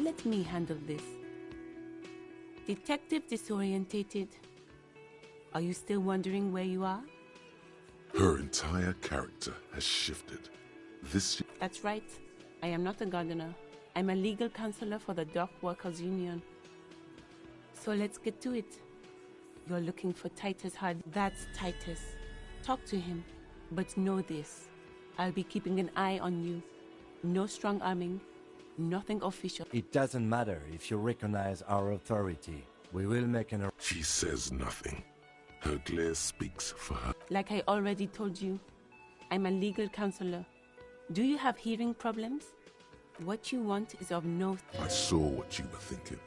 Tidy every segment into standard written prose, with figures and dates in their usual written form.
Let me handle this. Detective Disorientated, are you still wondering where you are? Her entire character has shifted. That's right. I am not a gardener. I'm a legal counselor for the Dock Workers Union. So let's get to it. You're looking for Titus Hard. That's Titus. Talk to him. But know this. I'll be keeping an eye on you. No strong arming. Nothing official. It doesn't matter if you recognize our authority. We will make an... She says nothing. Her glare speaks for her. Like I already told you, I'm a legal counselor. Do you have hearing problems? What you want is of no... I saw what you were thinking.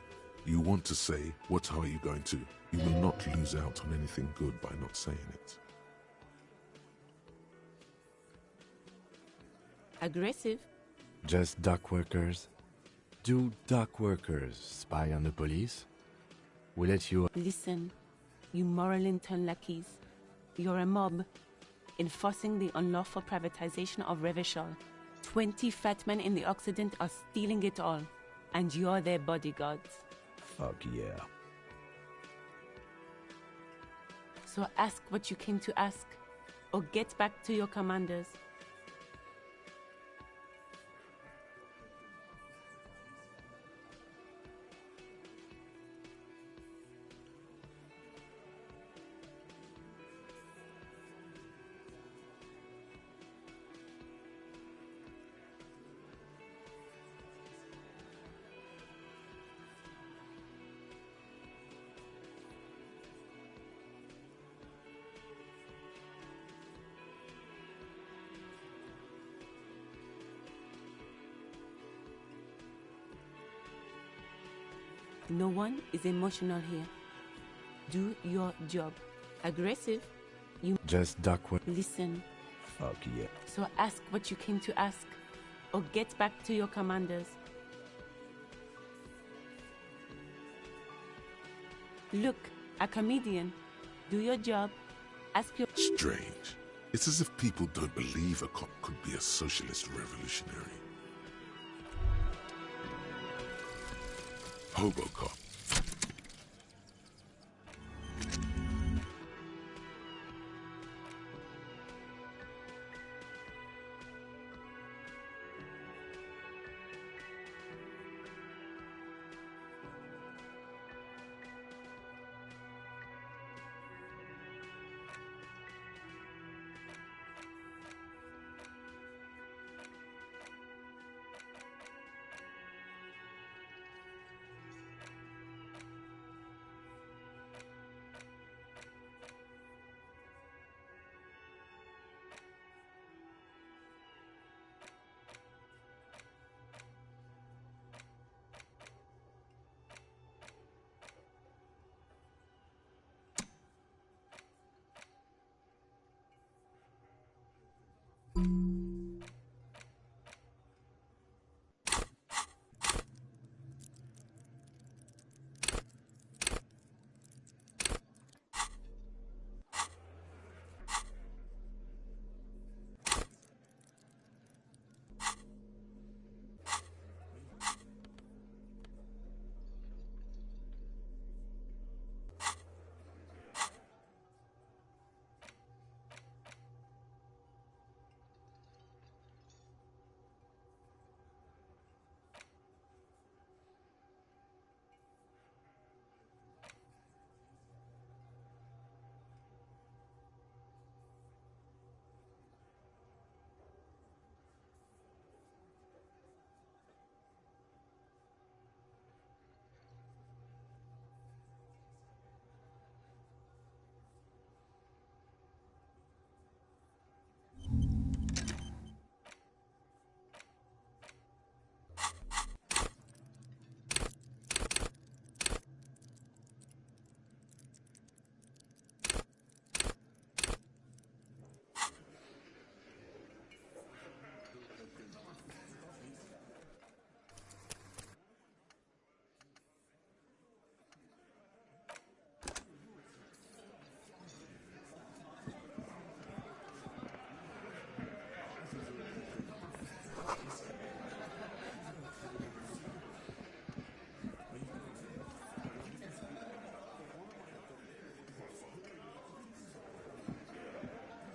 You want to say, what are you going to? You will not lose out on anything good by not saying it. Aggressive? Just dock workers? Do dock workers spy on the police? We let you... Listen, you moral intern lackeys. You're a mob, enforcing the unlawful privatization of Revachol. 20 fat men in the Occident are stealing it all, and you're their bodyguards. Fuck yeah. So ask what you came to ask, or get back to your commanders. No one is emotional here. Do your job. Aggressive? You... Just duck what... Listen. Fuck yeah. So ask what you came to ask, or get back to your commanders. Look, a comedian. Do your job. Ask your... Strange. It's as if people don't believe a cop could be a socialist revolutionary. Hobocop.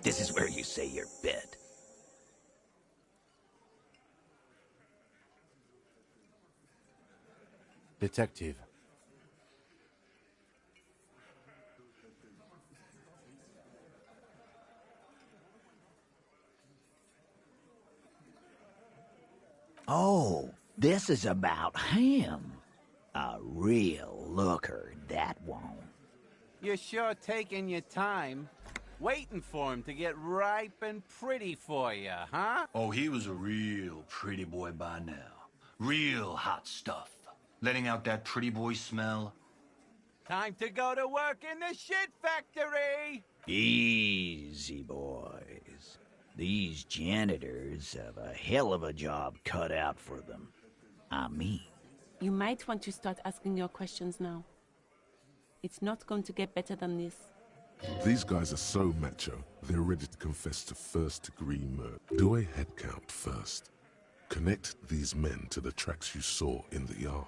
This is where you say your bit. Detective. Oh, this is about him. A real looker, that won't. You're sure taking your time, waiting for him to get ripe and pretty for you, huh? Oh, he was a real pretty boy by now. Real hot stuff. Letting out that pretty boy smell. Time to go to work in the shit factory! Easy, boys. These janitors have a hell of a job cut out for them. I mean... You might want to start asking your questions now. It's not going to get better than this. These guys are so macho, they're ready to confess to first-degree murder. Do a head count first. Connect these men to the tracks you saw in the yard.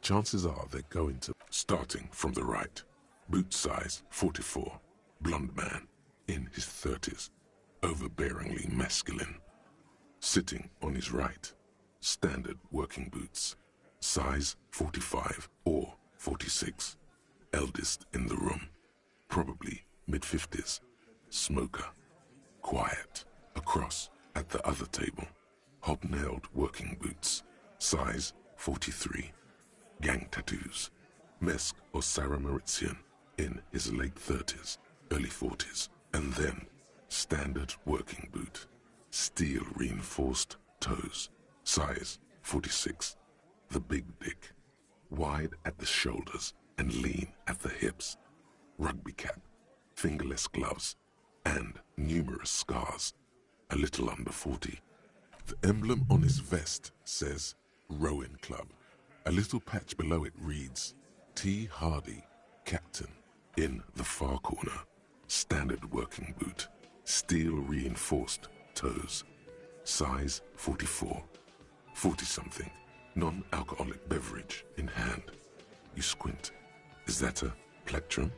Chances are they're going to... Starting from the right. Boot size 44. Blonde man. In his 30s. Overbearingly masculine. Sitting on his right. Standard working boots. Size 45 or 46. Eldest in the room. Probably mid-50s. Smoker. Quiet. Across at the other table. Hobnailed working boots. Size 43. Gang tattoos. Mesk or Sarah Mauritian. In his late 30s. Early 40s. And then standard working boot. Steel reinforced toes. Size 46. The big dick. Wide at the shoulders and lean at the hips. Rugby cap. Fingerless gloves. And numerous scars. A little under 40. The emblem on his vest says Rowing Club. A little patch below it reads T. Hardy, Captain. In the far corner. Standard working boot. Steel reinforced toes. Size 44. 40-something. Non-alcoholic beverage in hand. You squint. Is that a plectrum?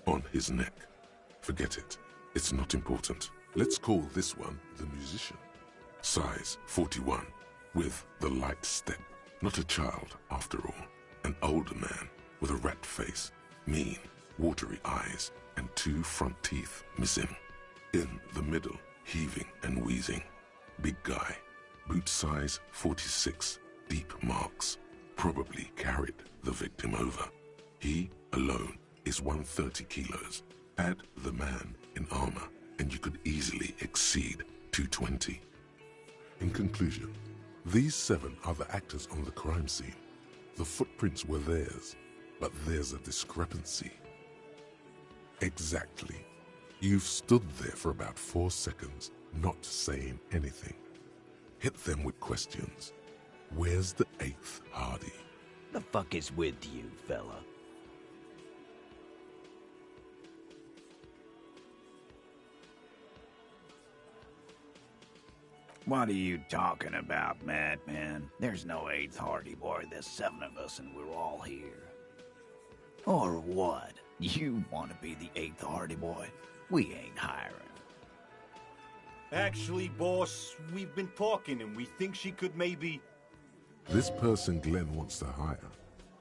On his neck. Forget it. It's not important. Let's call this one the musician. Size 41, with the light step. Not a child, after all. An older man with a rat face, mean, watery eyes, and 2 front teeth missing. In the middle, heaving and wheezing. Big guy. Boot size 46, deep marks. Probably carried the victim over. He, alone, is 130 kilos. Add the man in armor, and you could easily exceed 220. In conclusion, these 7 are the actors on the crime scene. The footprints were theirs, but there's a discrepancy. Exactly. You've stood there for about 4 seconds, not saying anything. Hit them with questions. Where's the 8th Hardy? The fuck is with you, fella? What are you talking about, madman? There's no 8th Hardy boy, there's 7 of us and we're all here. Or what? You want to be the 8th Hardy boy? We ain't hiring. Actually, boss, we've been talking and we think she could maybe... This person Glenn wants to hire,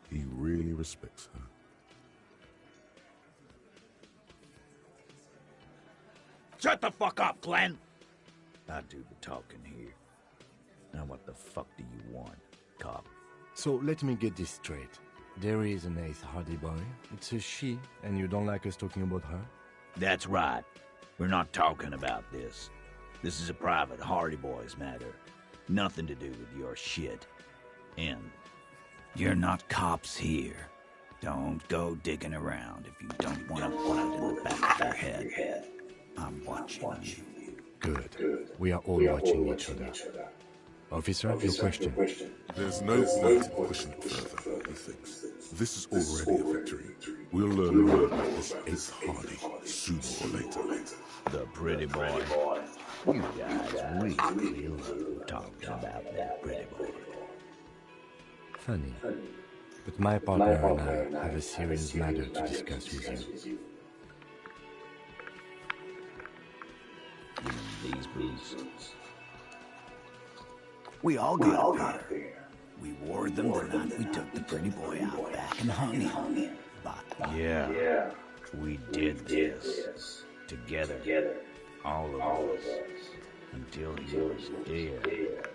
he really respects her. Shut the fuck up, Glenn! I do the talking here. Now what the fuck do you want, cop? So let me get this straight. There is an 8th Hardy boy. It's a she, and you don't like us talking about her? That's right. We're not talking about this. This is a private Hardy Boys matter. Nothing to do with your shit. And you're not cops here. Don't go digging around if you don't want a bullet in the back of your head. I'm watching you. Good. We are all watching each other. Officer, your question. There's no point in pushing it further, he thinks. This is already a victory. We'll learn more about this eighth Hardy sooner or later. The pretty boy. You guys really love talking about that pretty boy. Funny. But my partner and I have a serious matter to discuss with you. You mean these boots? We all got a pair. We wore them the night we took the pretty boy out back and hung him. But yeah, we did this together, all of us, until he was dead.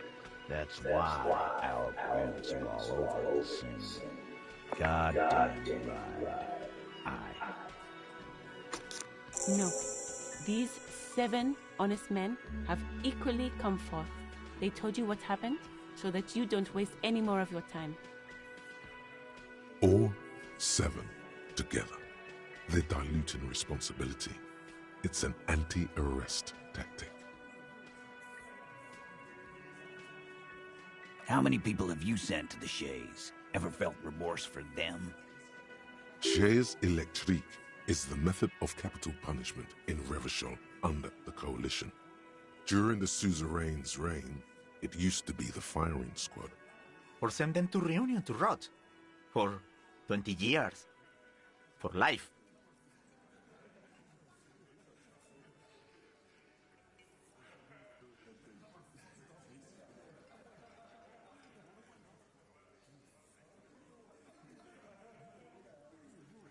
That's why our prints are all over the scene. Goddamn right. No. These 7 honest men have equally come forth. They told you what happened so that you don't waste any more of your time. All 7 together. They're diluting responsibility. It's an anti-arrest tactic. How many people have you sent to the Shays? Ever felt remorse for them? Chaise électrique is the method of capital punishment in Revachol under the Coalition. During the suzerain's reign, it used to be the firing squad. Or send them to Reunion to rot. For 20 years. For life.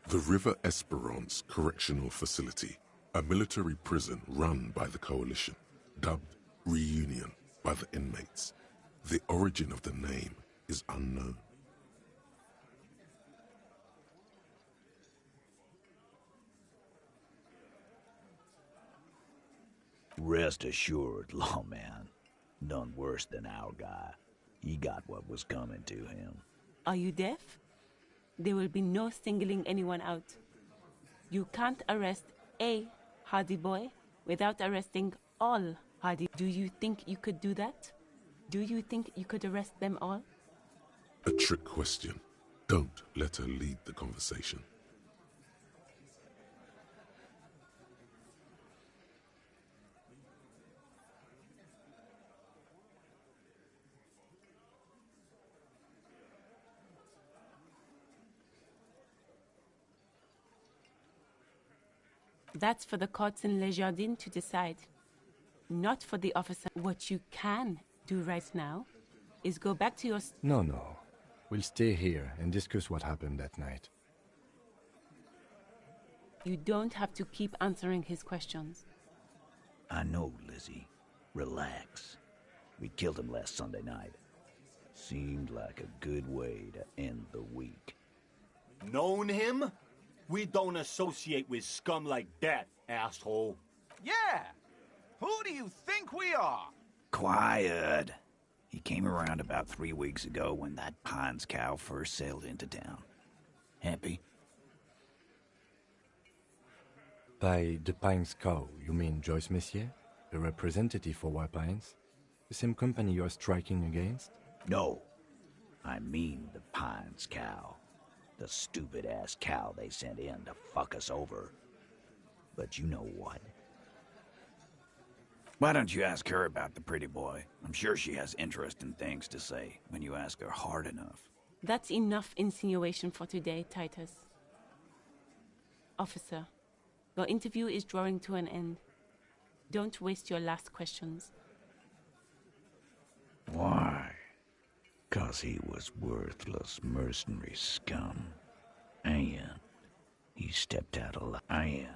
The River Esperance Correctional Facility, a military prison run by the Coalition, dubbed Reunion by the inmates. The origin of the name is unknown. Rest assured, lawman. None worse than our guy. He got what was coming to him. Are you deaf? There will be no singling anyone out. You can't arrest a Hardy boy without arresting all Hardy. Do you think you could do that? Do you think you could arrest them all? A trick question. Don't let her lead the conversation. That's for the courts in Les Jardins to decide. Not for the officer. What you can do right now is go back to your... No. We'll stay here and discuss what happened that night. You don't have to keep answering his questions. I know, Lizzie. Relax. We killed him last Sunday night. Seemed like a good way to end the week. Known him? We don't associate with scum like that, asshole. Yeah! Who do you think we are? Quiet. He came around about 3 weeks ago when that Pines cow first sailed into town. Happy? By the Pines cow, you mean Joyce Messier, the representative for White Pines? The same company you're striking against? No. I mean the Pines cow. The stupid-ass cow they sent in to fuck us over. But you know what? Why don't you ask her about the pretty boy? I'm sure she has interesting things to say when you ask her hard enough. That's enough insinuation for today, Titus. Officer, your interview is drawing to an end. Don't waste your last questions. Why? 'Cause he was worthless mercenary scum. And he stepped out of line.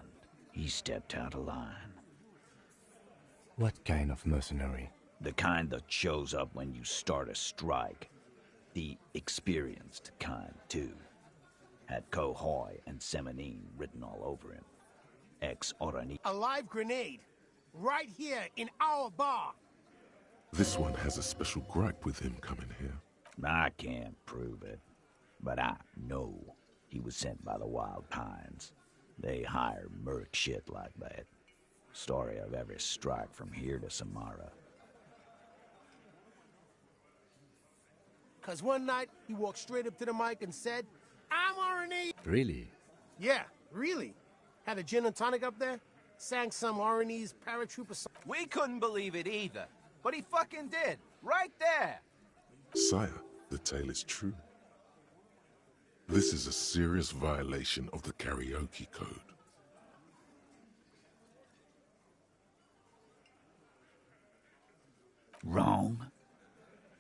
What kind of mercenary? The kind that shows up when you start a strike. The experienced kind, too. Had Cohoy and Semenine written all over him. Ex-Orani. A live grenade! Right here in our bar! This one has a special gripe with him coming here. I can't prove it, but I know he was sent by the Wild Pines. They hire merc shit like that. Story of every strike from here to Samara. Cause one night, he walked straight up to the mic and said, I'm R&E. Really? Yeah, really. Had a gin and tonic up there, sang some R&E's paratrooper song. We couldn't believe it either. But he fucking did. Right there. Sire, the tale is true. This is a serious violation of the karaoke code. Wrong.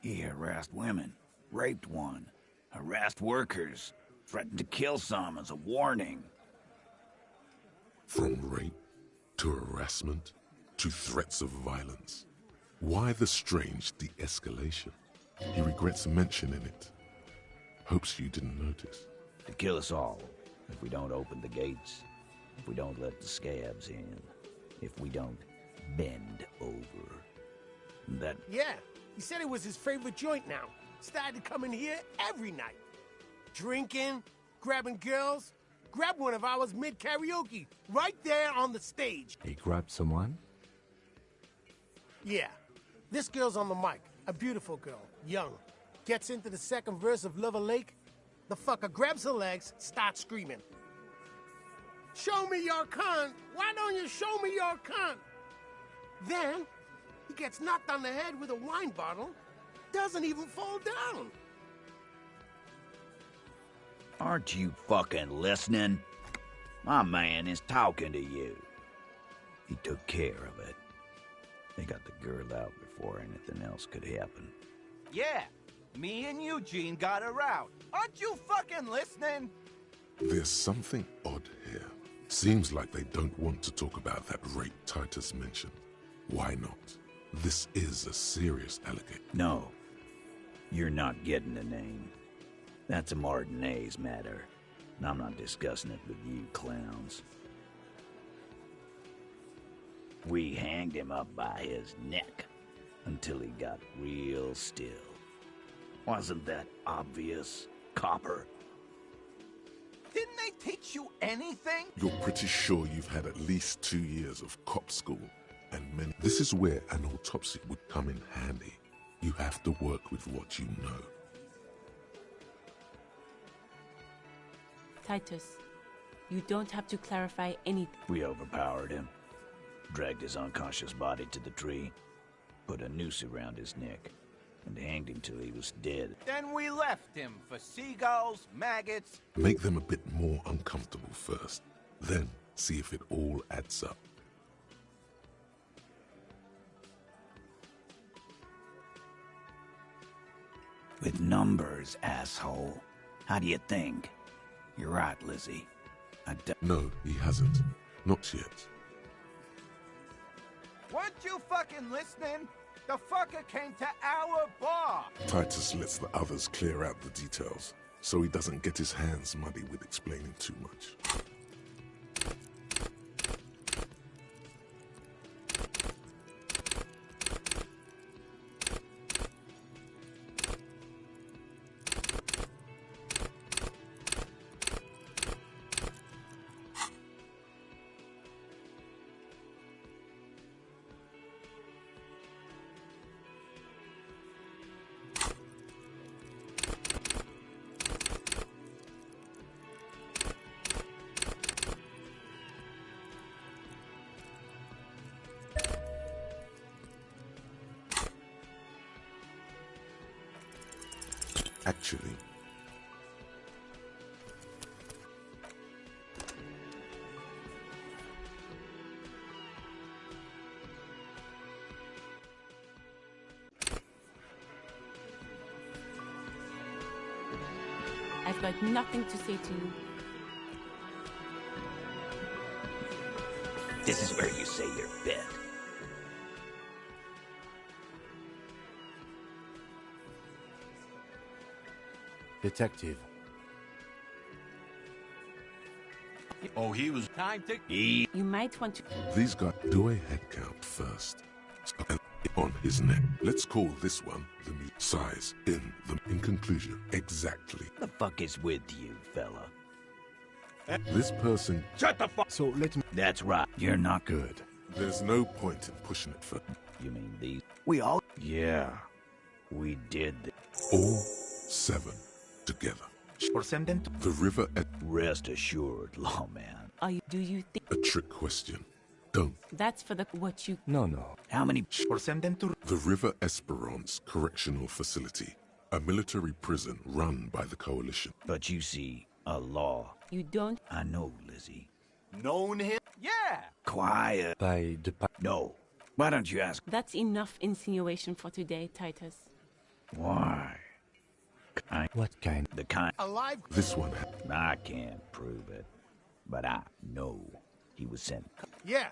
He harassed women, raped one, harassed workers, threatened to kill some as a warning. From rape to harassment to threats of violence. Why the strange de-escalation? He regrets mentioning it. Hopes you didn't notice. To kill us all, if we don't open the gates, if we don't let the scabs in, if we don't bend over. That... Yeah, he said it was his favorite joint now. Started to come in here every night. Drinking, grabbing girls. Grabbed one of ours mid-karaoke, right there on the stage. He grabbed someone? Yeah. This girl's on the mic. A beautiful girl, young. Gets into the second verse of Lover Lake. The fucker grabs her legs, starts screaming. Show me your cunt! Why don't you show me your cunt? Then, he gets knocked on the head with a wine bottle. Doesn't even fall down. Aren't you fucking listening? My man is talking to you. He took care of it. They got the girl out before anything else could happen. Yeah, me and Eugene got her out. Aren't you fucking listening? There's something odd here. Seems like they don't want to talk about that rape Titus mentioned. Why not? This is a serious allegation. No, you're not getting the name. That's a Martinez matter, and I'm not discussing it with you clowns. We hanged him up by his neck until he got real still. Wasn't that obvious, Copper? Didn't they teach you anything? You're pretty sure you've had at least 2 years of cop school, and this is where an autopsy would come in handy. You have to work with what you know. Titus, you don't have to clarify anything. We overpowered him, dragged his unconscious body to the tree, put a noose around his neck, and hanged him till he was dead. Then we left him for seagulls, maggots. Make them a bit more uncomfortable first, then see if it all adds up. With numbers, asshole. How do you think? You're right, Lizzie. No, he hasn't. Not yet. Weren't you fucking listening? The fucker came to our bar. Titus lets the others clear out the details, so he doesn't get his hands muddy with explaining too much. Actually, I've got nothing to say to you. This is where you say your bit. Detective. Oh, he was... Time to... You might want to... these guys do a head count first. And on his neck. Let's call this one the size in conclusion. Exactly. The fuck is with you, fella? This person... Shut the fuck... So let me... That's right. You're not good. Good. There's no point in pushing it further. You mean these? We all... Yeah. We did this. Or 7 together. Or send them to... The river at Rest assured, lawman. Do you think a trick question. Don't. that's for the what you? No, no. How many... Or send them to... The River Esperance Correctional Facility, a military prison run by the Coalition. But you see, a law. You don't. I know, Lizzie. Known him? Yeah! By Quiet. No. Why don't you ask That's enough insinuation for today, Titus. why? what kind? The kind... Alive? This one, I can't prove it, but I know he was sent. Yeah.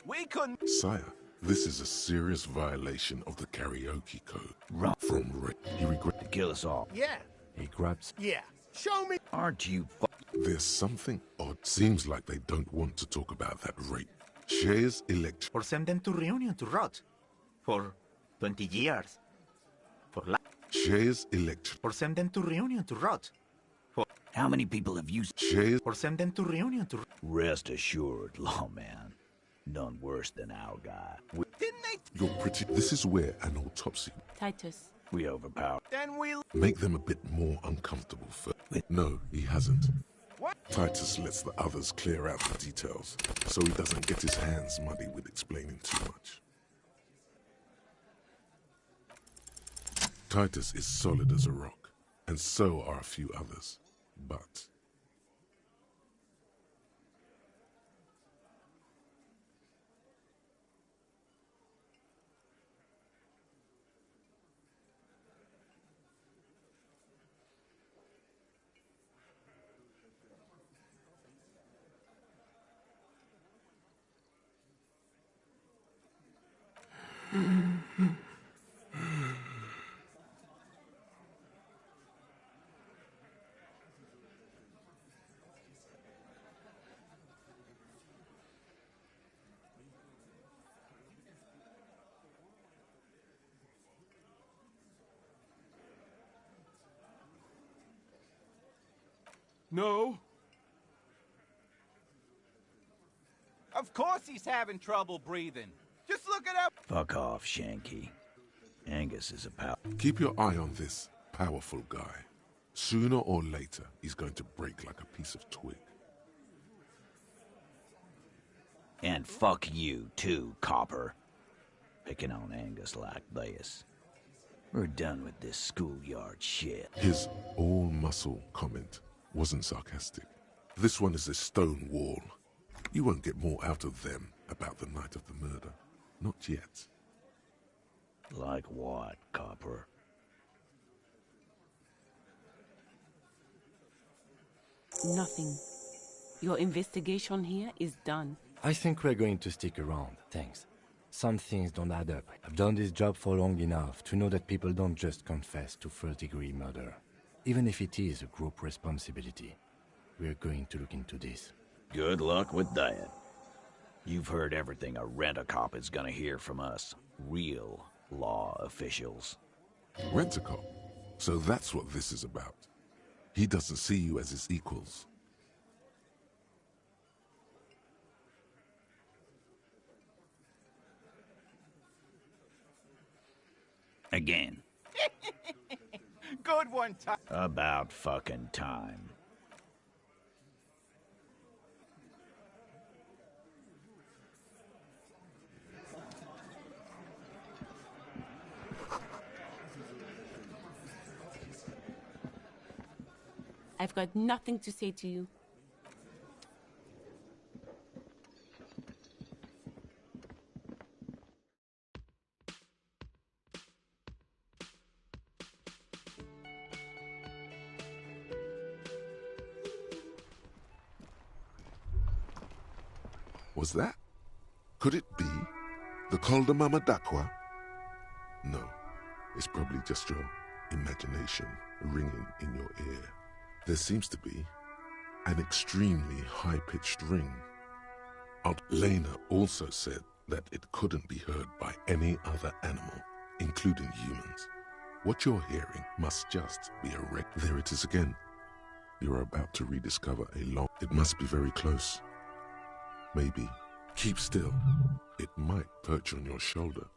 We couldn't... Sire, this is a serious violation of the karaoke code. Wrong. From Ray. He regret. To kill us all. Yeah. He grabs. Yeah. Show me. Aren't you There's something odd. Seems like they don't want to talk about that rape. Shares elect. Or send them to Reunion to rot. For 20 years. For life. Shares elect. Or send them to Reunion to rot. For... How many people have you... Shares. Or send them to Reunion to... Rest assured, lawman. None worse than our guy. Didn't they... You're pretty. This is where an autopsy. Titus. We overpower. Then we... Make them a bit more uncomfortable first. No, he hasn't. What? Titus lets the others clear out the details, so he doesn't get his hands muddy with explaining too much. Titus is solid as a rock, and so are a few others. But No. Of course he's having trouble breathing. Just look it up. Fuck off, Shanky. Angus is a pal. keep your eye on this powerful guy. Sooner or later, he's going to break like a piece of twig. And fuck you, too, Copper. Picking on Angus like this. We're done with this schoolyard shit. His all-muscle comment wasn't sarcastic. This one is a stone wall. You won't get more out of them about the night of the murder. Not yet. Like what, Copper? Nothing. Your investigation here is done. I think we're going to stick around. Thanks. Some things don't add up. I've done this job for long enough to know that people don't just confess to first-degree murder. Even if it is a group responsibility. We're going to look into this. Good luck with that. You've heard everything a rent-a-cop is gonna hear from us. Real law officials. Rent-a-cop. So that's what this is about. He doesn't see you as his equals. Again. Good one, time. About fucking time. I've got nothing to say to you. Was that? Could it be the Col de Mama Dakwa? No, it's probably just your imagination ringing in your ear. There seems to be an extremely high-pitched ring. Aunt Lena also said that it couldn't be heard by any other animal, including humans. What you're hearing must just be a wreck. There it is again. You're about to rediscover a long... It must be very close. Maybe. Keep still. It might perch on your shoulder.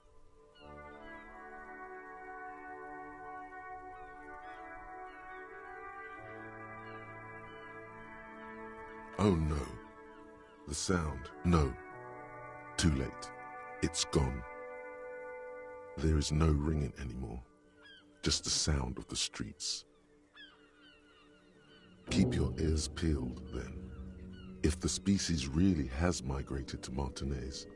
Oh no. The sound. No. Too late. It's gone. There is no ringing anymore. Just the sound of the streets. Keep your ears peeled, then. If the species really has migrated to Martinez,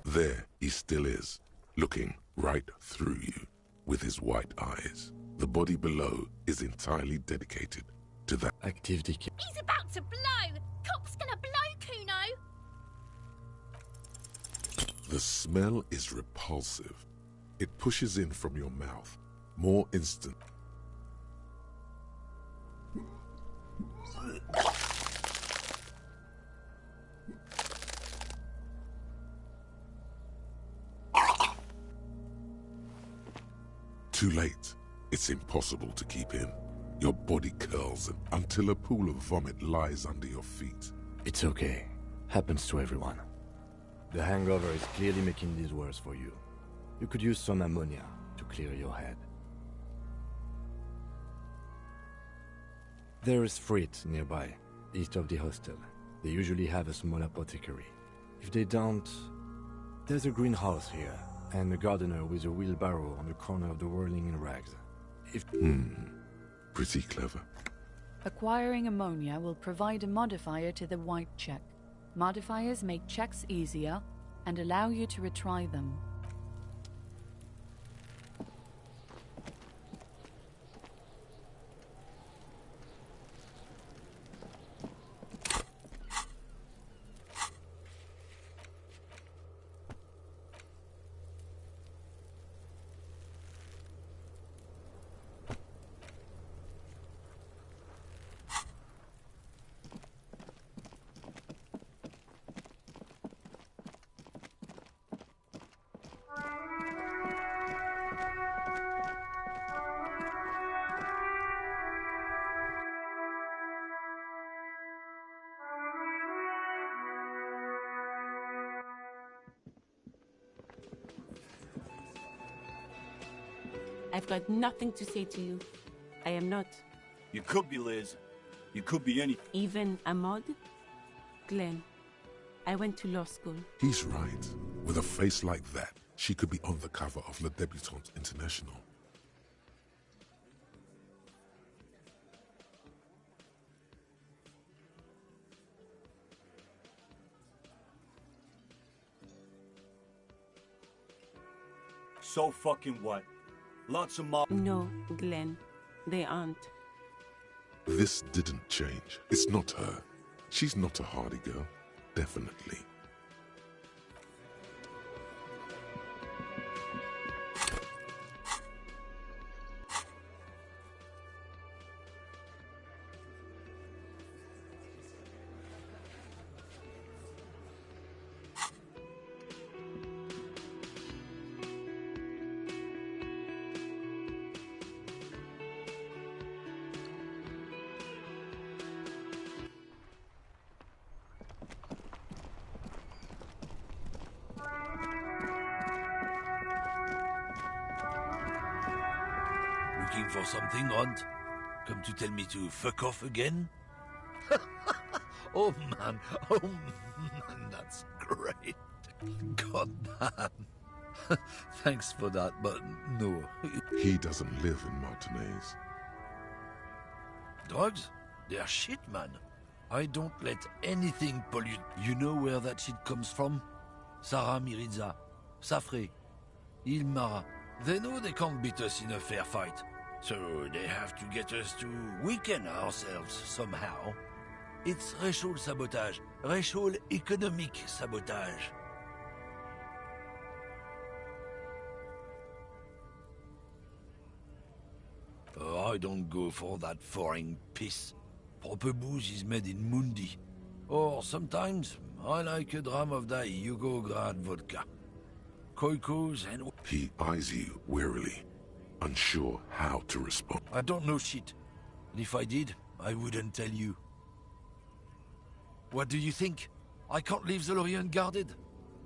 there he still is, looking right through you with his white eyes. The body below is entirely dedicated to that. Activity. He's about to blow! Cop's gonna blow, Kuno! The smell is repulsive. It pushes in from your mouth, more instant. Too late. It's impossible to keep in. Your body curls until a pool of vomit lies under your feet. It's okay. Happens to everyone. The hangover is clearly making this worse for you. You could use some ammonia to clear your head. There is Frit nearby, east of the hostel. They usually have a small apothecary. If they don't, there's a greenhouse here, and a gardener with a wheelbarrow on the corner of the whirling in rags. Pretty clever. Acquiring ammonia will provide a modifier to the white check. Modifiers make checks easier and allow you to retry them. I've got nothing to say to you. I am not. You could be, Liz. You could be anything. Even Ahmad? Glenn, I went to law school. He's right. With a face like that, she could be on the cover of Le Debutante International. So fucking what? Lots of mob. No, Glenn, they aren't. This didn't change. It's not her. She's not a hardy girl. Definitely. looking for something, Runt? Come to tell me to fuck off again? Oh man, that's great. God damn. Thanks for that, but no. He doesn't live in Martinez. Drugs? They're shit, man. I don't let anything pollute. You know where that shit comes from? Sarah Miriza, Safre, Ilmara. They know they can't beat us in a fair fight. So they have to get us to weaken ourselves somehow. It's racial sabotage. Racial economic sabotage. Oh, I don't go for that foreign piss. Proper booze is made in Mundi. Or sometimes, I like a dram of that Yugograd vodka. Koikos and... He eyes you wearily, unsure how to respond. I don't know shit. And if I did, I wouldn't tell you. What do you think? I can't leave the lorry unguarded.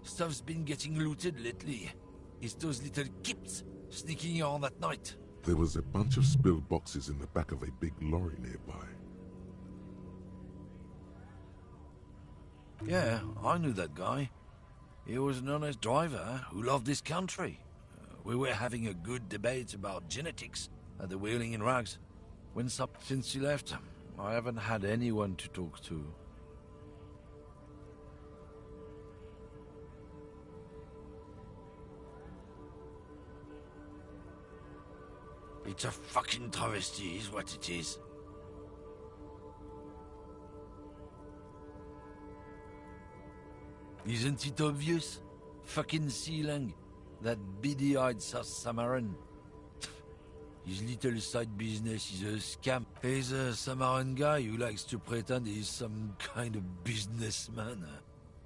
Stuff's been getting looted lately. It's those little kips sneaking around at night. There was a bunch of spilled boxes in the back of a big lorry nearby. Yeah, I knew that guy. He was an honest driver who loved this country. We were having a good debate about genetics at the Wheeling in Rags. Since he left, I haven't had anyone to talk to. It's a fucking travesty, is what it is. Isn't it obvious? Fucking Sealang, that beady-eyed South Samaran. His little side business is a scam. He's a Samaran guy who likes to pretend he's some kind of businessman.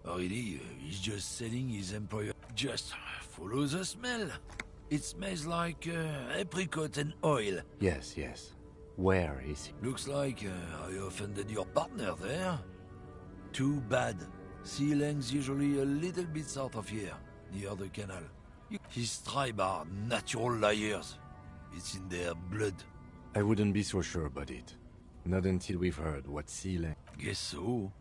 Really, he's just selling his employer. Just follow the smell. It smells like apricot and oil. Yes, yes. Where is he? Looks like I offended your partner there. Too bad. Sealang's usually a little bit south of here, near the canal. His tribe are natural liars. It's in their blood. I wouldn't be so sure about it. Not until we've heard what Sealang... Guess so.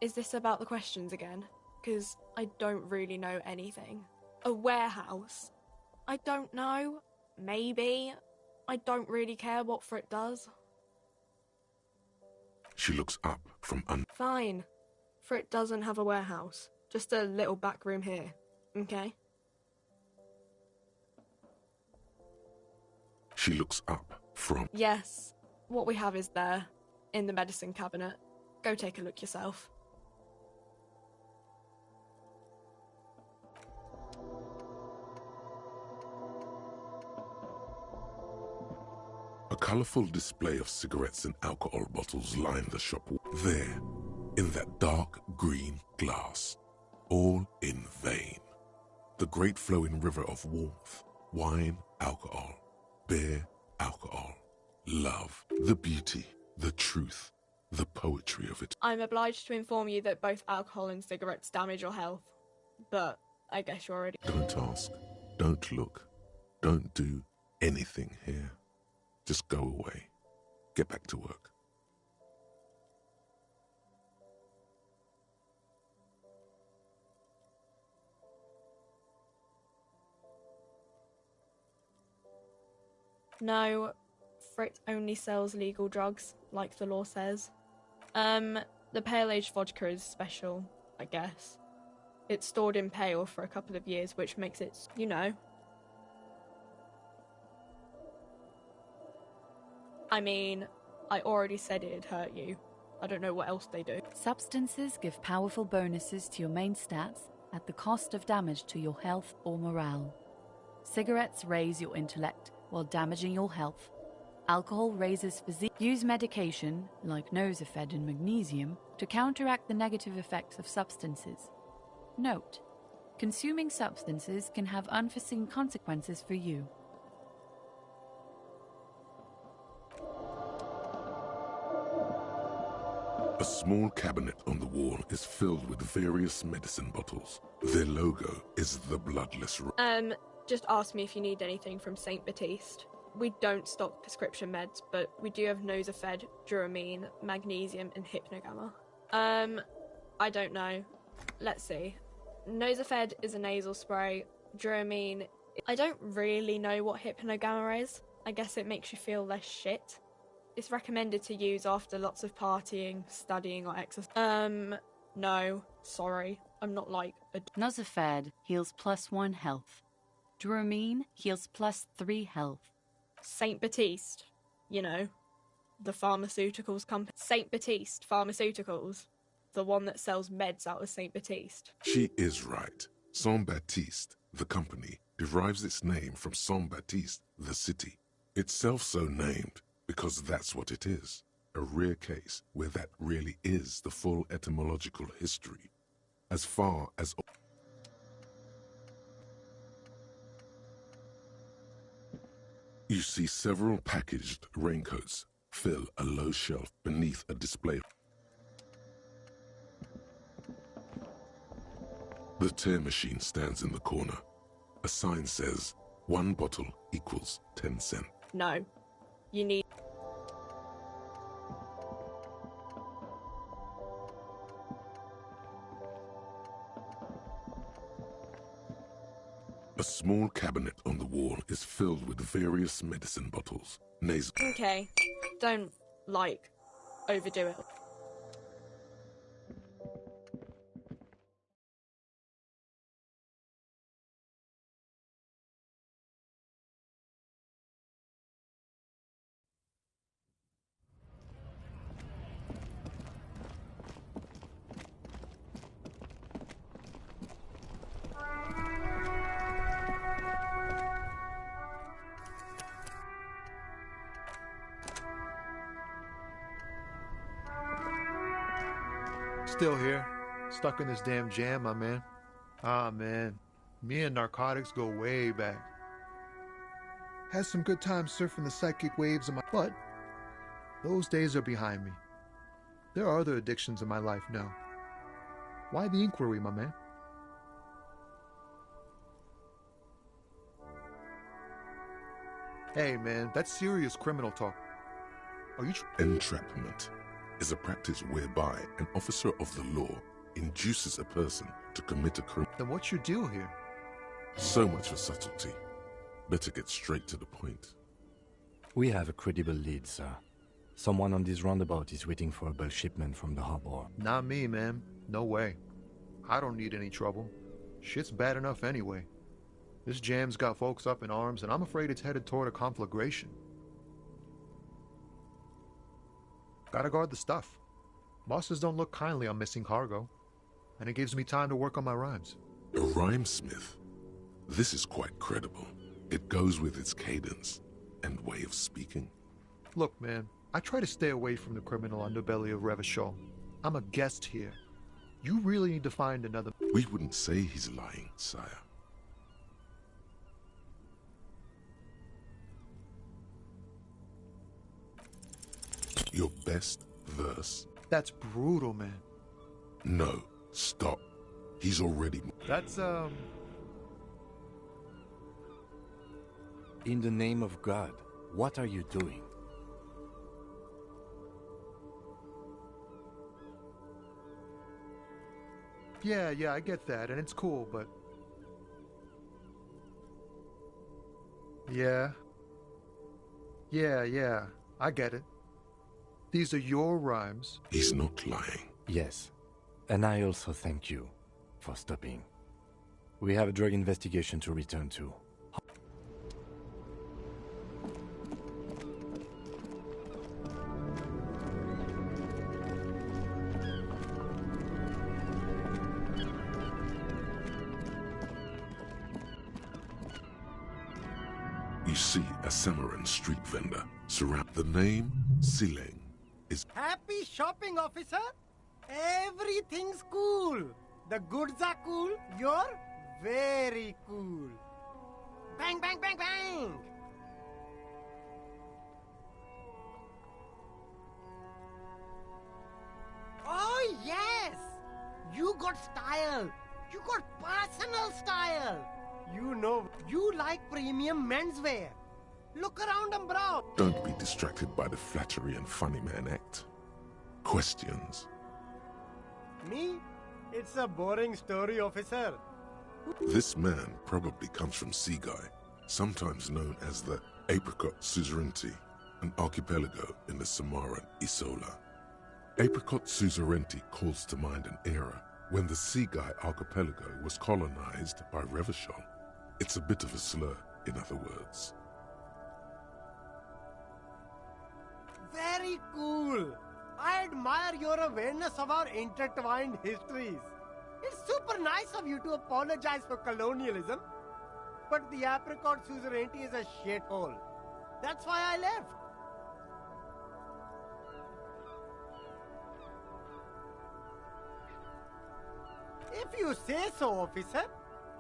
Is this about the questions again? Because I don't really know anything. A warehouse? I don't know. Maybe. I don't really care what Frit does. She looks up from Fine. Frit doesn't have a warehouse. Just a little back room here. Okay? She looks up from... Yes. What we have is there. In the medicine cabinet. Go take a look yourself. A colourful display of cigarettes and alcohol bottles line the shop. There, in that dark green glass, all in vain. The great flowing river of warmth, wine, alcohol, beer, alcohol, love, the beauty, the truth, the poetry of it. I'm obliged to inform you that both alcohol and cigarettes damage your health. But I guess you already... Don't ask, don't look, don't do anything here. Just go away. Get back to work. No, Frit only sells legal drugs, like the law says. The Pale Age vodka is special, I guess. It's stored in pale for a couple of years, which makes it, you know. I mean, I already said it'd hurt you. I don't know what else they do. Substances give powerful bonuses to your main stats at the cost of damage to your health or morale. Cigarettes raise your intellect while damaging your health. Alcohol raises physique. Use medication, like Nosafed and magnesium, to counteract the negative effects of substances. Note: consuming substances can have unforeseen consequences for you. A small cabinet on the wall is filled with various medicine bottles. Their logo is the bloodless... Just ask me if you need anything from St. Baptiste. We don't stock prescription meds, but we do have Nosafed, Duramine, magnesium, and Hypnogamma. I don't know. Let's see. Nosafed is a nasal spray. Duramine... I don't really know what Hypnogamma is. I guess it makes you feel less shit. It's recommended to use after lots of partying, studying, or exercise. No. Sorry. I'm not like a... Nosafed heals +1 health. Duramine heals +3 health. St. Baptiste, you know, the pharmaceuticals company. St. Baptiste Pharmaceuticals, the one that sells meds out of St. Baptiste. She is right. Saint Baptiste, the company, derives its name from Saint Baptiste, the city. Itself so named because that's what it is. A rare case where that really is the full etymological history. As far as... You see several packaged raincoats fill a low shelf beneath a display. The tear machine stands in the corner. A sign says, 1 bottle equals 10 cents. No. You need... A small cabinet on the wall is filled with various medicine bottles. Okay. Don't, like, overdo it. Still here, stuck in this damn jam, my man. Ah, man, me and narcotics go way back. Had some good times surfing the psychic waves of my... But those days are behind me. There are other addictions in my life now. Why the inquiry, my man? Hey, man, that's serious criminal talk. Are you... Entrapment is a practice whereby an officer of the law induces a person to commit a crime. Then what's your deal here? So much for subtlety. Better get straight to the point. We have a credible lead, sir. Someone on this roundabout is waiting for a bulk shipment from the harbor. Not me, man. No way. I don't need any trouble. Shit's bad enough anyway. This jam's got folks up in arms, and I'm afraid it's headed toward a conflagration. Gotta guard the stuff. Bosses don't look kindly on missing cargo, and it gives me time to work on my rhymes. A rhymesmith? This is quite credible. It goes with its cadence and way of speaking. Look, man, I try to stay away from the criminal underbelly of Revachol. I'm a guest here. You really need to find another... We wouldn't say he's lying, sire. Your best verse? That's brutal, man. No, stop. He's already... That's, In the name of God, what are you doing? Yeah, I get that, and it's cool, but... Yeah, I get it. These are your rhymes. He's not lying. Yes, and I also thank you for stopping. We have a drug investigation to return to. You see a Samaran street vendor Surround the name Sileng is Happy shopping, officer. Everything's cool. The goods are cool. You're very cool. Bang, bang, bang, bang. Oh, yes. You got style. You got personal style. You know, you like premium menswear. Look around and browse. Don't be distracted by the flattery and funny man act. Questions. Me? It's a boring story, officer. This man probably comes from Seaguy, sometimes known as the Apricot Suzerainty, an archipelago in the Samaran Isola. Apricot Suzerainty calls to mind an era when the Seaguy archipelago was colonized by Revachol. It's a bit of a slur, in other words. Very cool. I admire your awareness of our intertwined histories. It's super nice of you to apologize for colonialism. But the Apricot Suzerainty is a shithole. That's why I left. If you say so, officer.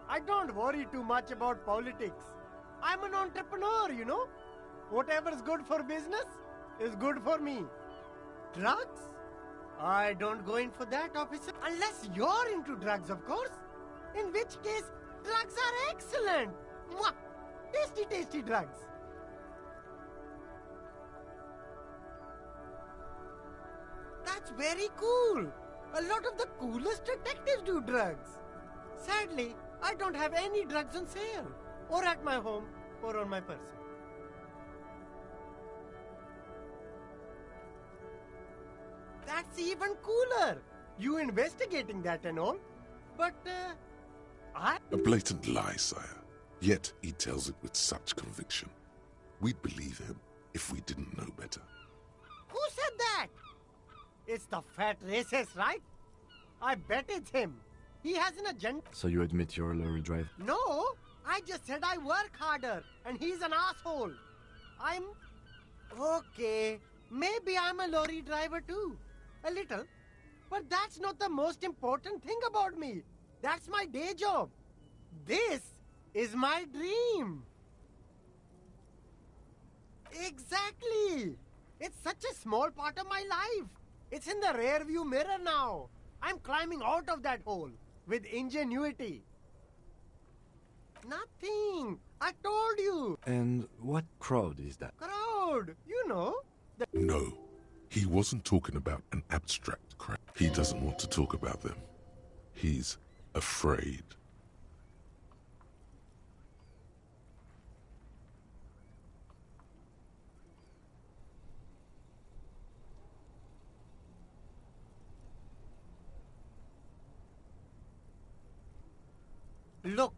I don't worry too much about politics. I'm an entrepreneur, you know. Whatever's good for business is good for me. Drugs? I don't go in for that, officer. Unless you're into drugs, of course. In which case, drugs are excellent. Mwah! Tasty, tasty drugs. That's very cool. A lot of the coolest detectives do drugs. Sadly, I don't have any drugs on sale. Or at my home, or on my person. That's even cooler. You investigating that and all. But, A blatant lie, sire. Yet he tells it with such conviction. We'd believe him if we didn't know better. Who said that? It's the fat racist, right? I bet it's him. He has an agenda. So you admit you're a lorry driver? No, I just said I work harder, and he's an asshole. Okay, maybe I'm a lorry driver too. A little. But that's not the most important thing about me. That's my day job. This is my dream. Exactly. It's such a small part of my life. It's in the rear view mirror now. I'm climbing out of that hole with ingenuity. Nothing. I told you. And what crowd is that? Crowd. You know. No, he wasn't talking about an abstract crowd. He doesn't want to talk about them. He's afraid. Look,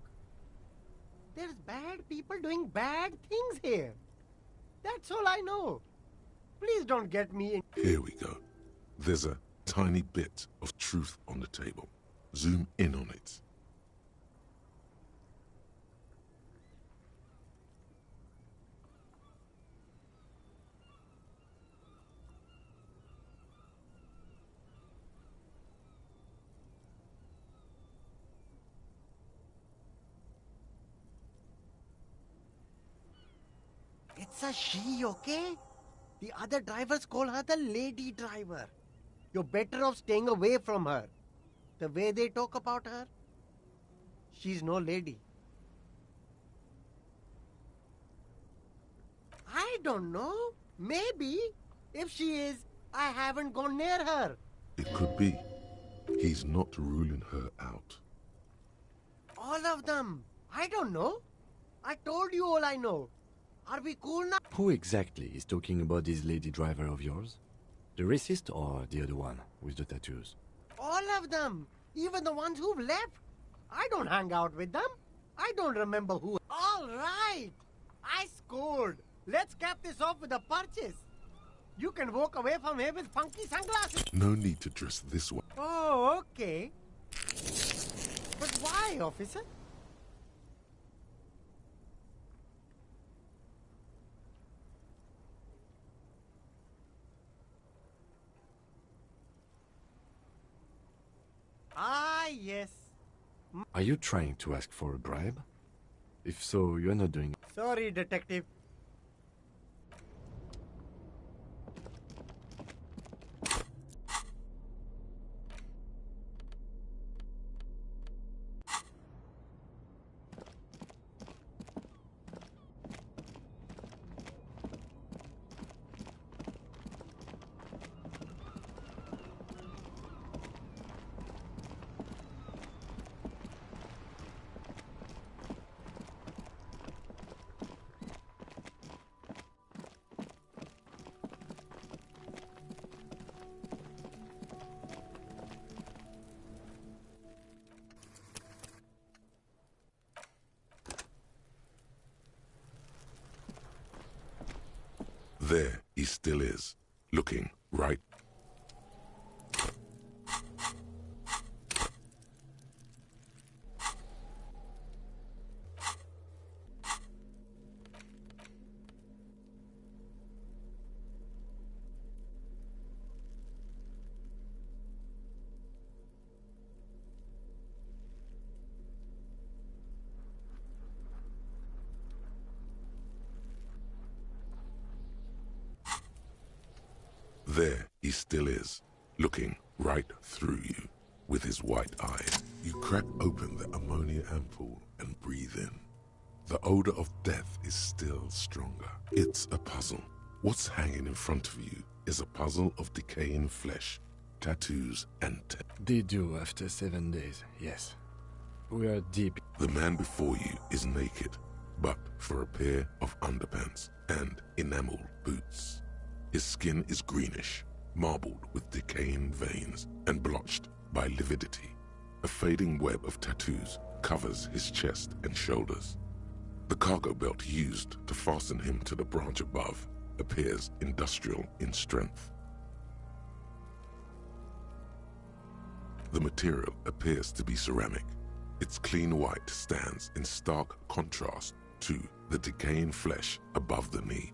there's bad people doing bad things here. That's all I know. Please don't get me in. Here we go. There's a tiny bit of truth on the table. Zoom in on it. It's a she, okay? The other drivers call her the lady driver. You're better off staying away from her. The way they talk about her, she's no lady. I don't know. Maybe. If she is, I haven't gone near her. It could be. He's not ruling her out. All of them. I don't know. I told you all I know. Are we cool now? Who exactly is talking about this lady driver of yours? The racist or the other one with the tattoos? All of them. Even the ones who've left. I don't hang out with them. I don't remember who. All right. I scored. Let's cap this off with a purchase. You can walk away from here with funky sunglasses. No need to dress this way. Oh, okay. But why, officer? Are you trying to ask for a bribe? If so, you're not doing it. Sorry, detective. There he still is, looking right. There he still is, looking right through you with his white eyes. You crack open the ammonia ampoule and breathe in. The odor of death is still stronger. It's a puzzle. What's hanging in front of you is a puzzle of decaying flesh, tattoos, and They do after 7 days, yes. We are deep. The man before you is naked, but for a pair of underpants and enamel boots. His skin is greenish, marbled with decaying veins and blotched by lividity. A fading web of tattoos covers his chest and shoulders. The cargo belt used to fasten him to the branch above appears industrial in strength. The material appears to be ceramic. Its clean white stands in stark contrast to the decaying flesh above the knee.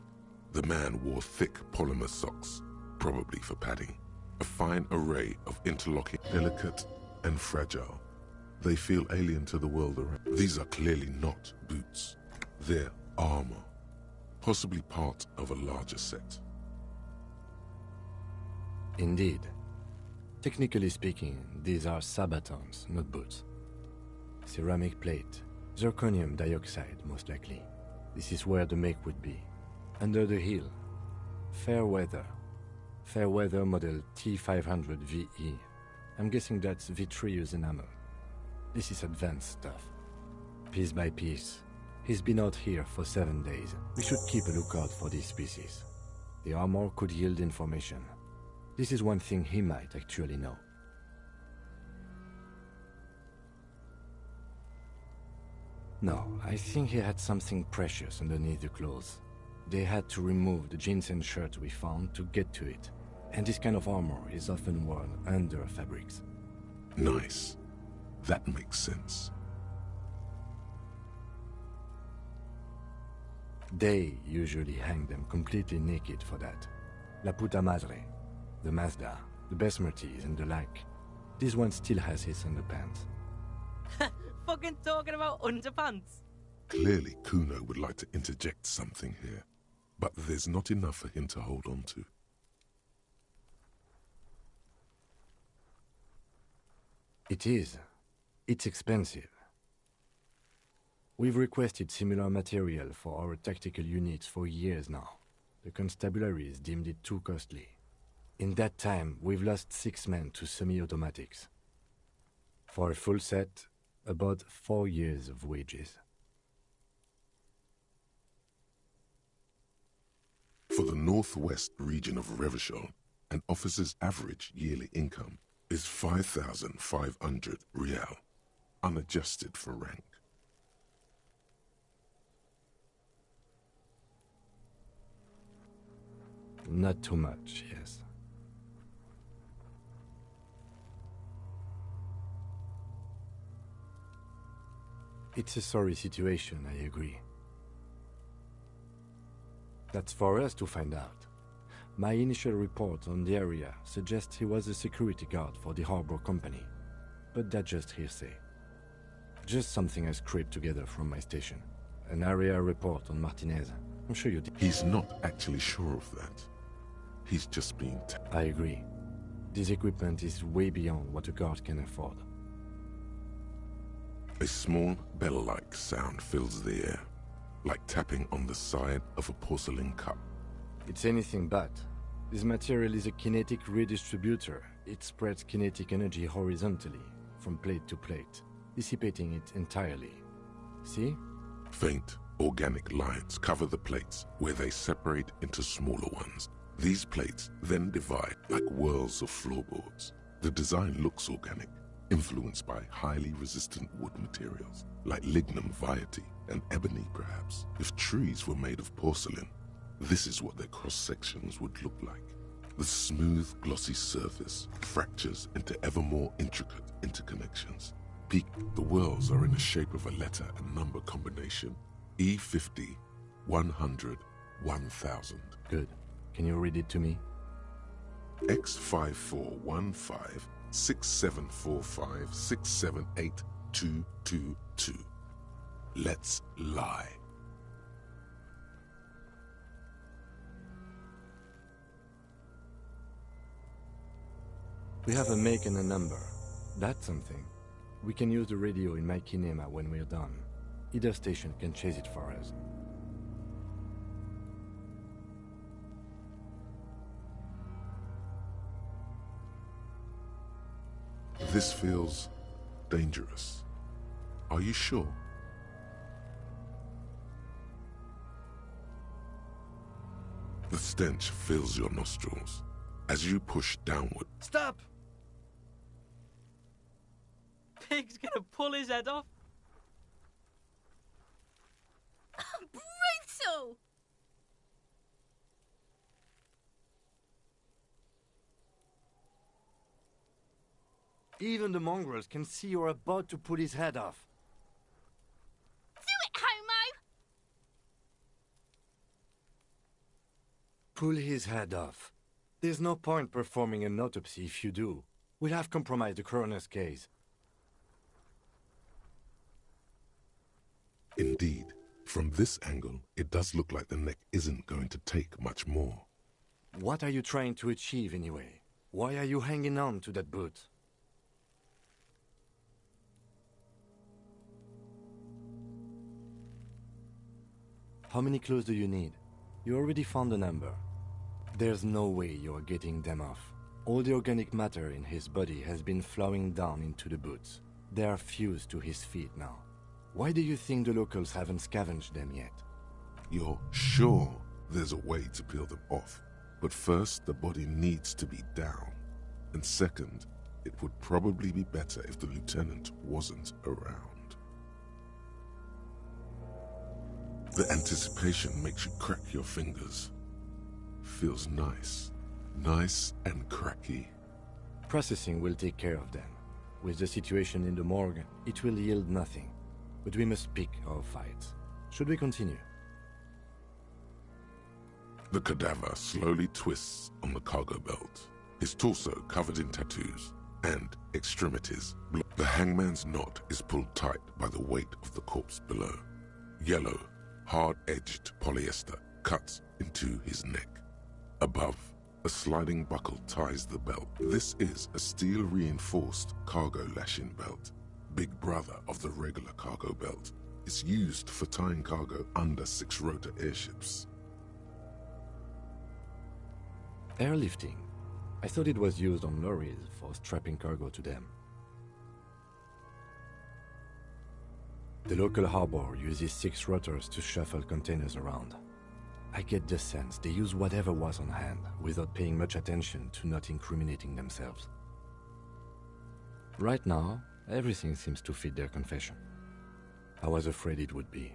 The man wore thick polymer socks, probably for padding. A fine array of interlocking, delicate and fragile. They feel alien to the world around. These are clearly not boots. They're armor, possibly part of a larger set. Indeed. Technically speaking, these are sabatons, not boots. Ceramic plate, zirconium dioxide, most likely. This is where the make would be. Under the heel, fair weather model T500 VE. I'm guessing that's vitreous enamel. This is advanced stuff. Piece by piece. He's been out here for 7 days. We should keep a lookout for these species. The armor could yield information. This is one thing he might actually know. No, I think he had something precious underneath the clothes. They had to remove the jeans and shirts we found to get to it. And this kind of armor is often worn under fabrics. Nice. That makes sense. They usually hang them completely naked for that. La puta madre, the Mazda, the Besmerties and the like. This one still has his underpants. Fucking talking about underpants. Clearly Kuno would like to interject something here, but there's not enough for him to hold on to. It is. It's expensive. We've requested similar material for our tactical units for years now. The constabularies deemed it too costly. In that time, we've lost 6 men to semi-automatics. For a full set, about 4 years of wages. For the northwest region of Revachol, an officer's average yearly income is 5,500 rial, unadjusted for rank. Not too much, yes. It's a sorry situation, I agree. That's for us to find out. My initial report on the area suggests he was a security guard for the harbor company, but that's just hearsay. Just something I scraped together from my station. An area report on Martinez. I'm sure you did. He's not actually sure of that. He's just being... I agree. This equipment is way beyond what a guard can afford. A small bell-like sound fills the air, like tapping on the side of a porcelain cup. It's anything but. This material is a kinetic redistributor. It spreads kinetic energy horizontally, from plate to plate, dissipating it entirely. See? Faint, organic lines cover the plates, where they separate into smaller ones. These plates then divide like whirls of floorboards. The design looks organic, influenced by highly resistant wood materials, like lignum vitae and ebony perhaps. If trees were made of porcelain, this is what their cross-sections would look like. The smooth, glossy surface fractures into ever more intricate interconnections. The whirls are in the shape of a letter and number combination. E50, 100, 1000. Good. Can you read it to me? X5415 6745 678222. Let's lie. We have a make and a number. That's something. We can use the radio in my kinema when we're done. Either station can chase it for us. This feels dangerous. Are you sure? The stench fills your nostrils as you push downward. Stop! Pig's gonna pull his head off. Brutal! Even the mongrels can see you're about to pull his head off. Do it, homo! Pull his head off. There's no point performing an autopsy if you do. We'll have compromised the coroner's case. Indeed, from this angle, it does look like the neck isn't going to take much more. What are you trying to achieve anyway? Why are you hanging on to that boot? How many clues do you need? You already found the number. There's no way you're getting them off. All the organic matter in his body has been flowing down into the boots. They are fused to his feet now. Why do you think the locals haven't scavenged them yet? You're sure there's a way to peel them off, but first the body needs to be down. And second, it would probably be better if the lieutenant wasn't around. The anticipation makes you crack your fingers. Feels nice. Nice and cracky. Processing will take care of them. With the situation in the morgue, it will yield nothing. But we must pick our fights. Should we continue? The cadaver slowly twists on the cargo belt, his torso covered in tattoos, and extremities. The hangman's knot is pulled tight by the weight of the corpse below. Yellow, hard-edged polyester cuts into his neck. Above, a sliding buckle ties the belt. This is a steel-reinforced cargo lashing belt. Big brother of the regular cargo belt. It's used for tying cargo under six-rotor airships. Airlifting. I thought it was used on lorries for strapping cargo to them. The local harbor uses 6 rotors to shuffle containers around. I get the sense they use whatever was on hand without paying much attention to not incriminating themselves. Right now, everything seems to fit their confession. I was afraid it would be.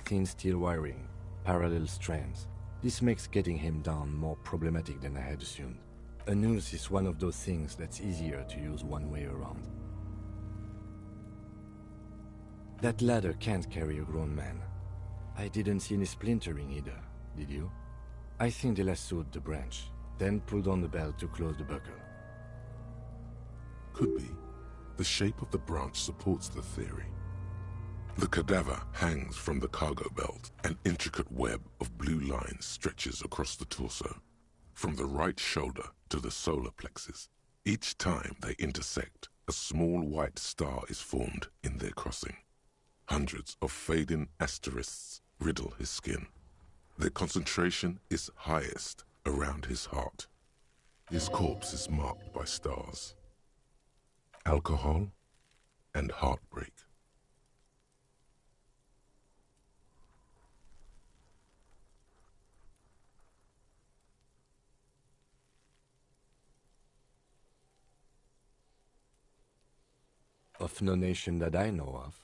Thin steel wiring, parallel strands. This makes getting him down more problematic than I had assumed. A noose is one of those things that's easier to use one way around. That ladder can't carry a grown man. I didn't see any splintering either, did you? I think they lassoed the branch, then pulled on the belt to close the buckle. Could be. The shape of the branch supports the theory. The cadaver hangs from the cargo belt. An intricate web of blue lines stretches across the torso, from the right shoulder to the solar plexus. Each time they intersect, a small white star is formed in their crossing. Hundreds of fading asterisks riddle his skin. Their concentration is highest around his heart. His corpse is marked by stars, alcohol, and heartbreak. Of no nation that I know of.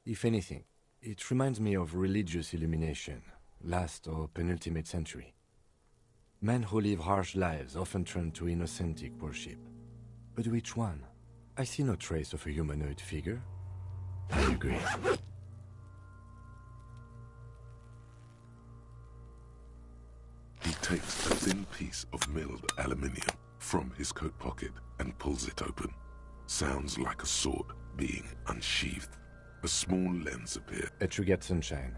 If anything, it reminds me of religious illumination, last or penultimate century. Men who live harsh lives often turn to innocentic worship. But which one? I see no trace of a humanoid figure. I agree. He takes a thin piece of milled aluminium from his coat pocket and pulls it open. Sounds like a sword being unsheathed. A small lens appears. A Trigger Sunshine.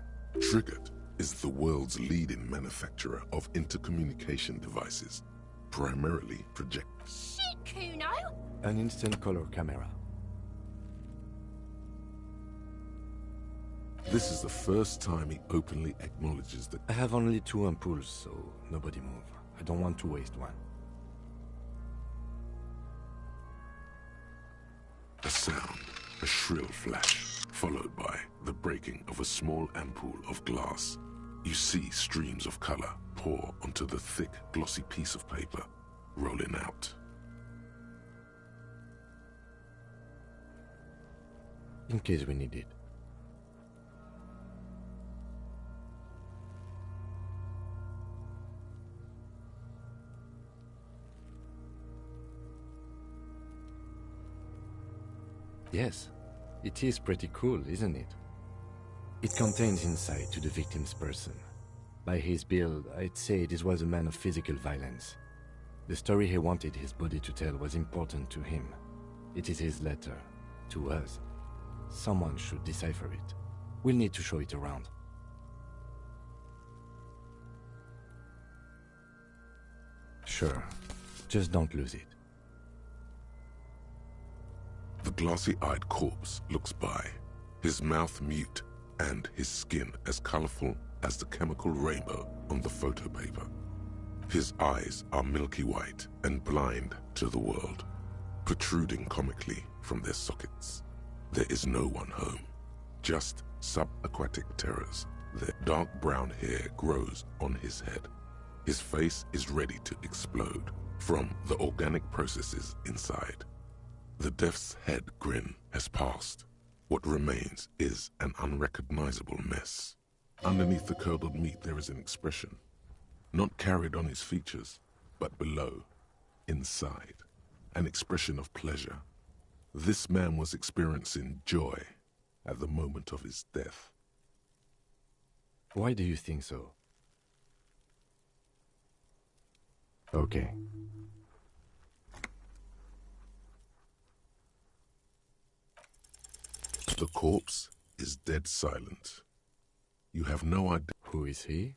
Trigger is the world's leading manufacturer of intercommunication devices, primarily projectors. Shit, Kuno! An instant color camera. This is the first time he openly acknowledges that. I have only 2 ampoules, so nobody move. I don't want to waste one. A sound, a shrill flash, followed by the breaking of a small ampoule of glass. You see streams of color pour onto the thick, glossy piece of paper, rolling out. In case we need it. Yes, it is pretty cool, isn't it? It contains insight to the victim's person. By his build, I'd say this was a man of physical violence. The story he wanted his body to tell was important to him. It is his letter, to us. Someone should decipher it. We'll need to show it around. Sure, just don't lose it. The glossy-eyed corpse looks by, his mouth mute and his skin as colorful as the chemical rainbow on the photo paper. His eyes are milky white and blind to the world, protruding comically from their sockets. There is no one home, just subaquatic terrors. Their dark brown hair grows on his head. His face is ready to explode from the organic processes inside. The death's head grin has passed. What remains is an unrecognizable mess. Underneath the curdled meat there is an expression, not carried on his features, but below, inside, an expression of pleasure. This man was experiencing joy at the moment of his death. Why do you think so? Okay. The corpse is dead silent. You have no idea. Who is he?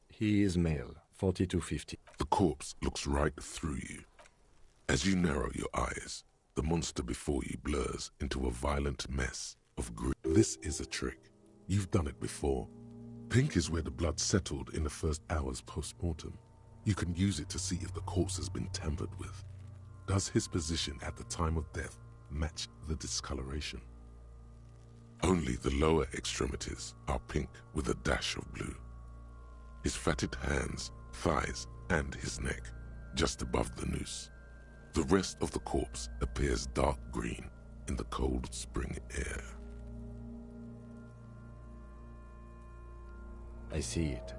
He is male, 40 to 50. The corpse looks right through you. As you narrow your eyes, the monster before you blurs into a violent mess of green. This is a trick. You've done it before. Pink is where the blood settled in the first hours post-mortem. You can use it to see if the corpse has been tampered with. Does his position at the time of death match the discoloration? Only the lower extremities are pink with a dash of blue. His fatted hands, thighs, and his neck, just above the noose. The rest of the corpse appears dark green in the cold spring air. I see it.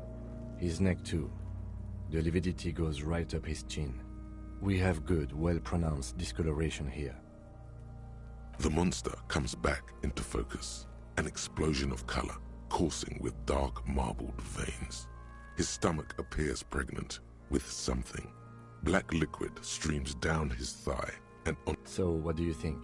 His neck too. The lividity goes right up his chin. We have good, well-pronounced discoloration here. The monster comes back into focus, an explosion of color coursing with dark marbled veins. His stomach appears pregnant with something. Black liquid streams down his thigh and on. So what do you think?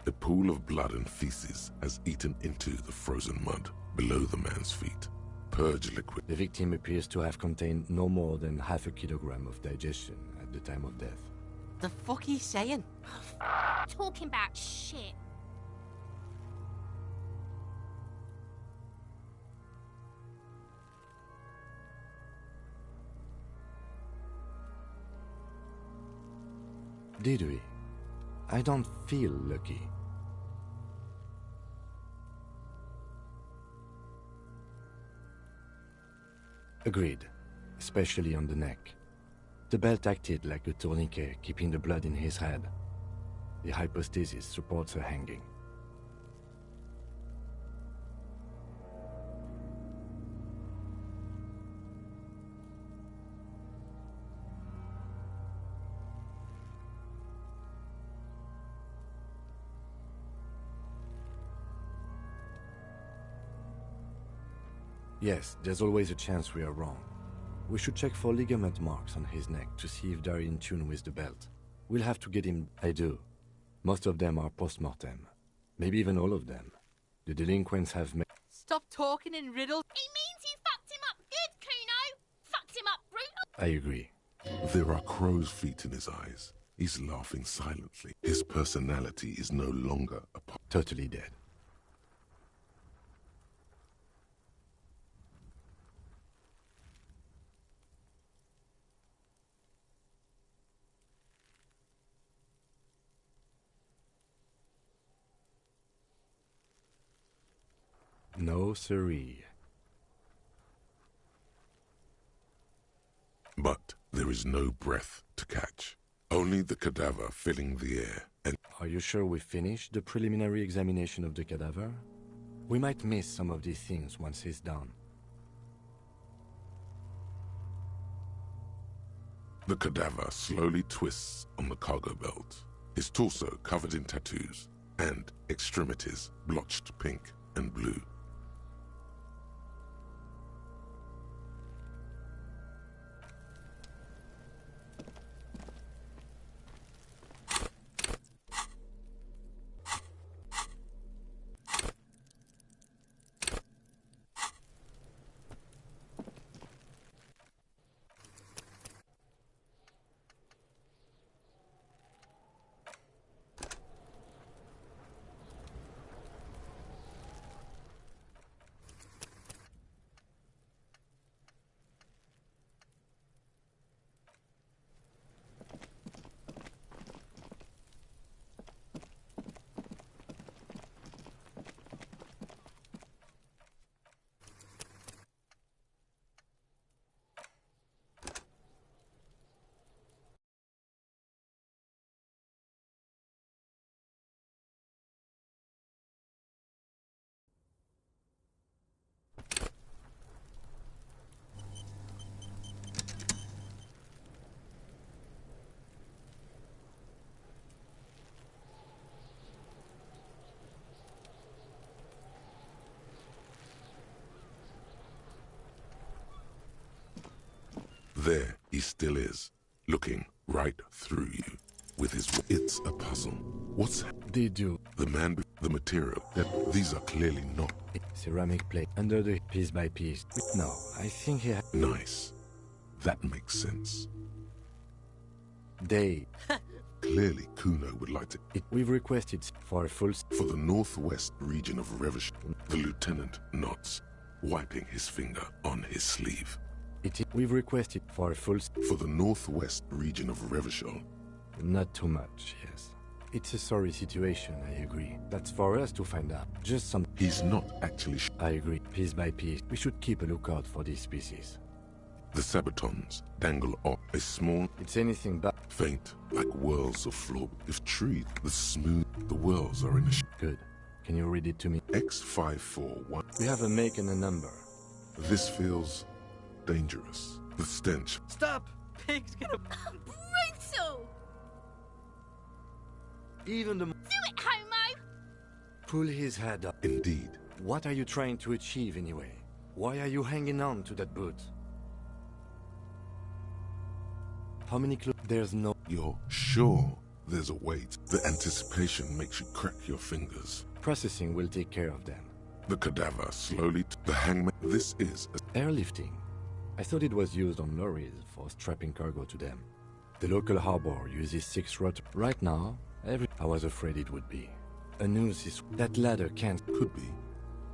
A pool of blood and feces has eaten into the frozen mud below the man's feet. Purge liquid. The victim appears to have contained no more than half a kilogram of digestion at the time of death. The fuck he's saying? Talking about shit. Did we? I don't feel lucky. Agreed, especially on the neck. The belt acted like a tourniquet, keeping the blood in his head. The hypostasis supports her hanging. Yes, there's always a chance we are wrong. We should check for ligament marks on his neck to see if they're in tune with the belt. We'll have to get him... I do. Most of them are post-mortem. Maybe even all of them. The delinquents have made... Stop talking in riddles. He means you fucked him up good, Kuno. Fucked him up brutal. I agree. There are crow's feet in his eyes. He's laughing silently. His personality is no longer a part. Totally dead. No siree. But there is no breath to catch. Only the cadaver filling the air and... Are you sure we finished the preliminary examination of the cadaver? We might miss some of these things once he's done. The cadaver slowly twists on the cargo belt, his torso covered in tattoos, and extremities blotched pink and blue. There he still is, looking right through you, with his... It's a puzzle. What's... Did you... The man... The material. These are clearly not... Ceramic plate under the piece by piece. No, I think he... Nice. That makes sense. They... Clearly Kuno would like to... We've requested for a full... For the northwest region of Revachol. The lieutenant nods, wiping his finger on his sleeve. We've requested for a full... For the northwest region of Revachol. Not too much, yes. It's a sorry situation, I agree. That's for us to find out. Just some... He's not actually... I agree. Piece by piece, we should keep a lookout for these species. The sabatons dangle off a small... It's anything but... Faint, like whirls of floor. If treed, the smooth... The whirls are in a... Good. Can you read it to me? X541. We have a make and a number. This feels... dangerous. The stench. Stop! Pig's gonna... Brutal! Even the... Do it, homo! Pull his head up. Indeed. What are you trying to achieve anyway? Why are you hanging on to that boot? How many There's no... You're sure There's a wait. The anticipation makes you crack your fingers. Processing will take care of them. The cadaver slowly... The hangman... This is... Airlifting. I thought it was used on lorries for strapping cargo to them. The local harbor uses 6 rot... Right now, I was afraid it would be. A noose is... That ladder can't... Could be.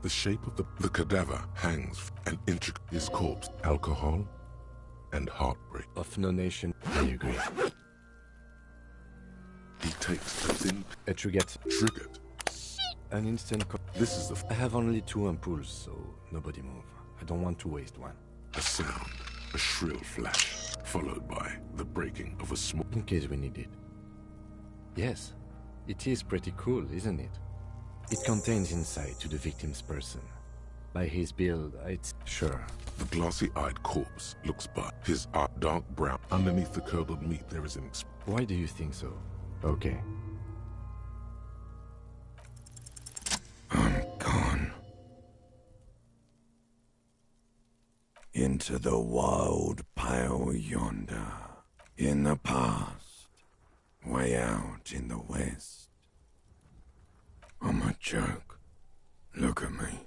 The shape of the cadaver hangs and intricate. His corpse, alcohol, and heartbreak. Of no nation, I agree. He takes a thin... Triggered. An instant... This is the... I have only 2 ampoules, so nobody move. I don't want to waste one. A sound, a shrill flash, followed by the breaking of a small... In case we need it. Yes, it is pretty cool, isn't it? It contains insight to the victim's person. By his build, it's... Sure. The glossy-eyed corpse looks by. His dark brown. Underneath the curdled meat there is an... Why do you think so? Okay. I'm gone. Into the wild pale yonder. In the past. Way out in the west. I'm a joke. Look at me.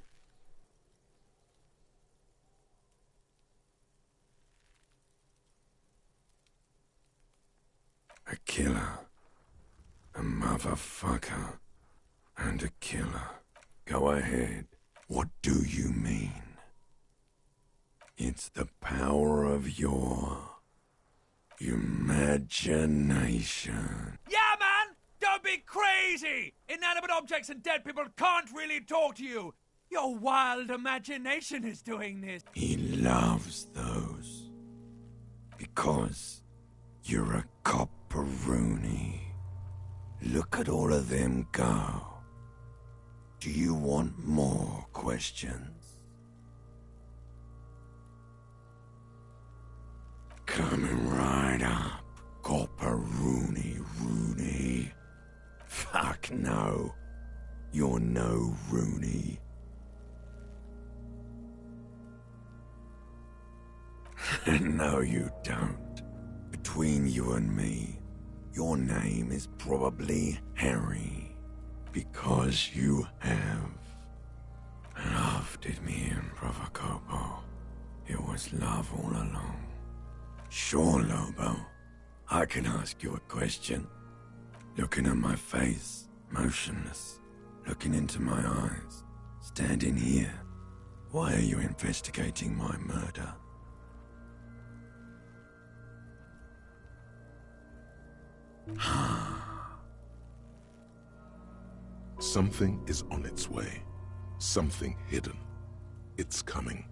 A killer. A motherfucker. And a killer. Go ahead. What do you mean? It's the power of your... imagination. Yeah, man! Don't be crazy! Inanimate objects and dead people can't really talk to you! Your wild imagination is doing this. He loves those. Because you're a copperoonie. Look at all of them go. Do you want more questions? Coming right up, copperoonie. Fuck no. You're no Rooney. No, you don't. Between you and me, your name is probably Harry. Because you have loved it me in Provocopo. It was love all along. Sure, Lobo. I can ask you a question. Looking at my face, motionless. Looking into my eyes. Standing here. Why are you investigating my murder? Something is on its way. Something hidden. It's coming.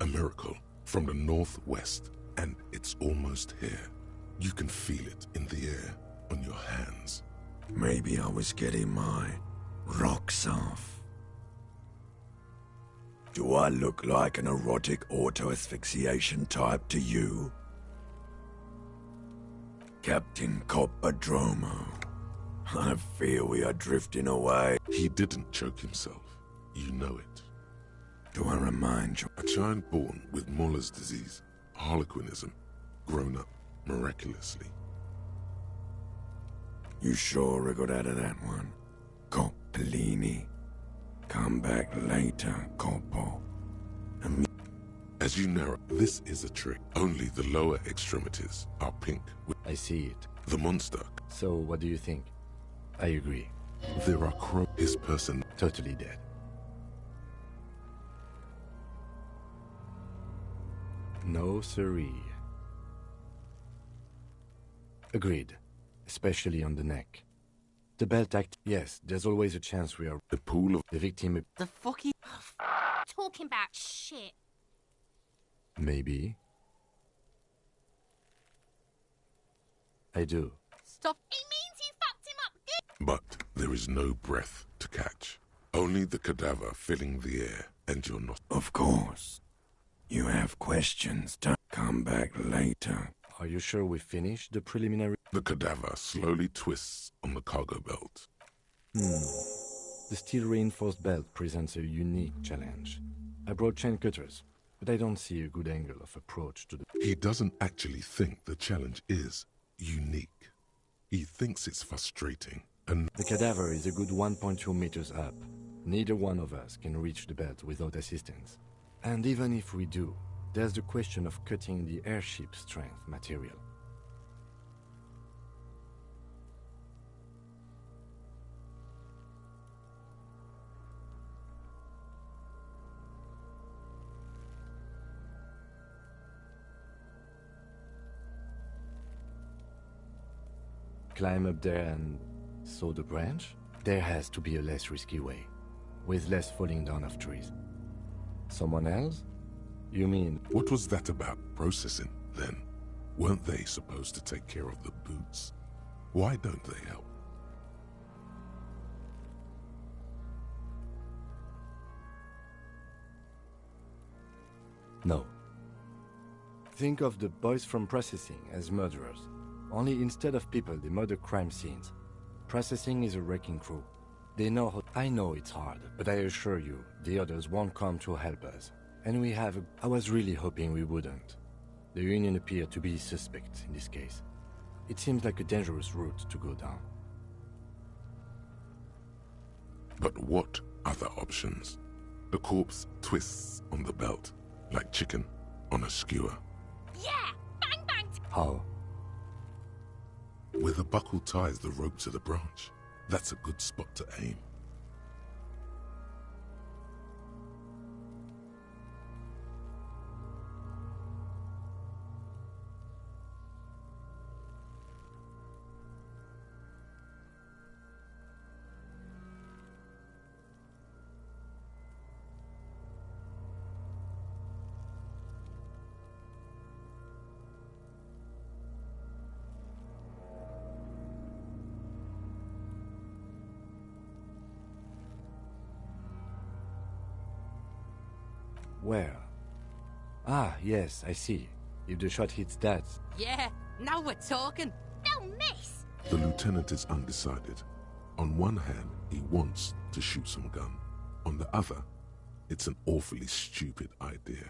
A miracle from the northwest, and it's almost here. You can feel it in the air, on your hands. Maybe I was getting my rocks off. Do I look like an erotic auto-asphyxiation type to you? Captain Coppodromo, I fear we are drifting away. He didn't choke himself. You know it. Do I remind you? A child born with Muller's disease, harlequinism, grown up miraculously. You sure wriggled out of that one? Coppellini. Come back later, Coppo. As you narrow, this is a trick. Only the lower extremities are pink. I see it. The monster. So, what do you think? I agree. There are his person. Totally dead. No siree. Agreed. Especially on the neck. The belt act. Yes, there's always a chance we are... The pool of... The victim... The fucking... Talking about shit. Maybe. I do. Stop. It means you fucked him up good. But there is no breath to catch. Only the cadaver filling the air and you're not... Of course. You have questions to come back later. Are you sure we finished the preliminary? The cadaver slowly twists on the cargo belt. The steel-reinforced belt presents a unique challenge. I brought chain cutters, but I don't see a good angle of approach to the... He doesn't actually think the challenge is unique. He thinks it's frustrating, and The cadaver is a good 1.2 meters up. Neither one of us can reach the belt without assistance. And even if we do, there's the question of cutting the airship strength material. Climb up there and saw the branch? There has to be a less risky way, with less falling down of trees. Someone else? You mean... What was that about processing, then? Weren't they supposed to take care of the boots? Why don't they help? No. Think of the boys from processing as murderers. Only instead of people, they murder crime scenes. Processing is a wrecking crew. They know how... I know it's hard, but I assure you, the others won't come to help us. And we have... I was really hoping we wouldn't. The Union appeared to be suspect in this case. It seems like a dangerous route to go down. But what other options? The corpse twists on the belt, like chicken on a skewer. Yeah! Bang bang! How? Where the buckle ties the rope to the branch. That's a good spot to aim. Where? Ah, yes, I see. If the shot hits that... Yeah, now we're talking. No miss! The lieutenant is undecided. On one hand, he wants to shoot some gun. On the other, it's an awfully stupid idea.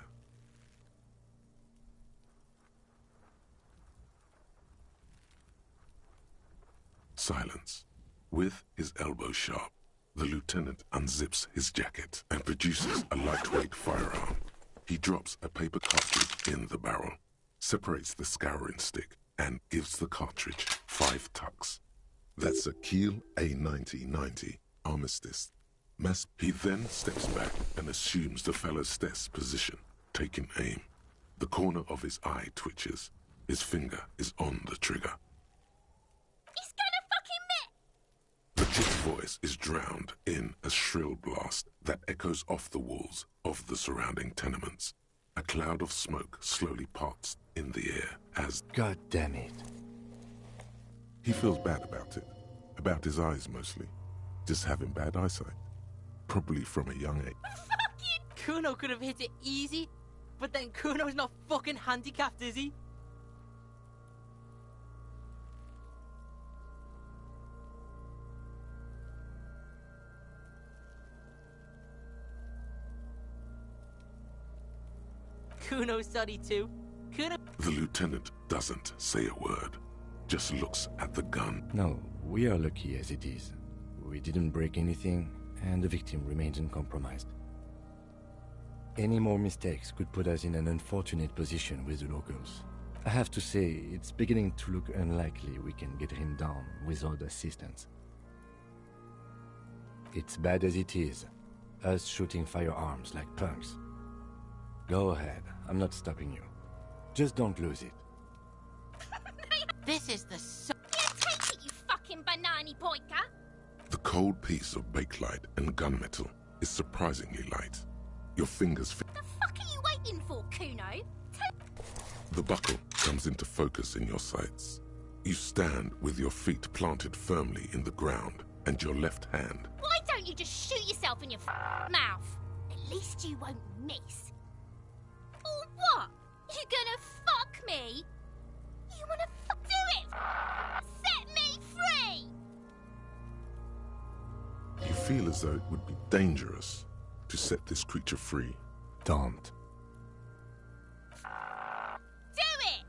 Silence. With his elbow sharp, the lieutenant unzips his jacket and produces a lightweight firearm. He drops a paper cartridge in the barrel, separates the scouring stick, and gives the cartridge 5 tucks. That's a Kiel A90-90 armistice. He then steps back and assumes the fellow's desk position, taking aim. The corner of his eye twitches. His finger is on the trigger. He's gonna fucking miss! The chick's voice is drowned in a shrill blast that echoes off the walls of the surrounding tenements. A cloud of smoke slowly parts in the air as... God damn it. He feels bad about it. About his eyes, mostly. Just having bad eyesight. Probably from a young age. Kuno could have hit it easy, but then Kuno's not fucking handicapped, is he? Kuno's sorry too. Kuno... The lieutenant doesn't say a word, just looks at the gun. No, we are lucky as it is. We didn't break anything, and the victim remains uncompromised. Any more mistakes could put us in an unfortunate position with the locals. I have to say, it's beginning to look unlikely we can get him down without assistance. It's bad as it is, us shooting firearms like punks. Go ahead, I'm not stopping you. Just don't lose it. This is the Yeah, take it, you fucking banana poiker! The cold piece of bakelite and gunmetal is surprisingly light. Your fingers... The fuck are you waiting for, Kuno? The buckle comes into focus in your sights. You stand with your feet planted firmly in the ground and your left hand. Why don't you just shoot yourself in your mouth? At least you won't miss. Or what? You gonna fuck me? You wanna do it? Set me free! You feel as though it would be dangerous to set this creature free. Don't. Do it!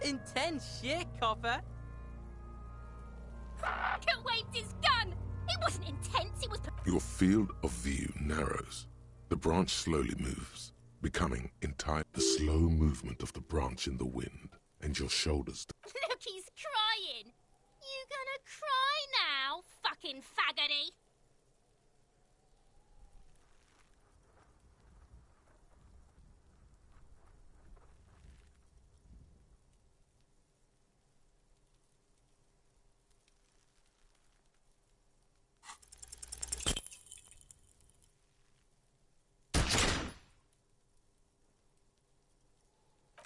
Intense shit, copper. Fucker waved his gun! It wasn't intense, it was... Your field of view narrows. The branch slowly moves, becoming entire. The slow movement of the branch in the wind, and your shoulders. Look, he's crying! You gonna cry now, fucking faggoty?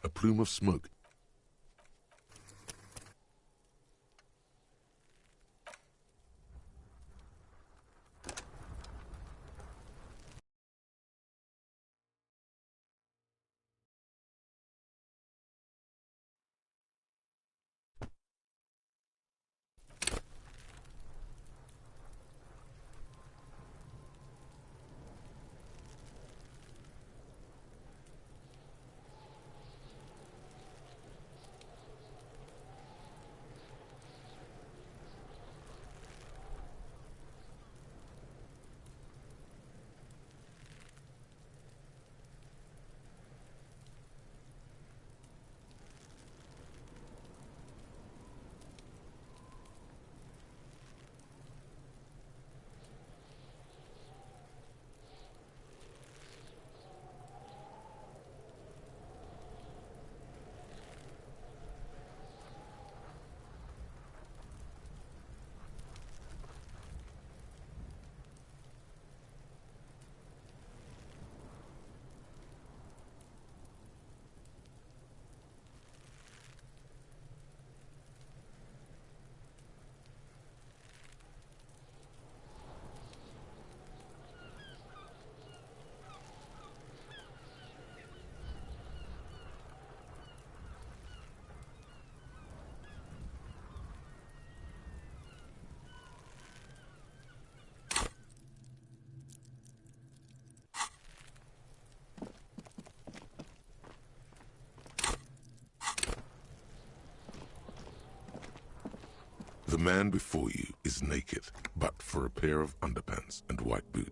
A plume of smoke. The man before you is naked, but for a pair of underpants and white boots.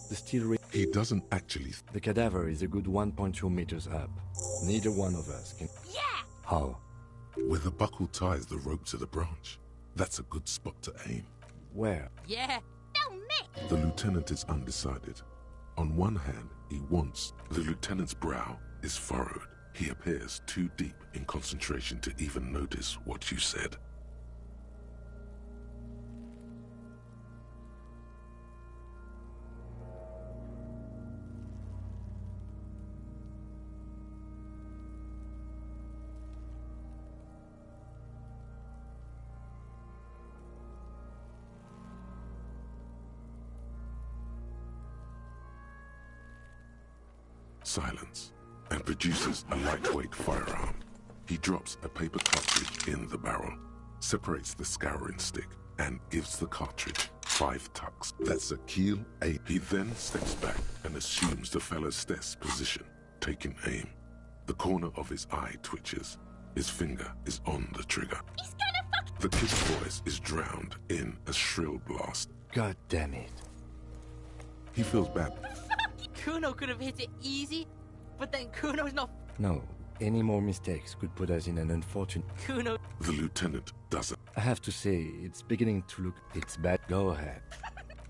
The steel He doesn't actually... The cadaver is a good 1.2 meters up. Neither one of us can... Yeah! How? Where the buckle ties the rope to the branch. That's a good spot to aim. Where? Yeah. No, Mick! The lieutenant is undecided. On one hand, he wants... The lieutenant's brow is furrowed. He appears too deep in concentration to even notice what you said. Silence. And produces a lightweight firearm. He drops a paper cartridge in the barrel, separates the scouring stick, and gives the cartridge 5 tucks. That's a keel 8. He then steps back and assumes the fellow's stess position, taking aim. The corner of his eye twitches. His finger is on the trigger. He's gonna fuck... The kid's voice is drowned in a shrill blast. God damn it. He feels bad. Kuno could have hit it easy, but then Kuno's not... No, any more mistakes could put us in an unfortunate... Kuno... The lieutenant doesn't. I have to say, it's beginning to look... It's bad. Go ahead.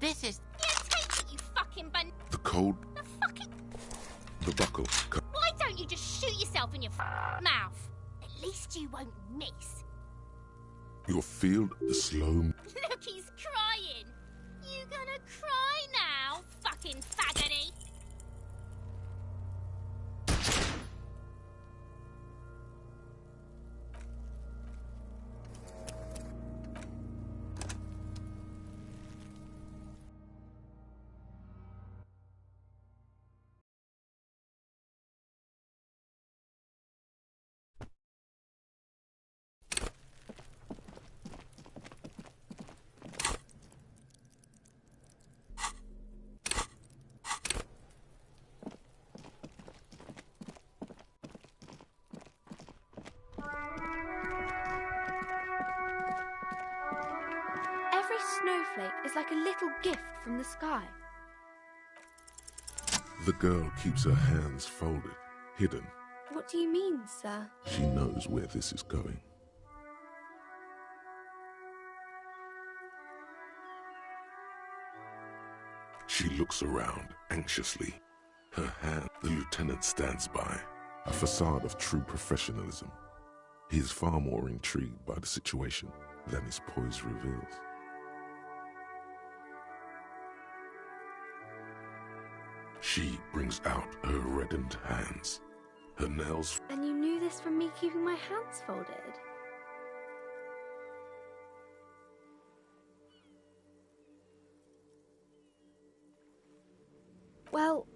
This is... Yeah, take it, you fucking bun... The cold... The fucking... The buckle... Why don't you just shoot yourself in your mouth? At least you won't miss. Your field, the slow... Look, he's crying. You gonna cry now, fucking faggoty? snowflake is like a little gift from the sky. The girl keeps her hands folded, hidden. What do you mean, sir? She knows where this is going. She looks around anxiously. Her hand, the lieutenant stands by, a facade of true professionalism. He is far more intrigued by the situation than his poise reveals. She brings out her reddened hands, her nails. And you knew this from me keeping my hands folded? Well,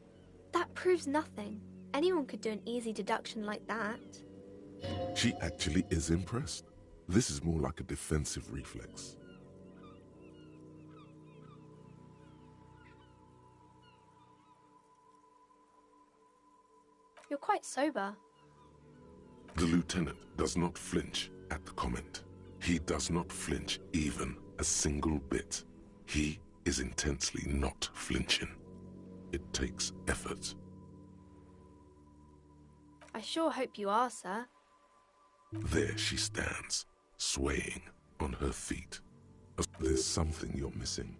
that proves nothing. Anyone could do an easy deduction like that. She actually is impressed. This is more like a defensive reflex. You're quite sober. The lieutenant does not flinch at the comment. He does not flinch even a single bit. He is intensely not flinching. It takes effort. I sure hope you are, sir. There she stands, swaying on her feet. There's something you're missing.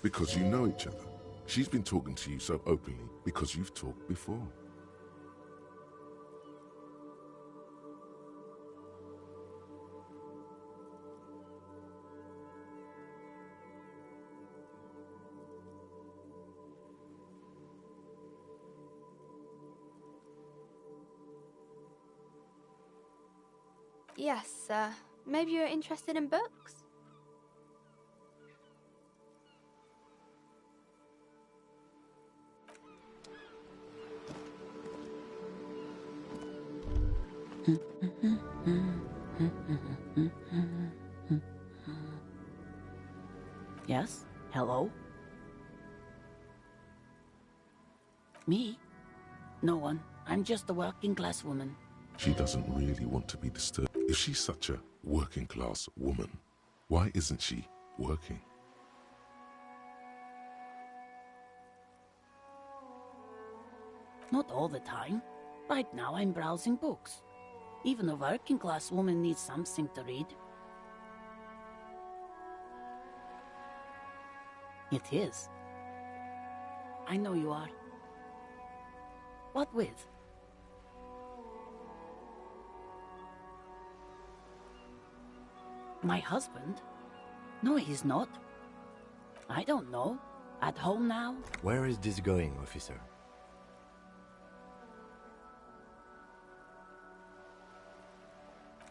Because you know each other. She's been talking to you so openly because you've talked before. Yes, sir. Maybe you're interested in books? Yes? Hello? Me? No one. I'm just a working class woman. She doesn't really want to be disturbed. If she's such a working class woman, why isn't she working? Not all the time. Right now I'm browsing books. Even a working class woman needs something to read. It is. I know you are. What with? My husband? No, he's not. I don't know. At home now? Where is this going, officer?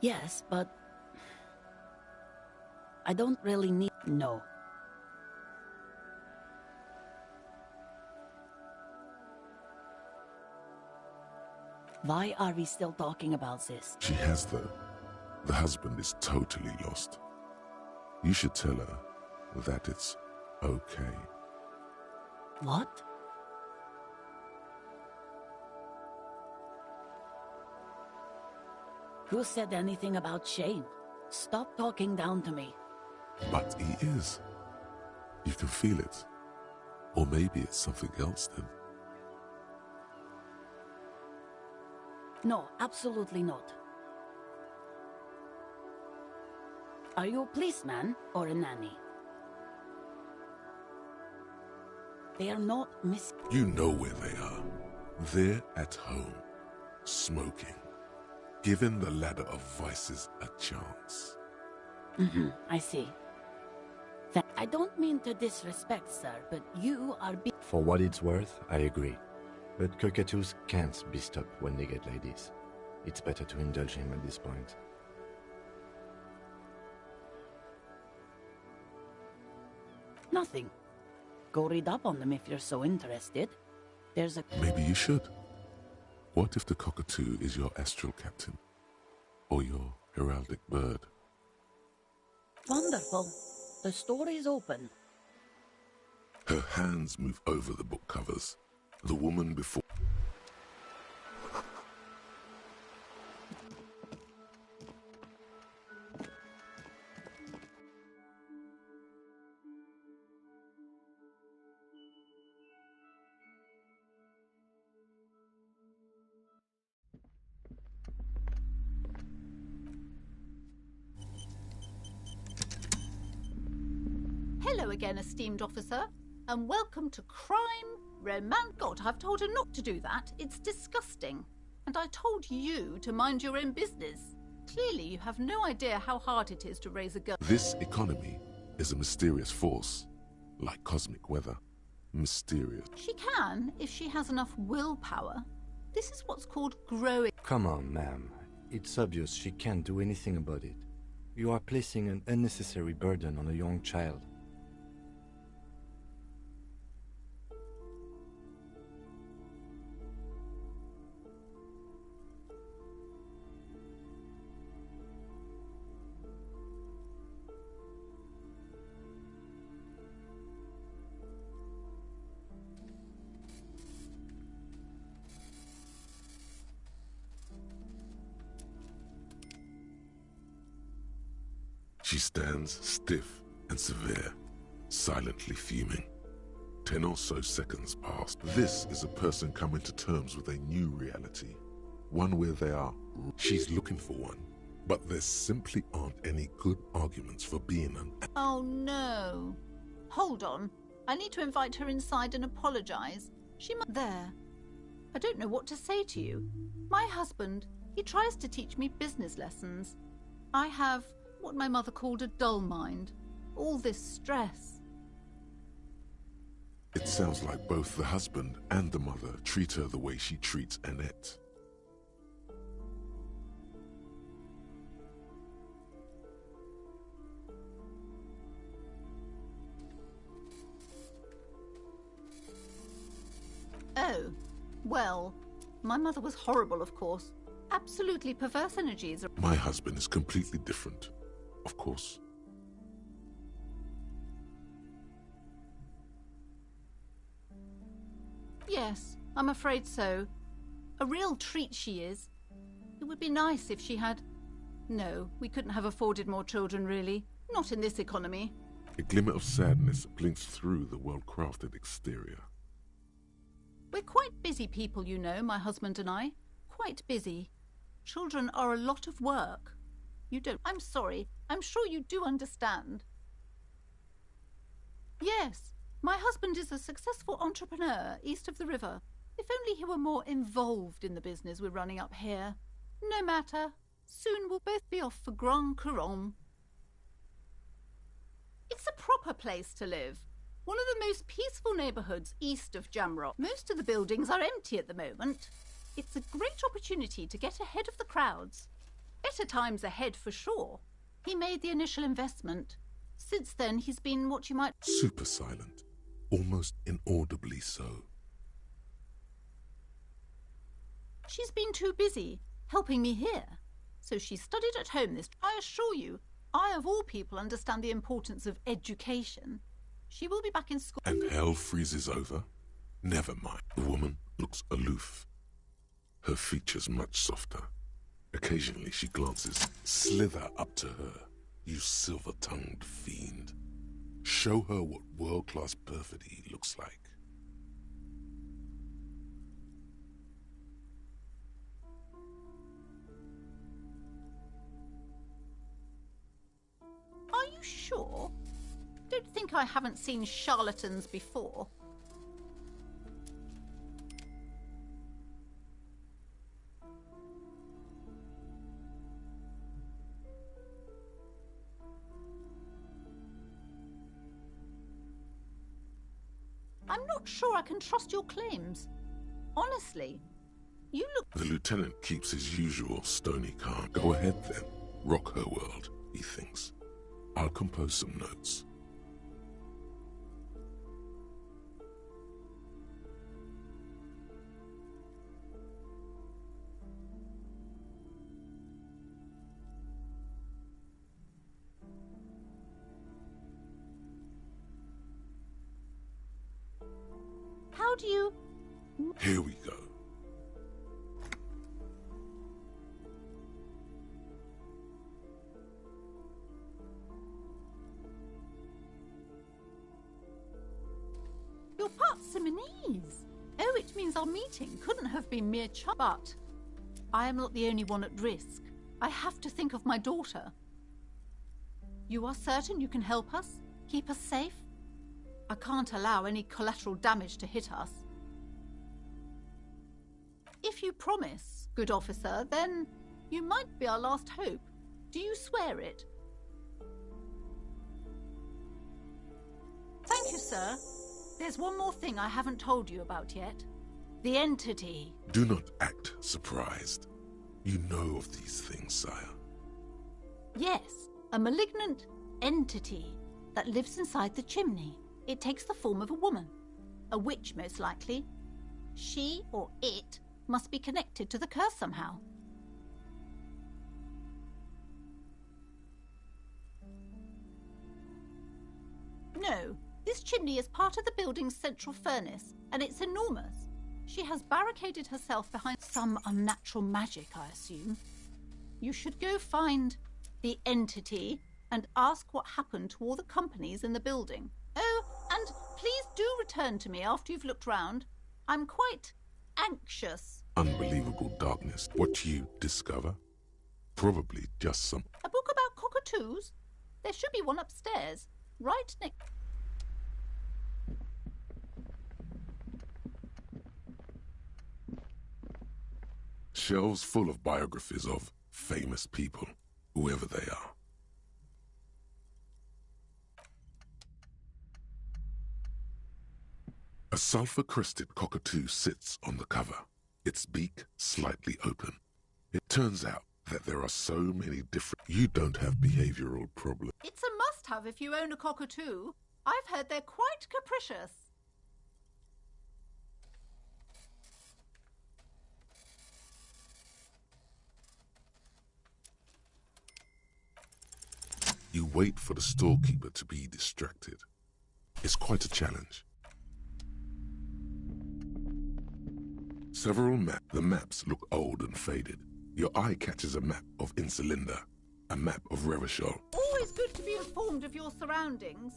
Yes, but... I don't really need... No. Why are we still talking about this? She has, though. The husband is totally lost. You should tell her that it's okay. What? Who said anything about shame? Stop talking down to me. But he is. You can feel it. Or maybe it's something else then. No, absolutely not. Are you a policeman or a nanny? They are not miss... You know where they are. They're at home, smoking, giving the ladder of vices a chance. I see. I don't mean to disrespect, sir, but you are For what it's worth, I agree. But cockatoos can't be stopped when they get ladies. It's better to indulge him at this point. Nothing. Go read up on them if you're so interested. There's a... Maybe you should. What if the cockatoo is your astral captain? Or your heraldic bird? Wonderful. The story is open. Her hands move over the book covers. The woman before... again, esteemed officer, and welcome to crime, God, I've told her not to do that. It's disgusting. And I told you to mind your own business. Clearly, you have no idea how hard it is to raise a girl. This economy is a mysterious force, like cosmic weather. Mysterious. She can, if she has enough willpower. This is what's called growing. Come on, ma'am. It's obvious she can't do anything about it. You are placing an unnecessary burden on a young child. She stands stiff and severe, silently fuming. 10 or so seconds pass. This is a person coming to terms with a new reality. One where they are. She's looking for one, but there simply aren't any good arguments for being an... Oh no. Hold on. I need to invite her inside and apologize. She might... There. I don't know what to say to you. My husband, he tries to teach me business lessons. I have what my mother called a dull mind. All this stress. It sounds like both the husband and the mother treat her the way she treats Annette. Oh, well, my mother was horrible, of course. Absolutely perverse energies. My husband is completely different, of course. Yes, I'm afraid so. A real treat she is. It would be nice if she had... No, we couldn't have afforded more children, really. Not in this economy. A glimmer of sadness blinks through the well-crafted exterior. We're quite busy people, you know, my husband and I. Quite busy. Children are a lot of work. You don't... I'm sorry. I'm sure you do understand. Yes, my husband is a successful entrepreneur east of the river. If only he were more involved in the business we're running up here. No matter. Soon we'll both be off for Grand Couronne. It's a proper place to live. One of the most peaceful neighbourhoods east of Jamrock. Most of the buildings are empty at the moment. It's a great opportunity to get ahead of the crowds. Better times ahead for sure. He made the initial investment. Since then, he's been what you might... Super silent. Almost inaudibly so. She's been too busy helping me here. So she studied at home this... I assure you, I of all people understand the importance of education. She will be back in school... And hell freezes over? Never mind. The woman looks aloof. Her features much softer. Occasionally she glances. Slither up to her, you silver-tongued fiend. Show her what world-class perfidy looks like. Are you sure? Don't think I haven't seen charlatans before. I'm not sure I can trust your claims. Honestly, you look... The lieutenant keeps his usual stony calm. Go ahead then. Rock her world, he thinks. I'll compose some notes. How do you... Here we go. You're Partsimonese. Oh, it means our meeting couldn't have been mere but I am not the only one at risk. I have to think of my daughter. You are certain you can help us? Keep us safe? I can't allow any collateral damage to hit us. If you promise, good officer, then you might be our last hope. Do you swear it? Thank you, sir. There's one more thing I haven't told you about yet. The entity. Do not act surprised. You know of these things, sire. Yes, a malignant entity that lives inside the chimney. It takes the form of a woman. A witch, most likely. She, or it, must be connected to the curse somehow. No, this chimney is part of the building's central furnace, and it's enormous. She has barricaded herself behind some unnatural magic, I assume. You should go find the entity and ask what happened to all the companies in the building. Oh, and please do return to me after you've looked round. I'm quite anxious. Unbelievable darkness. What you discover? Probably just some... A book about cockatoos? There should be one upstairs, right next... Shelves full of biographies of famous people, whoever they are. A sulfur-crested cockatoo sits on the cover, its beak slightly open. It turns out that there are so many different... You don't have behavioral problems. It's a must-have if you own a cockatoo. I've heard they're quite capricious. You wait for the storekeeper to be distracted. It's quite a challenge. Several maps. The maps look old and faded. Your eye catches a map of Insulinda, a map of Revachol. Always good to be informed of your surroundings.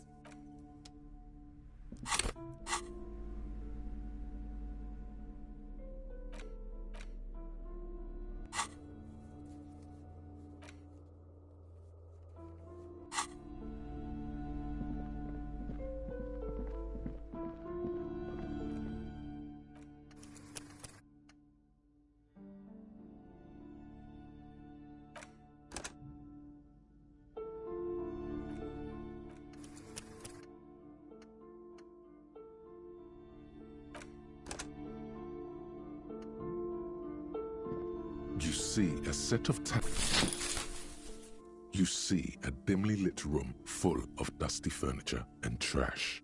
You see a set of You see a dimly lit room full of dusty furniture and trash.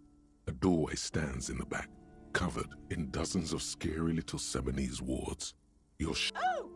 A doorway stands in the back, covered in dozens of scary little Seminese wards. You're Oh!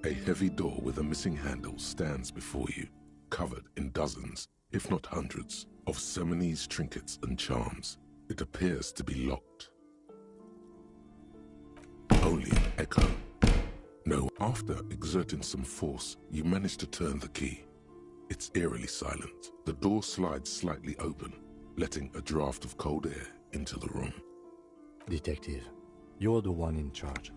A heavy door with a missing handle stands before you, covered in dozens, if not hundreds, of Seminese trinkets and charms. It appears to be locked. Only an echo. No, after exerting some force, you manage to turn the key. It's eerily silent. The door slides slightly open, letting a draft of cold air into the room. Detective, you're the one in charge.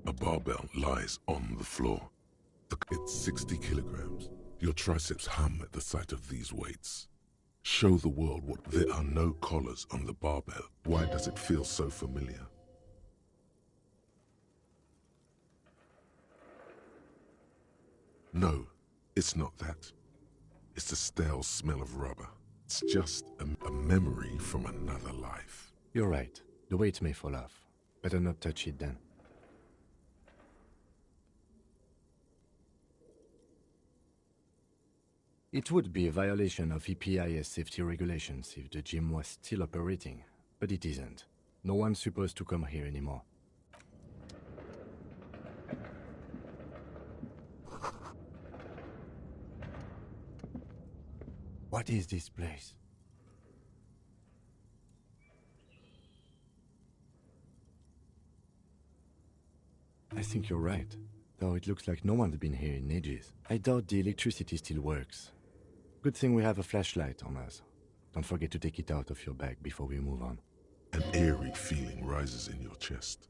A barbell lies on the floor. It's 60 kilograms. Your triceps hum at the sight of these weights. Show the world what... There are no collars on the barbell. Why does it feel so familiar? No, it's not that. It's the stale smell of rubber. It's just a memory from another life. You're right. The weight may fall off. Better not touch it then. It would be a violation of EPIS safety regulations if the gym was still operating, but it isn't. No one's supposed to come here anymore. What is this place? I think you're right, though it looks like no one's been here in ages. I doubt the electricity still works. Good thing we have a flashlight on us. Don't forget to take it out of your bag before we move on. An eerie feeling rises in your chest.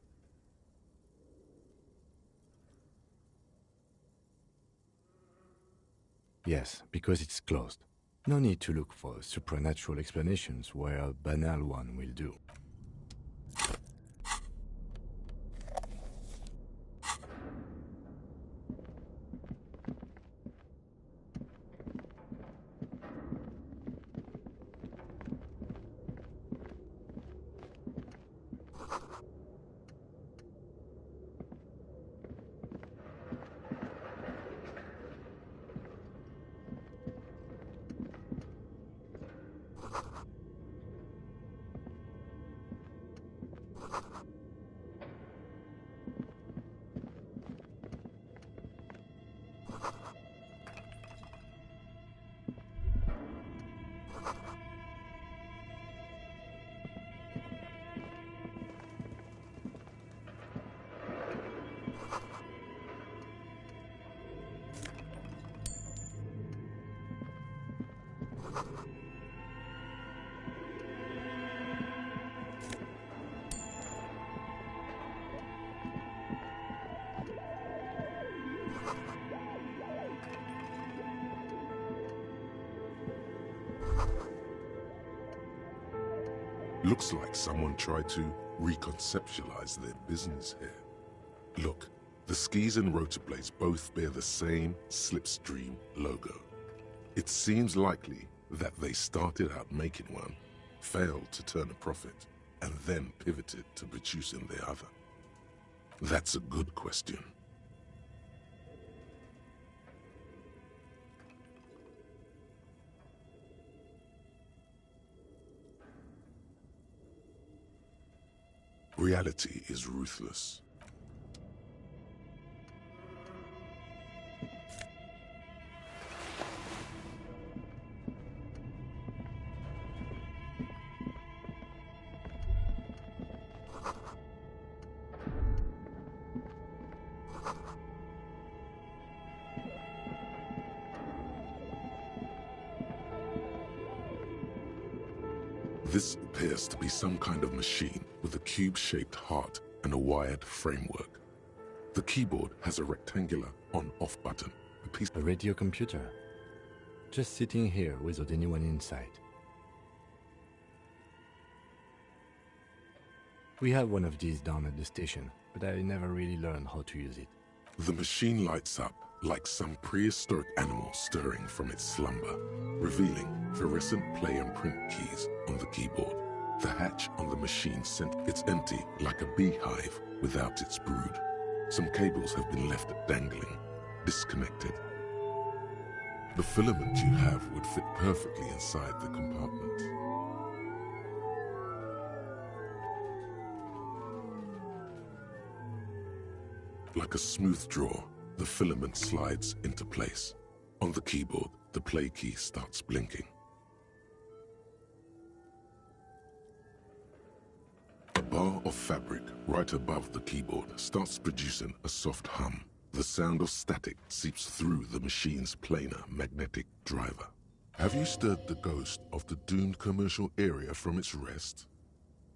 Yes, because it's closed. No need to look for supernatural explanations where a banal one will do. Looks like someone tried to reconceptualize their business here. Look, the skis and rotor blades both bear the same Slipstream logo. It seems likely that they started out making one, failed to turn a profit, and then pivoted to producing the other. That's a good question. Reality is ruthless. This appears to be some kind of machine with a cube-shaped heart and a wired framework. The keyboard has a rectangular on-off button, a radio computer. Just sitting here without anyone inside. We have one of these down at the station, but I never really learned how to use it. The machine lights up like some prehistoric animal stirring from its slumber, revealing fluorescent play and print keys on the keyboard. The hatch on the machine it's empty like a beehive without its brood. Some cables have been left dangling, disconnected. The filament you have would fit perfectly inside the compartment. Like a smooth draw, the filament slides into place. On the keyboard, the play key starts blinking. A bar of fabric right above the keyboard starts producing a soft hum. The sound of static seeps through the machine's planar magnetic driver. Have you stirred the ghost of the doomed commercial area from its rest?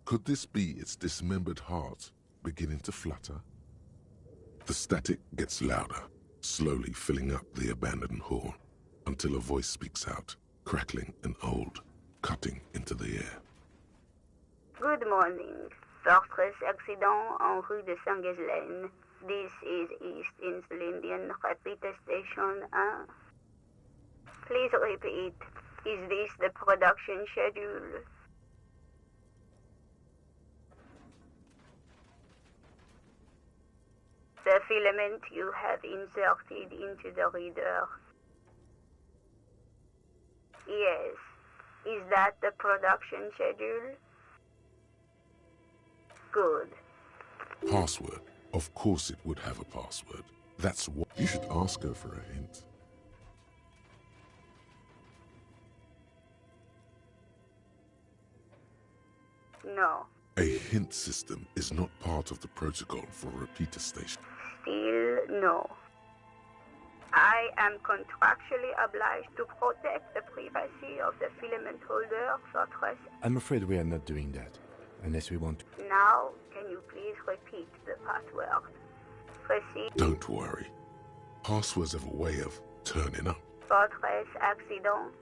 Could this be its dismembered heart beginning to flutter? The static gets louder, slowly filling up the abandoned hall, until a voice speaks out, crackling and old, cutting into the air. Good morning. Fortress accident en rue de Saint-Ghislaine. This is East Insulindian Capita Station 1. Please repeat. Is this the production schedule? The filament you have inserted into the reader. Yes. Is that the production schedule? Good. Password. Of course it would have a password. That's what... You should ask her for a hint. No. A hint system is not part of the protocol for a repeater station. Still no. I am contractually obliged to protect the privacy of the filament holder for trust. I'm afraid we are not doing that, unless we want to. Now, can you please repeat the password? Proceed. Don't worry. Passwords have a way of turning up. Fortress accident.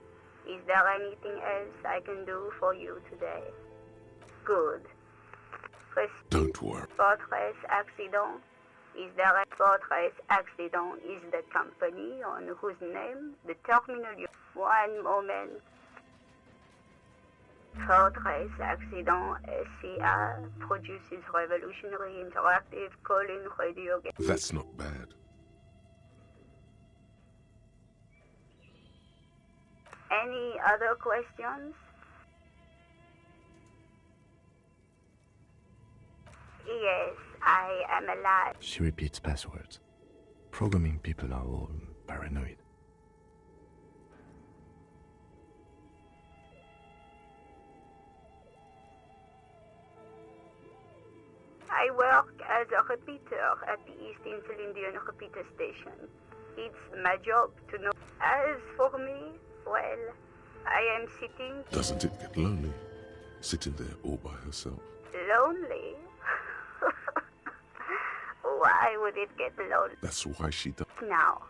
Is there anything else I can do for you today? Good. Proceed. Don't worry. Fortress accident. Is there a Fortress accident? Is the company on whose name the terminal you... One moment. Fortress accident SCA produces revolutionary interactive call-in radio games. That's not bad. Any other questions? Yes, I am alive. She repeats passwords. Programming people are all paranoid. I work as a repeater at the East Indian repeater station. It's my job to know. As for me, well, I am sitting... Doesn't it get lonely, sitting there all by herself? Lonely? Why would it get lonely? That's why she does. Now,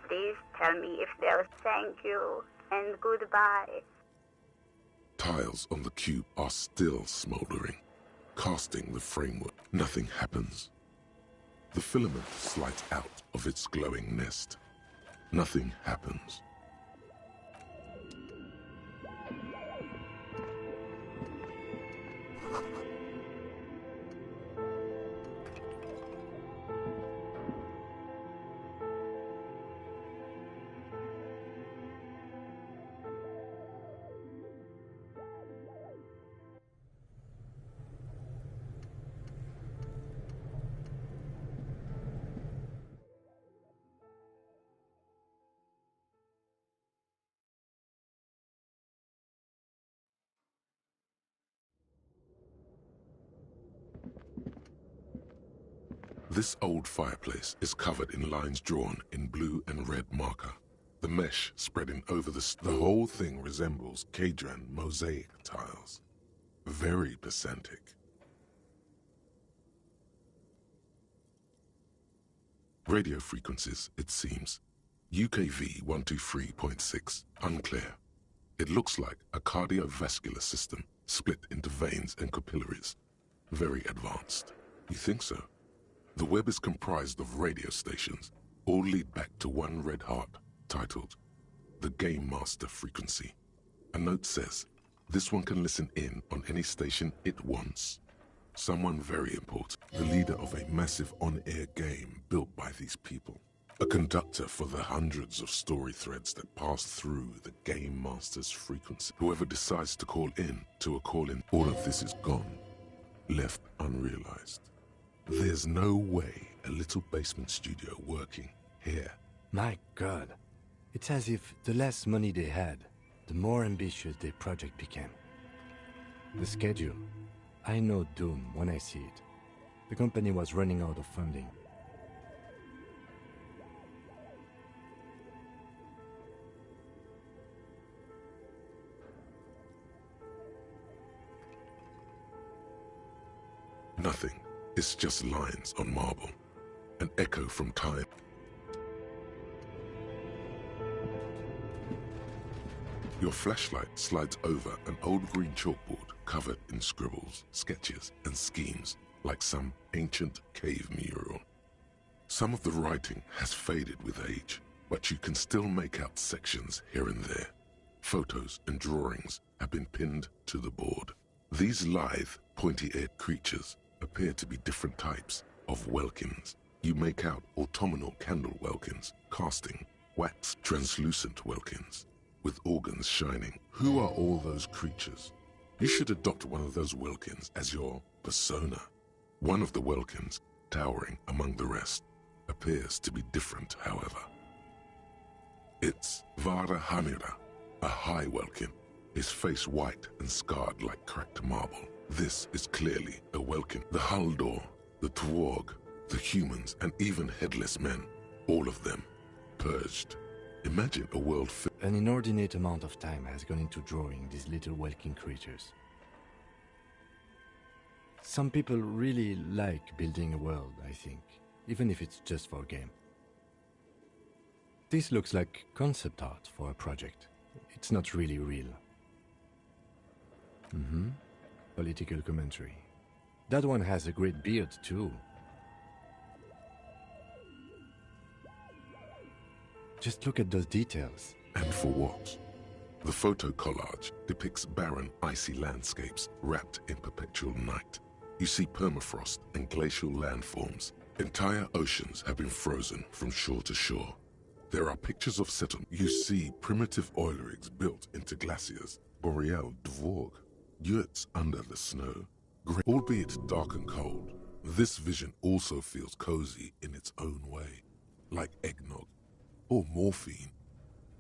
please tell me if there's thank you and goodbye. Tiles on the cube are still smoldering, casting the framework. Nothing happens. The filament slides out of its glowing nest. Nothing happens. This old fireplace is covered in lines drawn in blue and red marker. The mesh spreading over the whole thing resembles Kadran mosaic tiles. Very pedantic. Radio frequencies, it seems. UKV 123.6, unclear. It looks like a cardiovascular system split into veins and capillaries. Very advanced. You think so? The web is comprised of radio stations, all lead back to one red heart, titled The Game Master Frequency. A note says, this one can listen in on any station it wants. Someone very important, the leader of a massive on-air game built by these people. A conductor for the hundreds of story threads that pass through the Game Master's frequency. Whoever decides to call in to a call-in, all of this is gone, left unrealized. There's no way a little basement studio working here. My God. It's as if the less money they had, the more ambitious their project became. The schedule. I know doom when I see it. The company was running out of funding. Nothing. It's just lines on marble. An echo from time. Your flashlight slides over an old green chalkboard covered in scribbles, sketches, and schemes like some ancient cave mural. Some of the writing has faded with age, but you can still make out sections here and there. photos and drawings have been pinned to the board. These lithe, pointy-eared creatures appear to be different types of welkins. You make out autumnal candle welkins, casting, wax, translucent welkins, with organs shining. Who are all those creatures? You should adopt one of those welkins as your persona. One of the welkins, towering among the rest, appears to be different, however. It's Vara Hamira, a high welkin, his face white and scarred like cracked marble. This is clearly a welkin. The Haldor, the Twarg, the humans, and even headless men, all of them, purged. Imagine a world filled. An inordinate amount of time has gone into drawing these little welkin creatures. Some people really like building a world, I think, even if it's just for a game. This looks like concept art for a project. It's not really real. Political commentary. That one has a great beard, too. Just look at those details. And for what? The photo collage depicts barren, icy landscapes wrapped in perpetual night. You see permafrost and glacial landforms. Entire oceans have been frozen from shore to shore. There are pictures of settlement. You see primitive oil rigs built into glaciers, boreal dvorg, yurts under the snow. Albeit dark and cold, this vision also feels cozy in its own way, like eggnog or morphine.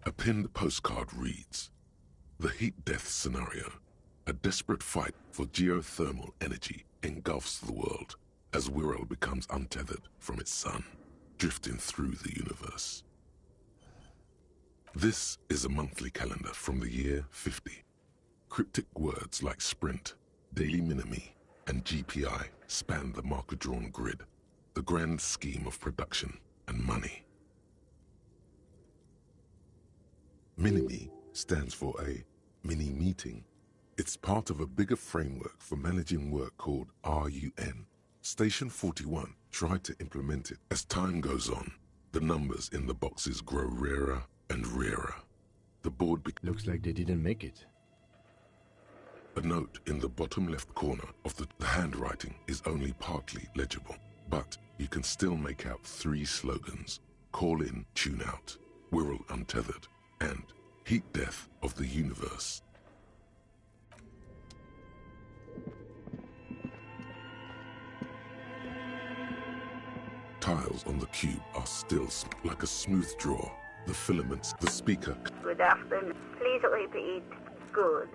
A pinned postcard reads, "The heat death scenario, a desperate fight for geothermal energy engulfs the world as Wirral becomes untethered from its sun, drifting through the universe." This is a monthly calendar from the year 50. Cryptic words like sprint, daily minimi, and GPI span the marker-drawn grid, the grand scheme of production and money. Minimi stands for a mini-meeting. It's part of a bigger framework for managing work called RUN. Station 41 tried to implement it. As time goes on, the numbers in the boxes grow rarer and rarer. The board looks like they didn't make it. A note in the bottom left corner of the handwriting is only partly legible, but you can still make out 3 slogans: Call in, Tune out, Wirral Untethered, and Heat Death of the Universe. Tiles on the cube are still like a smooth draw. The filaments, the speaker. Good afternoon. Please repeat. Good.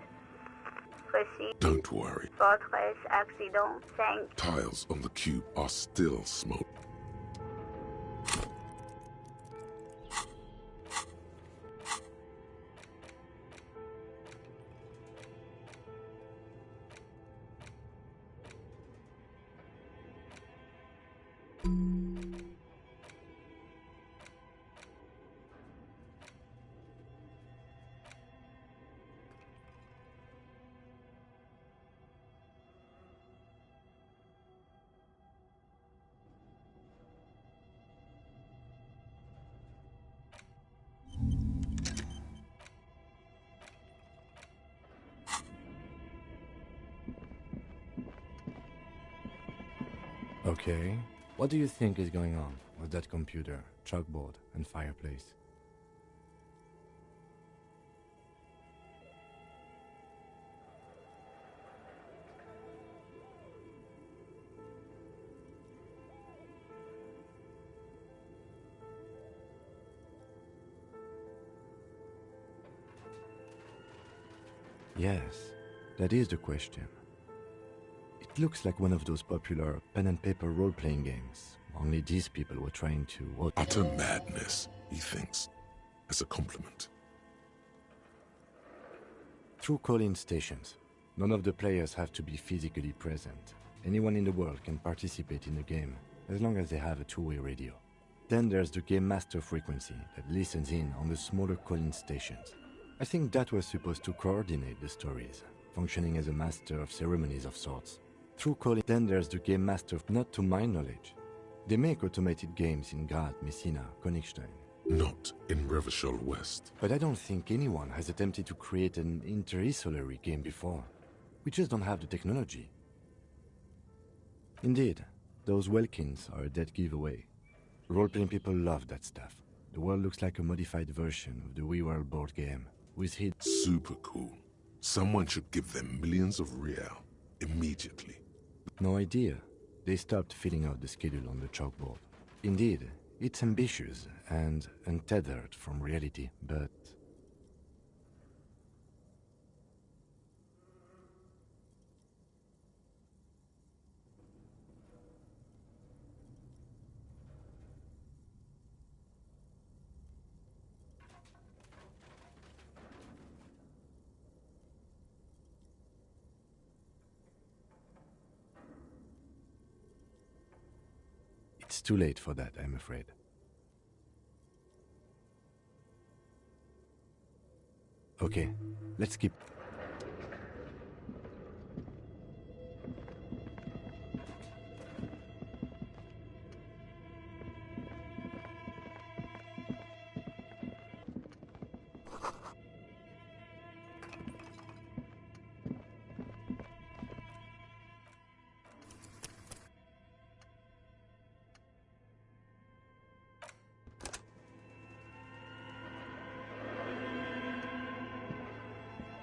Proceed. Don't worry. Fortress accident. Thank. Tiles on the cube are still smoke. Okay, what do you think is going on with that computer, chalkboard, and fireplace? Yes, that is the question. It looks like one of those popular pen and paper role-playing games, only these people were trying to... Utter madness, he thinks, as a compliment. Through call-in stations, none of the players have to be physically present. Anyone in the world can participate in the game, as long as they have a two-way radio. Then there's the Game Master frequency that listens in on the smaller call-in stations. I think that was supposed to coordinate the stories, functioning as a master of ceremonies of sorts. Through calling, then there's the Game Master, not to my knowledge. They make automated games in Graz, Messina, Königstein, Not in Revachol West. But I don't think anyone has attempted to create an interisolary game before. We just don't have the technology. Indeed, those Welkins are a dead giveaway. Role-playing people love that stuff. The world looks like a modified version of the WeWorld board game, with hid— Super cool. Someone should give them millions of real immediately. No idea. They stopped filling out the schedule on the chalkboard. Indeed, it's ambitious and untethered from reality, but... It's too late for that, I'm afraid. Okay, let's keep...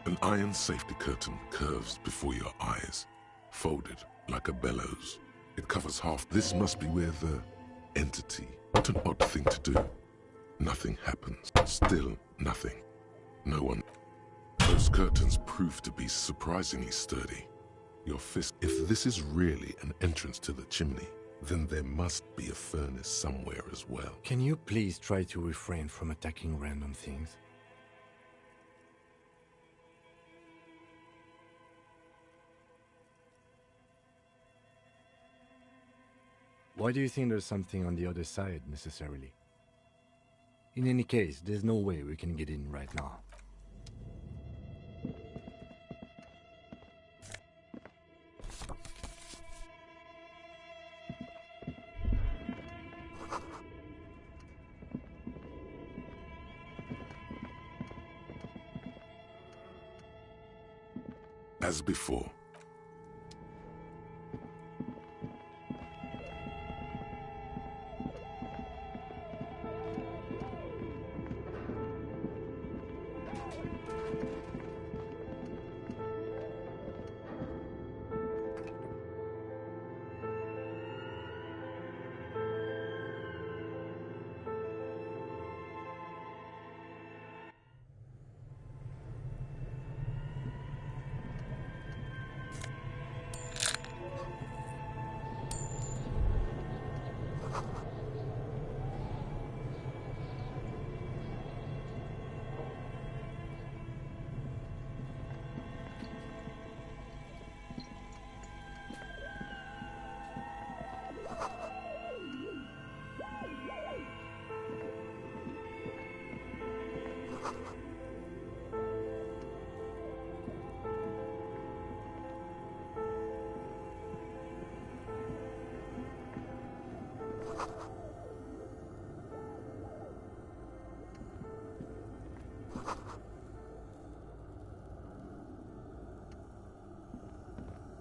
An iron safety curtain curves before your eyes, folded like a bellows. It covers half. This must be where the entity... What an odd thing to do. Nothing happens. Still nothing. No one... Those curtains prove to be surprisingly sturdy. Your fist... If this is really an entrance to the chimney, then there must be a furnace somewhere as well. Can you please try to refrain from attacking random things? Why do you think there's something on the other side, necessarily? In any case, there's no way we can get in right now. As before.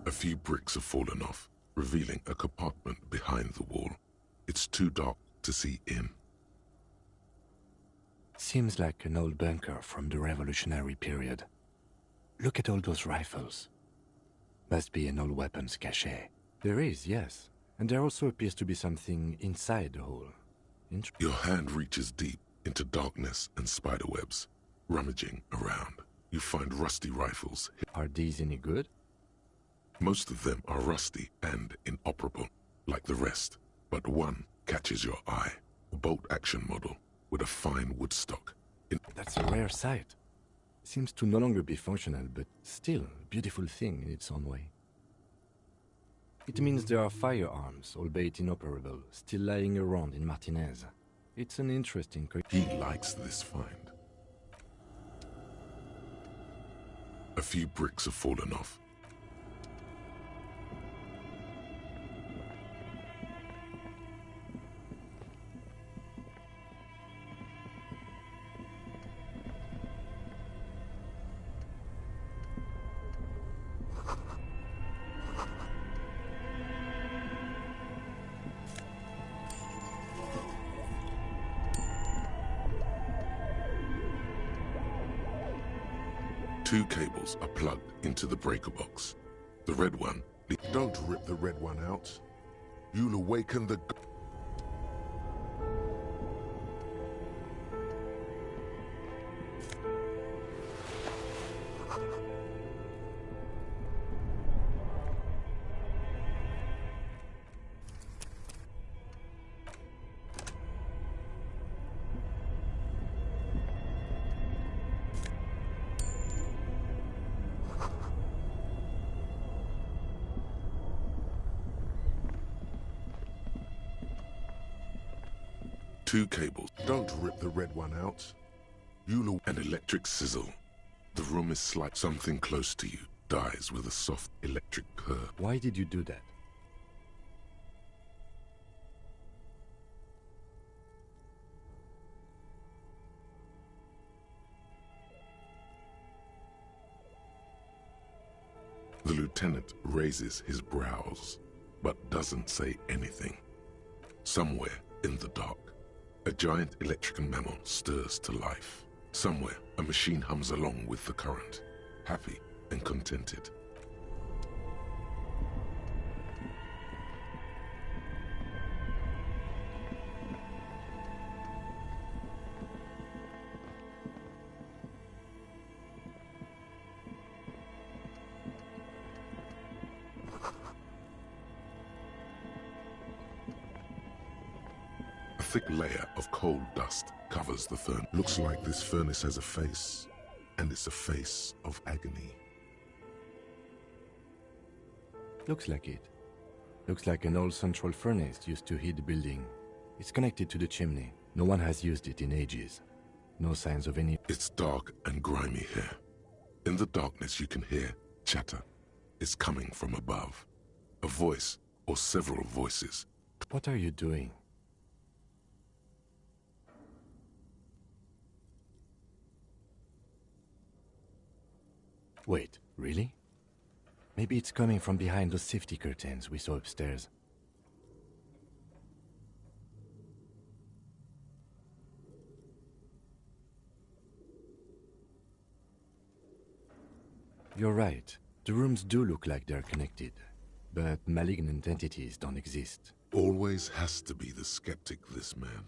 A few bricks have fallen off, revealing a compartment behind the wall. It's too dark to see in. Seems like an old bunker from the revolutionary period. Look at all those rifles. Must be an old weapons cache. There is, yes. And there also appears to be something inside the hole. Your hand reaches deep into darkness and spiderwebs. Rummaging around, you find rusty rifles. Are these any good? Most of them are rusty and inoperable, like the rest. But one catches your eye. A bolt-action model with a fine wood stock. That's a rare sight. Seems to no longer be functional, but still a beautiful thing in its own way. It means there are firearms, albeit inoperable, still lying around in Martinez. It's an interesting... He likes this find. A few bricks have fallen off. 2 cables are plugged into the breaker box. The red one... Don't rip the red one out. You'll awaken the... Two cables. Don't rip the red one out. You'll... An electric sizzle. The room is slight. Something close to you dies with a soft electric purr. Why did you do that? The lieutenant raises his brows, but doesn't say anything. Somewhere in the dark, a giant electrical mammal stirs to life. Somewhere, a machine hums along with the current, happy and contented. A thick layer of coal dust covers the furnace. Looks like this furnace has a face, and it's a face of agony. Looks like it. Looks like an old central furnace used to heat the building. It's connected to the chimney. No one has used it in ages. No signs of any... It's dark and grimy here. In the darkness you can hear chatter. It's coming from above. A voice, or several voices. What are you doing? Wait, really? Maybe it's coming from behind those safety curtains we saw upstairs. You're right. The rooms do look like they're connected, but malignant entities don't exist. Always has to be the skeptic, this man.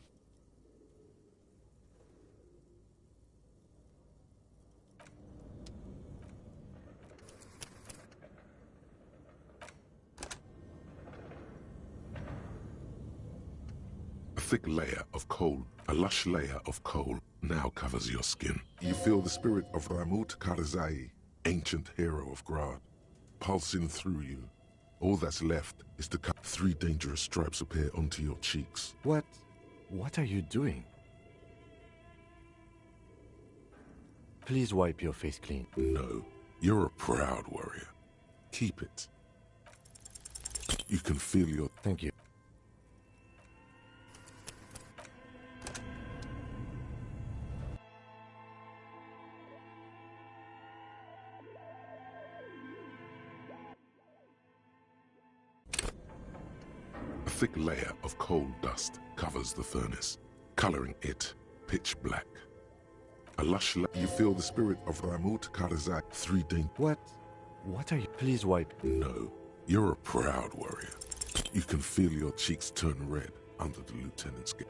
A thick layer of coal, a lush layer of coal, now covers your skin. You feel the spirit of Ramut Karzai, ancient hero of Grad, pulsing through you. All that's left is to cut. 3 dangerous stripes appear onto your cheeks. What are you doing? Please wipe your face clean. No, you're a proud warrior. Keep it. You can feel your... Thank you. A thick layer of coal dust covers the furnace, coloring it pitch black. A lush you feel the spirit of Ramut Karzak. 3 What are you? Please wipe. No, you're a proud warrior. You can feel your cheeks turn red under the lieutenant's gaze.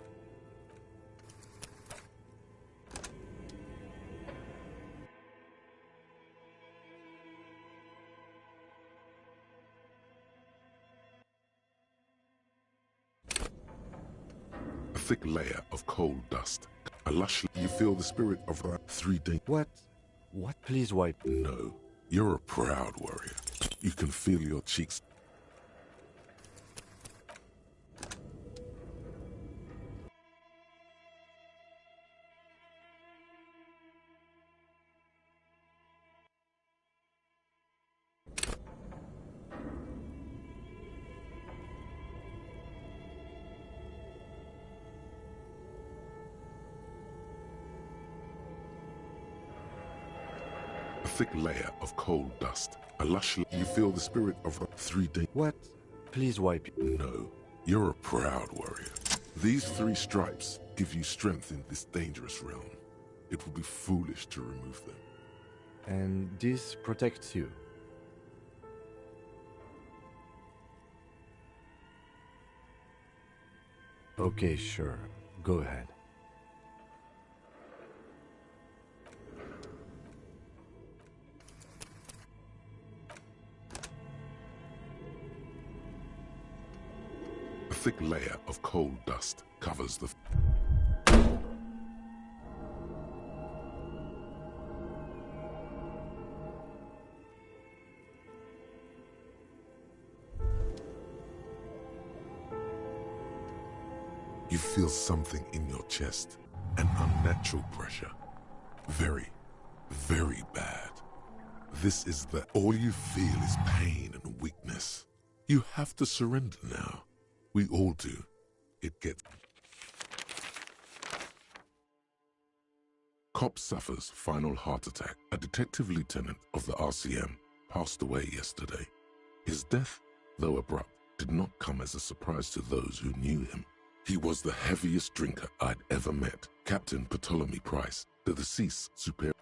A thick layer of coal dust. A lush you feel the spirit of 3 What? Please wipe. No, you're a proud warrior. You can feel your cheeks. A thick layer of coal dust. A lush you feel the spirit of 3 What? Please wipe. No, you're a proud warrior. These 3 stripes give you strength in this dangerous realm. It would be foolish to remove them. And this protects you. Okay, sure. Go ahead. A thick layer of coal dust covers the... You feel something in your chest, an unnatural pressure. Very, very bad. This is the... All you feel is pain and weakness. You have to surrender now. We all do. It gets... Cop suffers final heart attack. A detective lieutenant of the RCM passed away yesterday. His death, though abrupt, did not come as a surprise to those who knew him. He was the heaviest drinker I'd ever met, Captain Ptolemy Price, the deceased superior.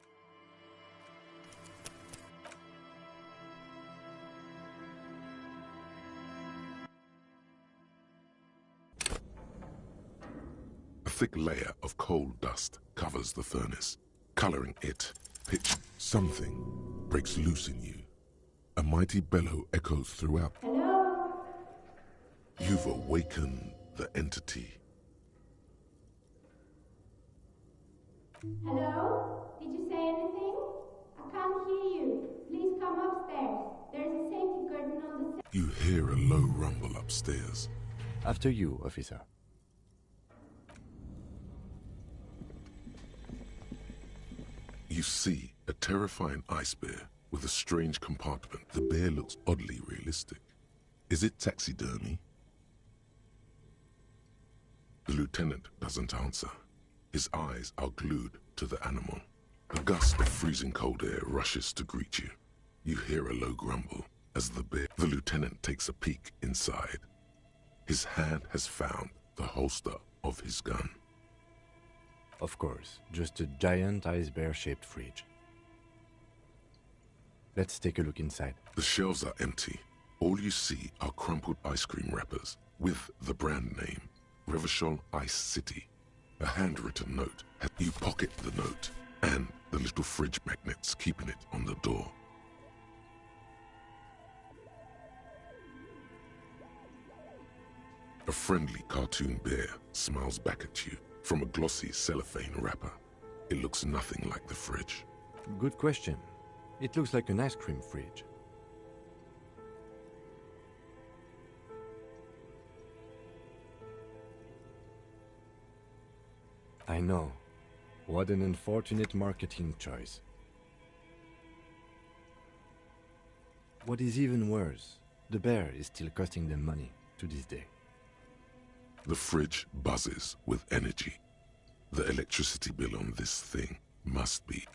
A thick layer of coal dust covers the furnace, coloring it pitch. Something breaks loose in you. A mighty bellow echoes throughout. Hello? You've awakened the entity. Hello? Did you say anything? I can't hear you. Please come upstairs. There's a safety curtain on the... You hear a low rumble upstairs. After you, officer. You see a terrifying ice bear with a strange compartment. The bear looks oddly realistic. Is it taxidermy? The lieutenant doesn't answer. His eyes are glued to the animal. A gust of freezing cold air rushes to greet you. You hear a low grumble as the lieutenant takes a peek inside. His hand has found the holster of his gun. Of course, just a giant ice bear-shaped fridge. Let's take a look inside. The shelves are empty. All you see are crumpled ice cream wrappers with the brand name, Revachol Ice City. A handwritten note. You pocket the note and the little fridge magnets keeping it on the door. A friendly cartoon bear smiles back at you from a glossy cellophane wrapper. It looks nothing like the fridge. Good question. It looks like an ice cream fridge. I know. What an unfortunate marketing choice. What is even worse, the bear is still costing them money to this day. The fridge buzzes with energy. The electricity bill on this thing must be...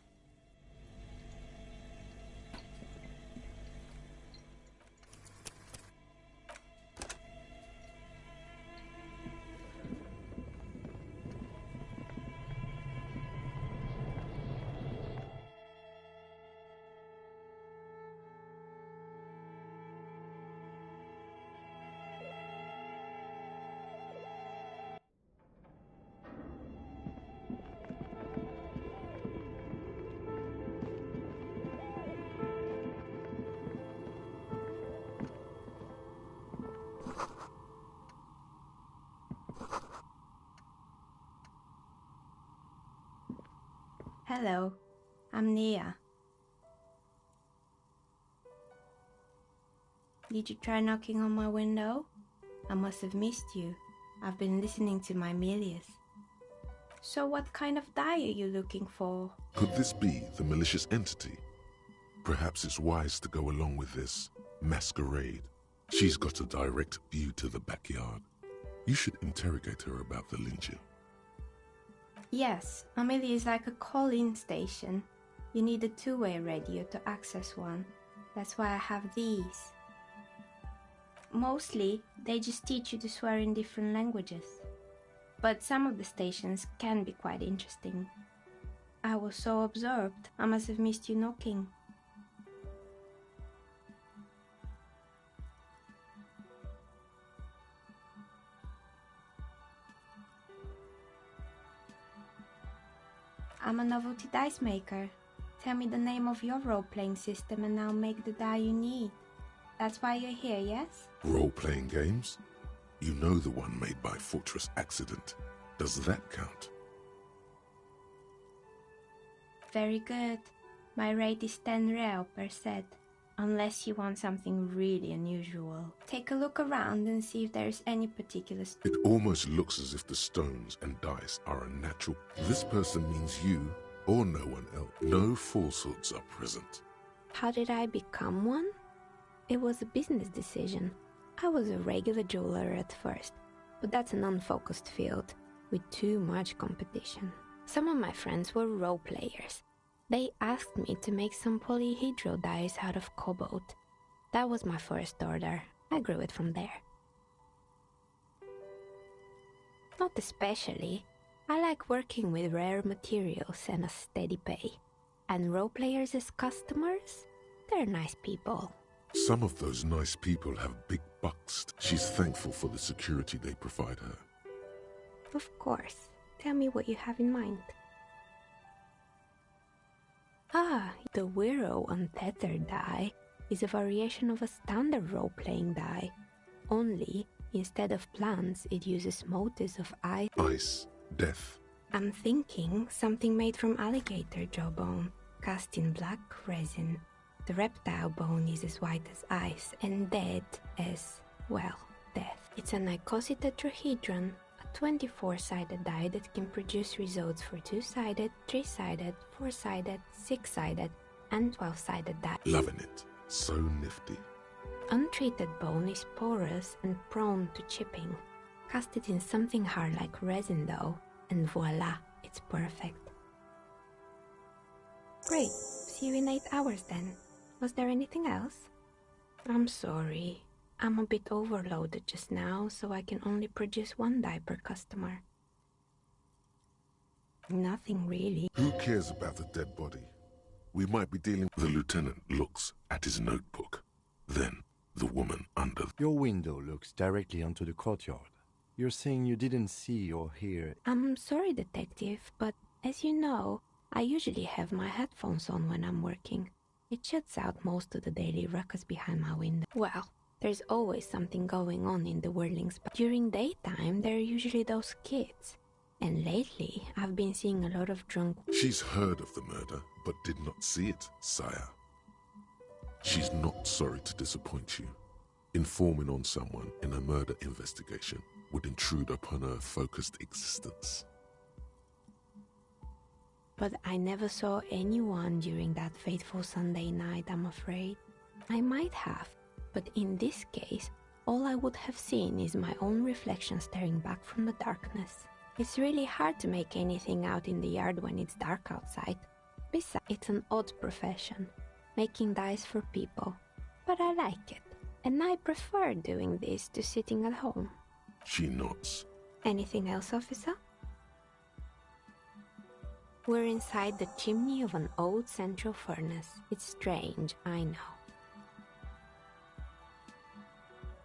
Hello, I'm Nia. Did you try knocking on my window? I must have missed you. I've been listening to my Milius. So what kind of dye are you looking for? Could this be the malicious entity? Perhaps it's wise to go along with this masquerade. She's got a direct view to the backyard. You should interrogate her about the lynching. Yes, Amelia is like a call-in station. You need a two-way radio to access one. That's why I have these. Mostly, they just teach you to swear in different languages. But some of the stations can be quite interesting. I was so absorbed, I must have missed you knocking. I'm a novelty dice maker. Tell me the name of your role-playing system and I'll make the die you need. That's why you're here, yes? Role-playing games? You know the one made by Fortress Accident. Does that count? Very good. My rate is 10 real per set, unless you want something really unusual. Take a look around and see if there's any particular... It almost looks as if the stones and dice are a natural... This person means you or no one else. No falsehoods are present. How did I become one? It was a business decision. I was a regular jeweler at first, but that's an unfocused field with too much competition. Some of my friends were role players. They asked me to make some polyhedral dice out of cobalt. That was my first order. I grew it from there. Not especially. I like working with rare materials and a steady pay. And role players as customers? They're nice people. Some of those nice people have big bucks. She's thankful for the security they provide her. Of course. Tell me what you have in mind. Ah, the Wiro Untethered die is a variation of a standard role-playing die. Only, instead of plants, it uses motifs of ice, death. I'm thinking something made from alligator jawbone, cast in black resin. The reptile bone is as white as ice and dead as, well, death. It's an icosy tetrahedron, a 24-sided die that can produce results for 2-sided, 3-sided, 4-sided, 6-sided, and 12-sided die. Loving it. So nifty. Untreated bone is porous and prone to chipping. Cast it in something hard like resin though, and voila, it's perfect. Great. See you in 8 hours then. Was there anything else? I'm sorry. I'm a bit overloaded just now, so I can only produce 1 die per customer. Nothing really. Who cares about the dead body? We might be dealing... The lieutenant looks at his notebook. Then, the woman under... Your window looks directly onto the courtyard. You're saying you didn't see or hear... I'm sorry, detective, but as you know, I usually have my headphones on when I'm working. It shuts out most of the daily ruckus behind my window. Well, there's always something going on in the whirlings, but during daytime, there are usually those kids. And lately, I've been seeing a lot of drunk... She's heard of the murder, but did not see it, sire. She's not sorry to disappoint you. Informing on someone in a murder investigation would intrude upon her focused existence. But I never saw anyone during that fateful Sunday night, I'm afraid. I might have, but in this case, all I would have seen is my own reflection staring back from the darkness. It's really hard to make anything out in the yard when it's dark outside. Besides, it's an odd profession, making dice for people. But I like it, and I prefer doing this to sitting at home. She nods. Anything else, officer? We're inside the chimney of an old central furnace. It's strange, I know.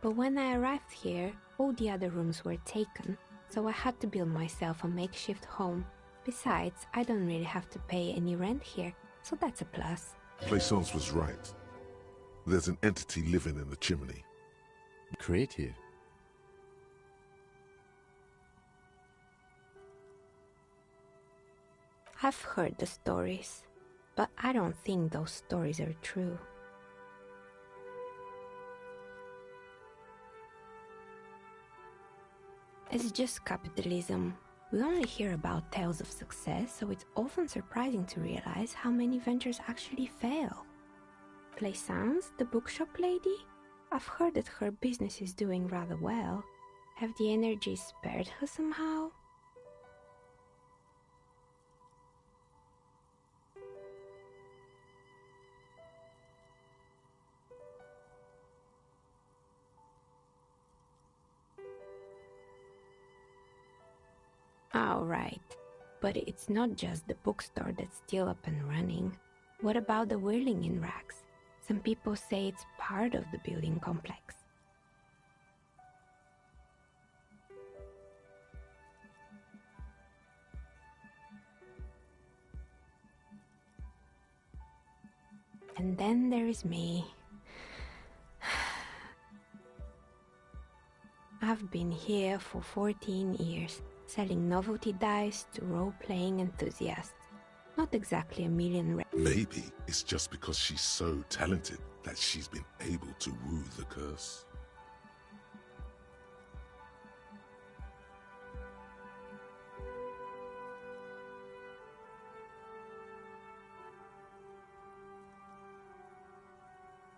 But when I arrived here, all the other rooms were taken, so I had to build myself a makeshift home. Besides, I don't really have to pay any rent here, so that's a plus. Plaisance was right. There's an entity living in the chimney. Creative. I've heard the stories, but I don't think those stories are true. It's just capitalism. We only hear about tales of success, so it's often surprising to realize how many ventures actually fail. Plaisance, the bookshop lady? I've heard that her business is doing rather well. Have the energy spared her somehow? All right. But it's not just the bookstore that's still up and running. What about the whirling in rags? Some people say it's part of the building complex. And then there is me. I've been here for 14 years, selling novelty dice to role-playing enthusiasts. Not exactly a million. Maybe it's just because she's so talented that she's been able to woo the curse.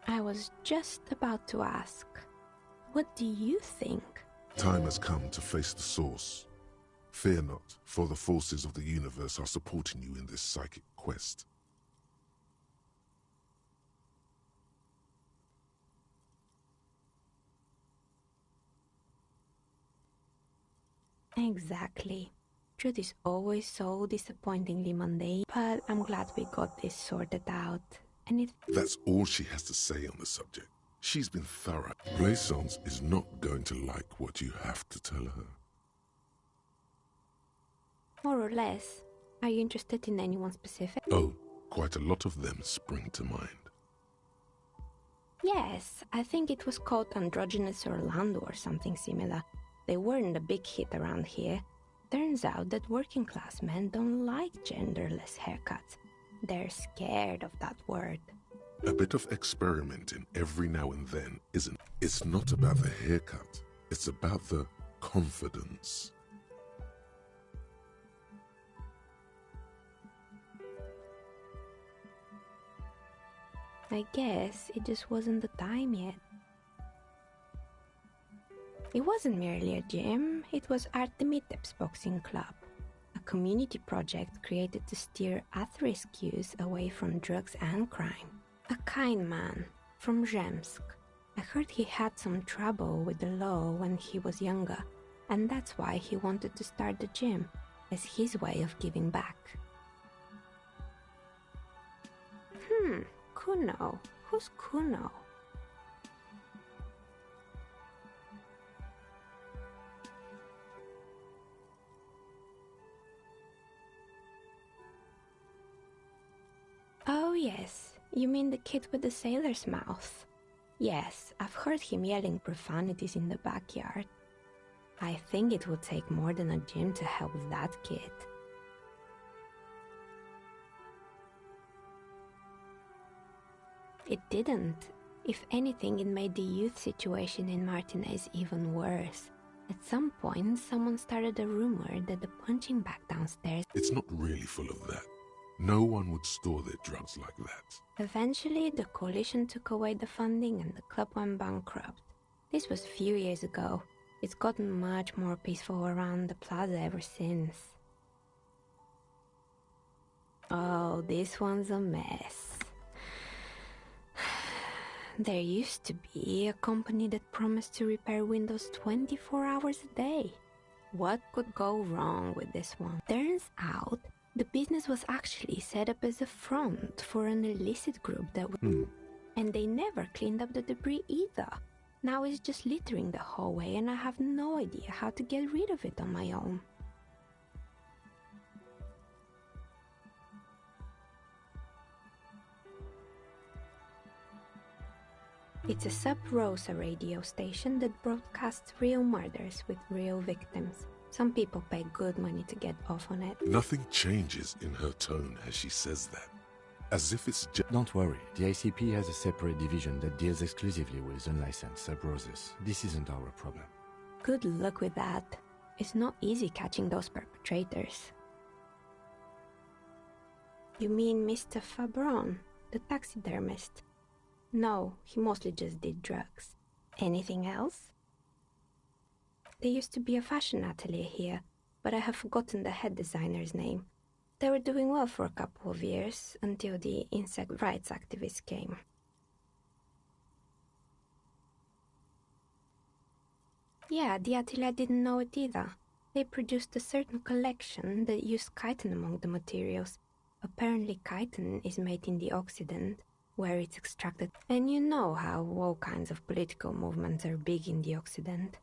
I was just about to ask, what do you think? Time has come to face the source. Fear not, for the forces of the universe are supporting you in this psychic quest. Exactly. Truth is always so disappointingly mundane, but I'm glad we got this sorted out. And That's all she has to say on the subject. She's been thorough. Plaisance is not going to like what you have to tell her. More or less. Are you interested in anyone specific? Oh, quite a lot of them spring to mind. Yes, I think it was called Androgynous Orlando or something similar. They weren't a big hit around here. Turns out that working class men don't like genderless haircuts. They're scared of that word. A bit of experimenting every now and then isn't. It's not about the haircut. It's about the confidence. I guess it just wasn't the time yet. It wasn't merely a gym, it was Artemiteps Boxing Club, a community project created to steer at-risk youth away from drugs and crime. A kind man from Zemsk. I heard he had some trouble with the law when he was younger, and that's why he wanted to start the gym, as his way of giving back. Kuno. Who's Kuno? Oh yes, you mean the kid with the sailor's mouth? Yes, I've heard him yelling profanities in the backyard. I think it would take more than a gym to help that kid. It didn't. If anything, it made the youth situation in Martinez even worse. At some point, someone started a rumor that the punching bag downstairs... It's not really full of that. No one would store their drugs like that. Eventually, the coalition took away the funding and the club went bankrupt. This was a few years ago. It's gotten much more peaceful around the plaza ever since. Oh, this one's a mess. There used to be a company that promised to repair windows 24 hours a day. What could go wrong with this one? Turns out, the business was actually set up as a front for an illicit group that would... And they never cleaned up the debris either. Now it's just littering the hallway and I have no idea how to get rid of it on my own. It's a sub-Rosa radio station that broadcasts real murders with real victims. Some people pay good money to get off on it. Nothing changes in her tone as she says that. As if it's just... Don't worry, the ICP has a separate division that deals exclusively with unlicensed sub-Roses. This isn't our problem. Good luck with that. It's not easy catching those perpetrators. You mean Mr. Fabron, the taxidermist? No, he mostly just did drugs. Anything else? There used to be a fashion atelier here, but I have forgotten the head designer's name. They were doing well for a couple of years, until the insect rights activists came. Yeah, the atelier didn't know it either. They produced a certain collection that used chitin among the materials. Apparently chitin is made in the Occident, where it's extracted. And you know how all kinds of political movements are big in the Occident.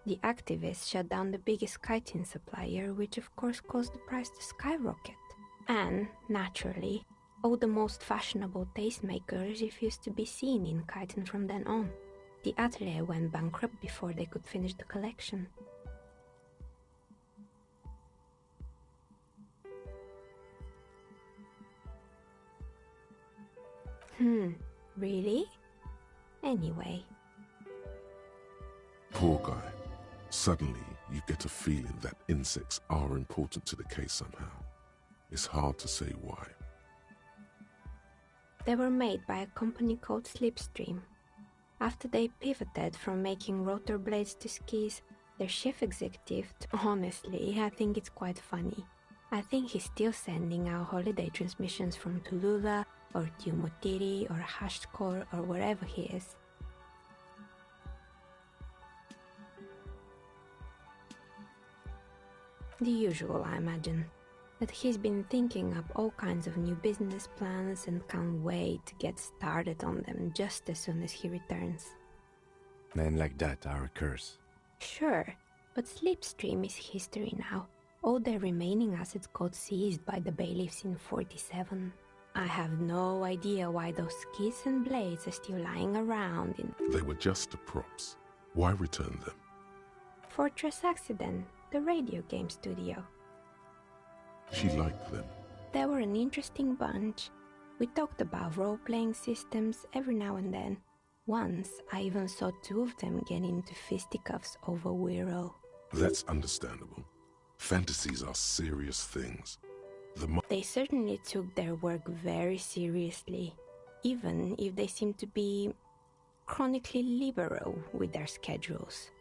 The activists shut down the biggest chitin supplier, which of course caused the price to skyrocket. And, naturally, all the most fashionable tastemakers refused to be seen in chitin from then on. The atelier went bankrupt before they could finish the collection. Really? Anyway. Poor guy. Suddenly, you get a feeling that insects are important to the case somehow. It's hard to say why. They were made by a company called Slipstream. After they pivoted from making rotor blades to skis, their chief executive, honestly, I think it's quite funny. I think he's still sending out holiday transmissions from Tulula or Tiumotiri or Hashtkor or wherever he is. The usual, I imagine. That he's been thinking up all kinds of new business plans and can't wait to get started on them just as soon as he returns. Men like that are a curse. Sure, but Slipstream is history now. All their remaining assets got seized by the bailiffs in 47. I have no idea why those skis and blades are still lying around in... They were just the props. Why return them? Fortress Accident, the radio game studio. She liked them. They were an interesting bunch. We talked about role-playing systems every now and then. Once, I even saw two of them get into fisticuffs over Wiro. That's understandable. Fantasies are serious things. They certainly took their work very seriously, even if they seemed to be chronically liberal with their schedules.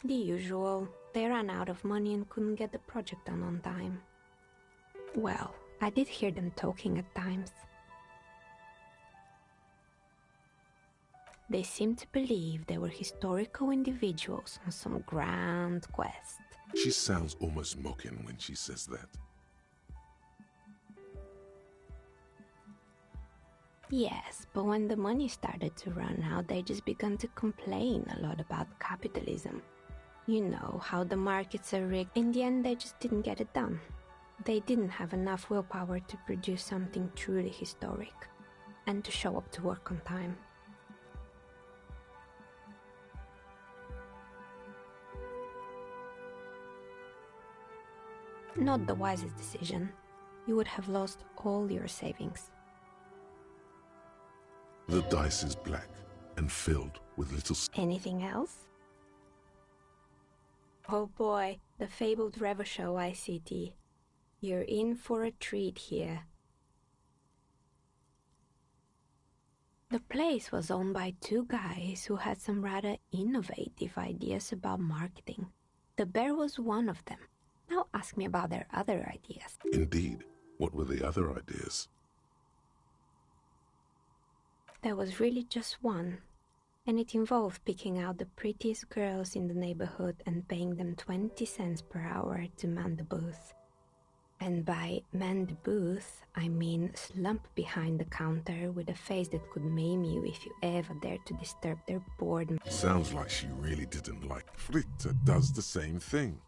The usual, they ran out of money and couldn't get the project done on time. Well, I did hear them talking at times. They seemed to believe they were historical individuals on some grand quest. She sounds almost mocking when she says that. Yes, but when the money started to run out, they just began to complain a lot about capitalism. You know, how the markets are rigged. In the end, they just didn't get it done. They didn't have enough willpower to produce something truly historic, and to show up to work on time. Not the wisest decision. You would have lost all your savings. The dice is black and filled with little... Anything else? Oh boy, the fabled Revachol ICT. You're in for a treat here. The place was owned by two guys who had some rather innovative ideas about marketing. The bear was one of them. Now ask me about their other ideas. Indeed. What were the other ideas? There was really just one, and it involved picking out the prettiest girls in the neighborhood and paying them 20 cents per hour to man the booth. And by man the booth, I mean slump behind the counter with a face that could maim you if you ever dared to disturb their bored... Sounds like she really didn't like... Fritta does the same thing.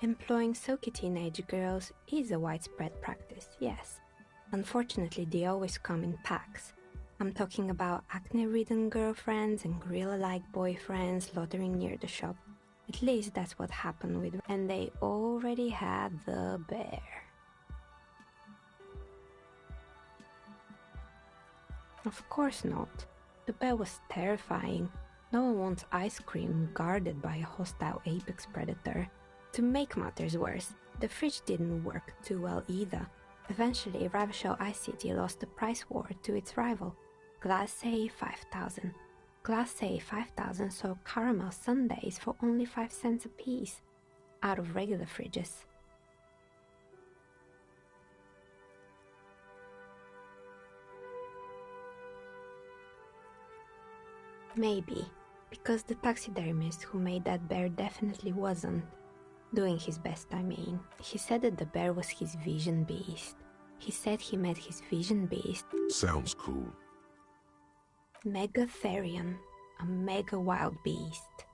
Employing silky teenage girls is a widespread practice, yes. Unfortunately, they always come in packs. I'm talking about acne-ridden girlfriends and gorilla-like boyfriends loitering near the shop. At least that's what happened with... And they already had the bear. Of course not. The bear was terrifying. No one wants ice cream guarded by a hostile apex predator. To make matters worse, the fridge didn't work too well either. Eventually, Revachol ICT lost the price war to its rival. Class A 5,000. Class A 5,000 sold caramel sundaes for only 5 cents a piece, out of regular fridges. Maybe, because the taxidermist who made that bear definitely wasn't. Doing his best, I mean. He said that the bear was his vision beast. He said he met his vision beast. Sounds cool. Megatherion, a mega wild beast.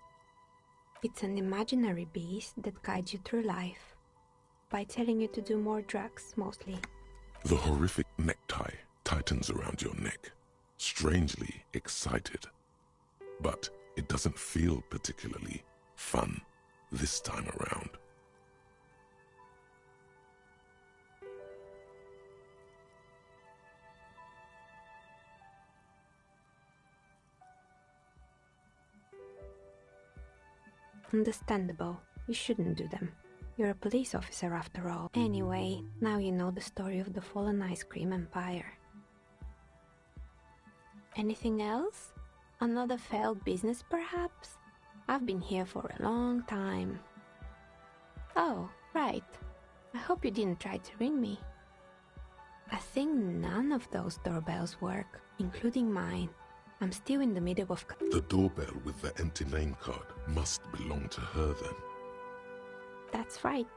It's an imaginary beast that guides you through life by telling you to do more drugs, mostly. The horrific necktie tightens around your neck, strangely excited. But it doesn't feel particularly fun this time around. Understandable. You shouldn't do them. You're a police officer after all. Anyway, now you know the story of the fallen ice cream empire. Anything else? Another failed business, perhaps? I've been here for a long time. Oh, right. I hope you didn't try to ring me. I think none of those doorbells work, including mine. I'm still in the middle of... The doorbell with the empty name card must belong to her then. That's right.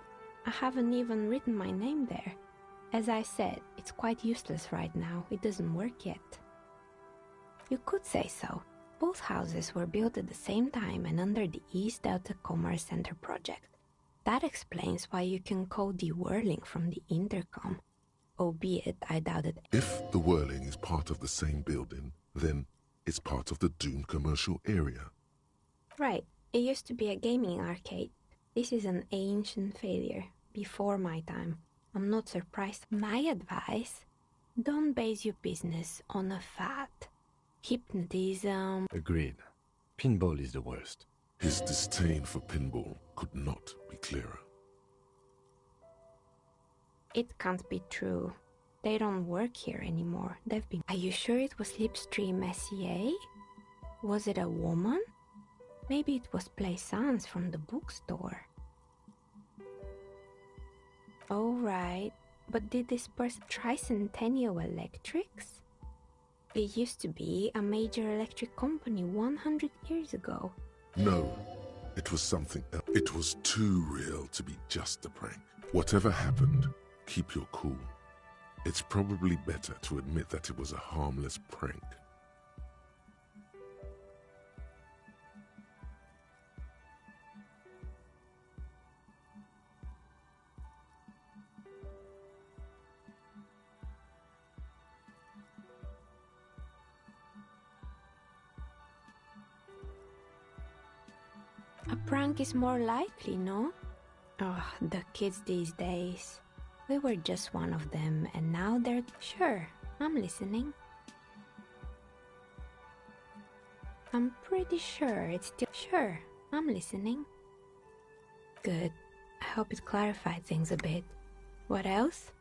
I haven't even written my name there. As I said, it's quite useless right now. It doesn't work yet. You could say so. Both houses were built at the same time and under the East Delta Commerce Center project. That explains why you can call the whirling from the intercom. Albeit, I doubt it. If the whirling is part of the same building, then it's part of the doomed commercial area. Right. It used to be a gaming arcade. This is an ancient failure, before my time. I'm not surprised. My advice, don't base your business on a fad. Hypnotism... Agreed. Pinball is the worst. His disdain for pinball could not be clearer. It can't be true. They don't work here anymore. They've been... Are you sure it was Slipstream SEA? Was it a woman? Maybe it was Plaisance from the bookstore. Oh, right. But did this person... Tricentennial Electrics? It used to be a major electric company 100 years ago. No, it was something else. It was too real to be just a prank. Whatever happened, keep your cool. It's probably better to admit that it was a harmless prank. A prank is more likely, no? Oh, the kids these days. We were just one of them, and now they're... Sure, I'm listening. I'm pretty sure it's still... Sure, I'm listening. Good. I hope it clarified things a bit. What else?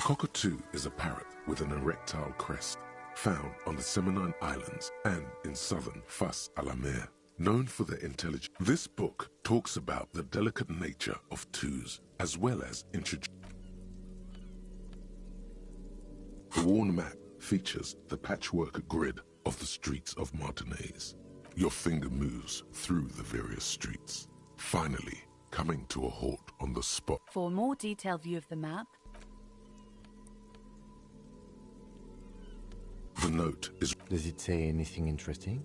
cockatoo is a parrot with an erectile crest, found on the Seminine Islands and in southern Fas a la Mer, known for their intelligence. This book talks about the delicate nature of twos, as well as introduce. The worn map features the patchwork grid of the streets of Martinaise. Your finger moves through the various streets, finally coming to a halt on the spot. For a more detailed view of the map, the note is... Does it say anything interesting?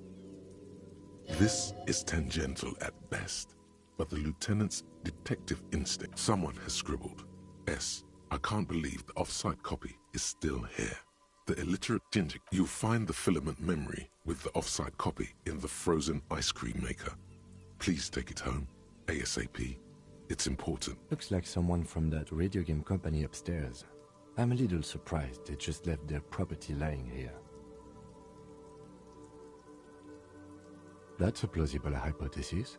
This is tangential at best, but the lieutenant's detective instinct. Someone has scribbled, S. I can't believe the off-site copy is still here. The illiterate ginger. You'll find the filament memory with the off-site copy in the frozen ice cream maker. Please take it home, ASAP. It's important. Looks like someone from that radio game company upstairs. I'm a little surprised they just left their property lying here. That's a plausible hypothesis.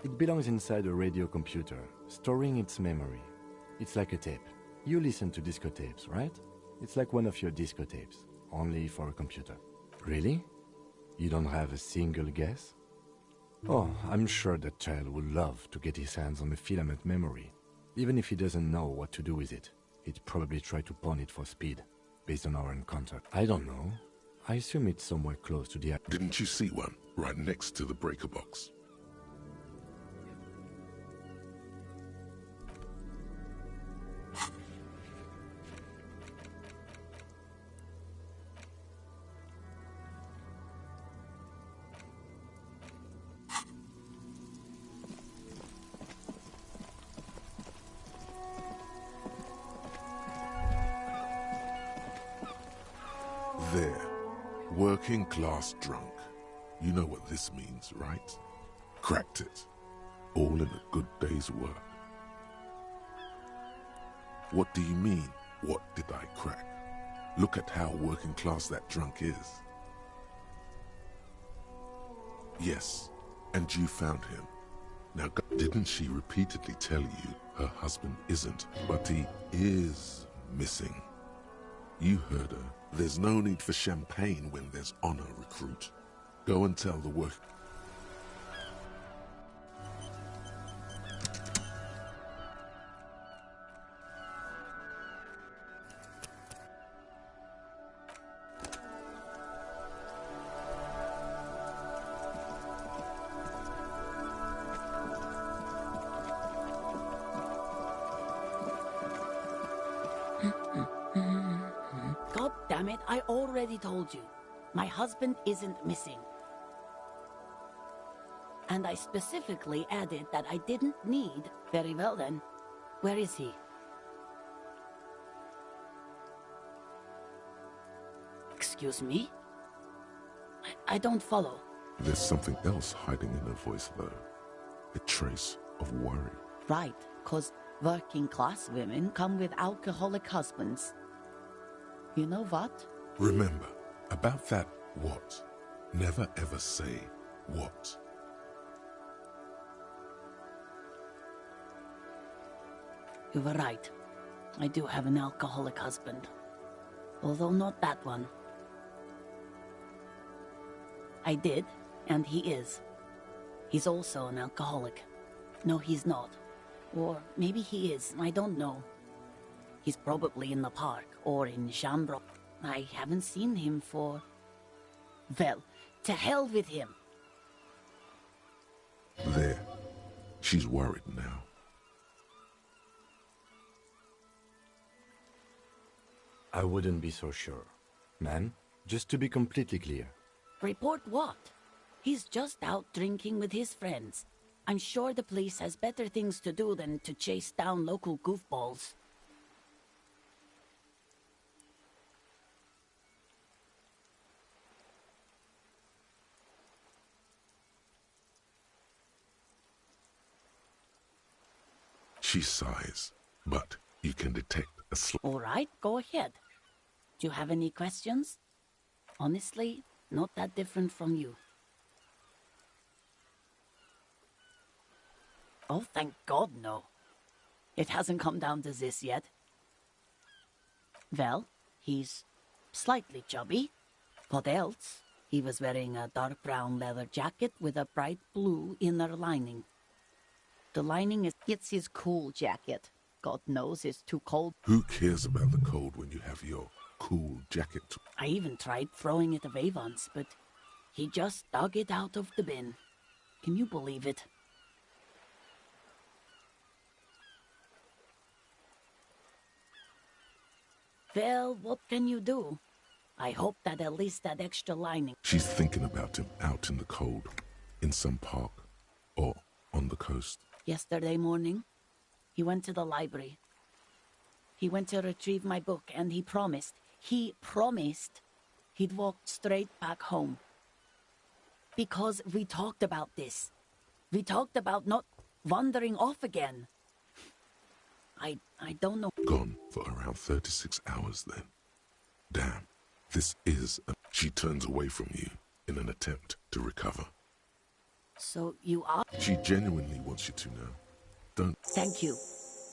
It belongs inside a radio computer, storing its memory. It's like a tape. You listen to disco tapes, right? It's like one of your disco tapes, only for a computer. Really? You don't have a single guess? Oh, I'm sure that child would love to get his hands on the filament memory. Even if he doesn't know what to do with it, he'd probably try to pawn it for speed, based on our encounter. I don't know. I assume it's somewhere close to the... Didn't you see one right next to the breaker box? There. Working class drunk. You know what this means, right? Cracked it. All in a good day's work. What do you mean, what did I crack? Look at how working class that drunk is. Yes, and you found him. Now, didn't she repeatedly tell you her husband isn't, but he is missing? You heard her. There's no need for champagne when there's honor, recruit. Go and tell the work... God damn it, I already told you. My husband isn't missing. And I specifically added that I didn't need... Very well then. Where is he? Excuse me? I don't follow. There's something else hiding in her voice, though. A trace of worry. Right, 'cause working class women come with alcoholic husbands. You know what? Remember, about that what. Never ever say what. You were right. I do have an alcoholic husband. Although not that one. I did, and he is. He's also an alcoholic. No, he's not. Or maybe he is, I don't know. He's probably in the park, or in Chambro. I haven't seen him for... Well, to hell with him. There. She's worried now. I wouldn't be so sure. Man, just to be completely clear. Report what? He's just out drinking with his friends. I'm sure the police has better things to do than to chase down local goofballs. She sighs, but you can detect a All right, go ahead. Do you have any questions? Honestly, not that different from you. Oh, thank God, no. It hasn't come down to this yet. Well, he's slightly chubby. What else? He was wearing a dark brown leather jacket with a bright blue inner lining. The lining is... It's his cool jacket. God knows it's too cold. Who cares about the cold when you have your cool jacket? I even tried throwing it away once, but he just dug it out of the bin. Can you believe it? Well, what can you do? I hope that at least that extra lining... She's thinking about him out in the cold, in some park, or on the coast. Yesterday morning, he went to the library. He went to retrieve my book, and he promised he'd walk straight back home. Because we talked about this. We talked about not wandering off again. I don't know. Gone for around 36 hours then. Damn, this is a... She turns away from you in an attempt to recover. So you are... She genuinely wants you to know. Don't... Thank you.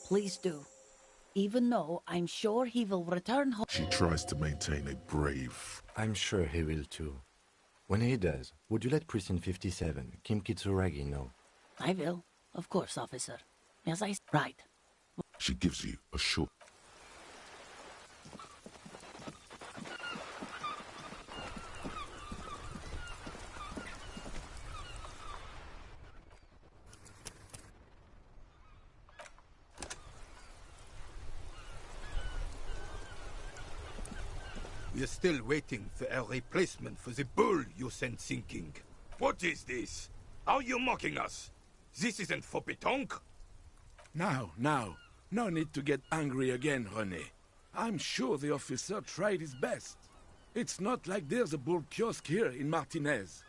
Please do. Even though I'm sure he will return home. She tries to maintain a brave... I'm sure he will too. When he does, would you let Precinct 57, Kim Kitsuragi, know? I will. Of course, officer. As I... Right. She gives you a short... We are still waiting for a replacement for the bull you sent sinking. What is this? Are you mocking us? This isn't for pétanque. Now. No need to get angry again, René. I'm sure the officer tried his best. It's not like there's a bull kiosk here in Martinez.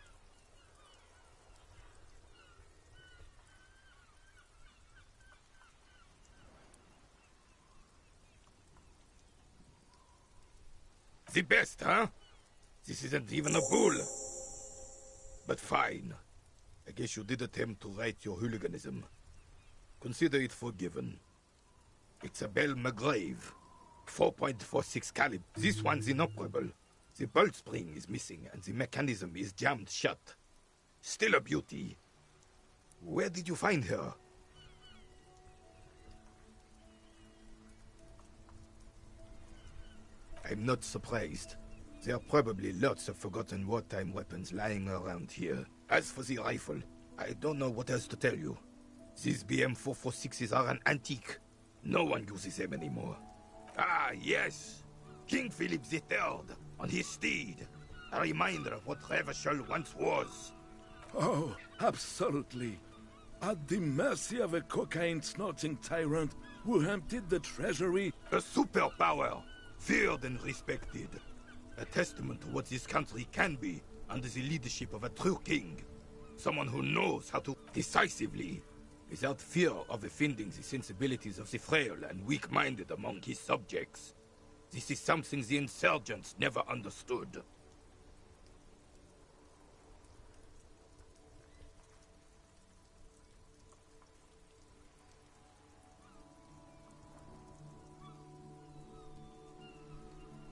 The best, huh? This isn't even a bull. But fine. I guess you did attempt to right your hooliganism. Consider it forgiven. It's a Bell McGrave. 4.46 caliber. This one's inoperable. The bolt spring is missing and the mechanism is jammed shut. Still a beauty. Where did you find her? I'm not surprised. There are probably lots of forgotten wartime weapons lying around here. As for the rifle, I don't know what else to tell you. These BM-446s are an antique. No one uses them anymore. Ah, yes. King Philip III on his steed. A reminder of what Revachol once was. Oh, absolutely. At the mercy of a cocaine-snorting tyrant who emptied the treasury. A superpower, feared and respected. A testament to what this country can be under the leadership of a true king. Someone who knows how to decisively, without fear of offending the sensibilities of the frail and weak-minded among his subjects. This is something the insurgents never understood.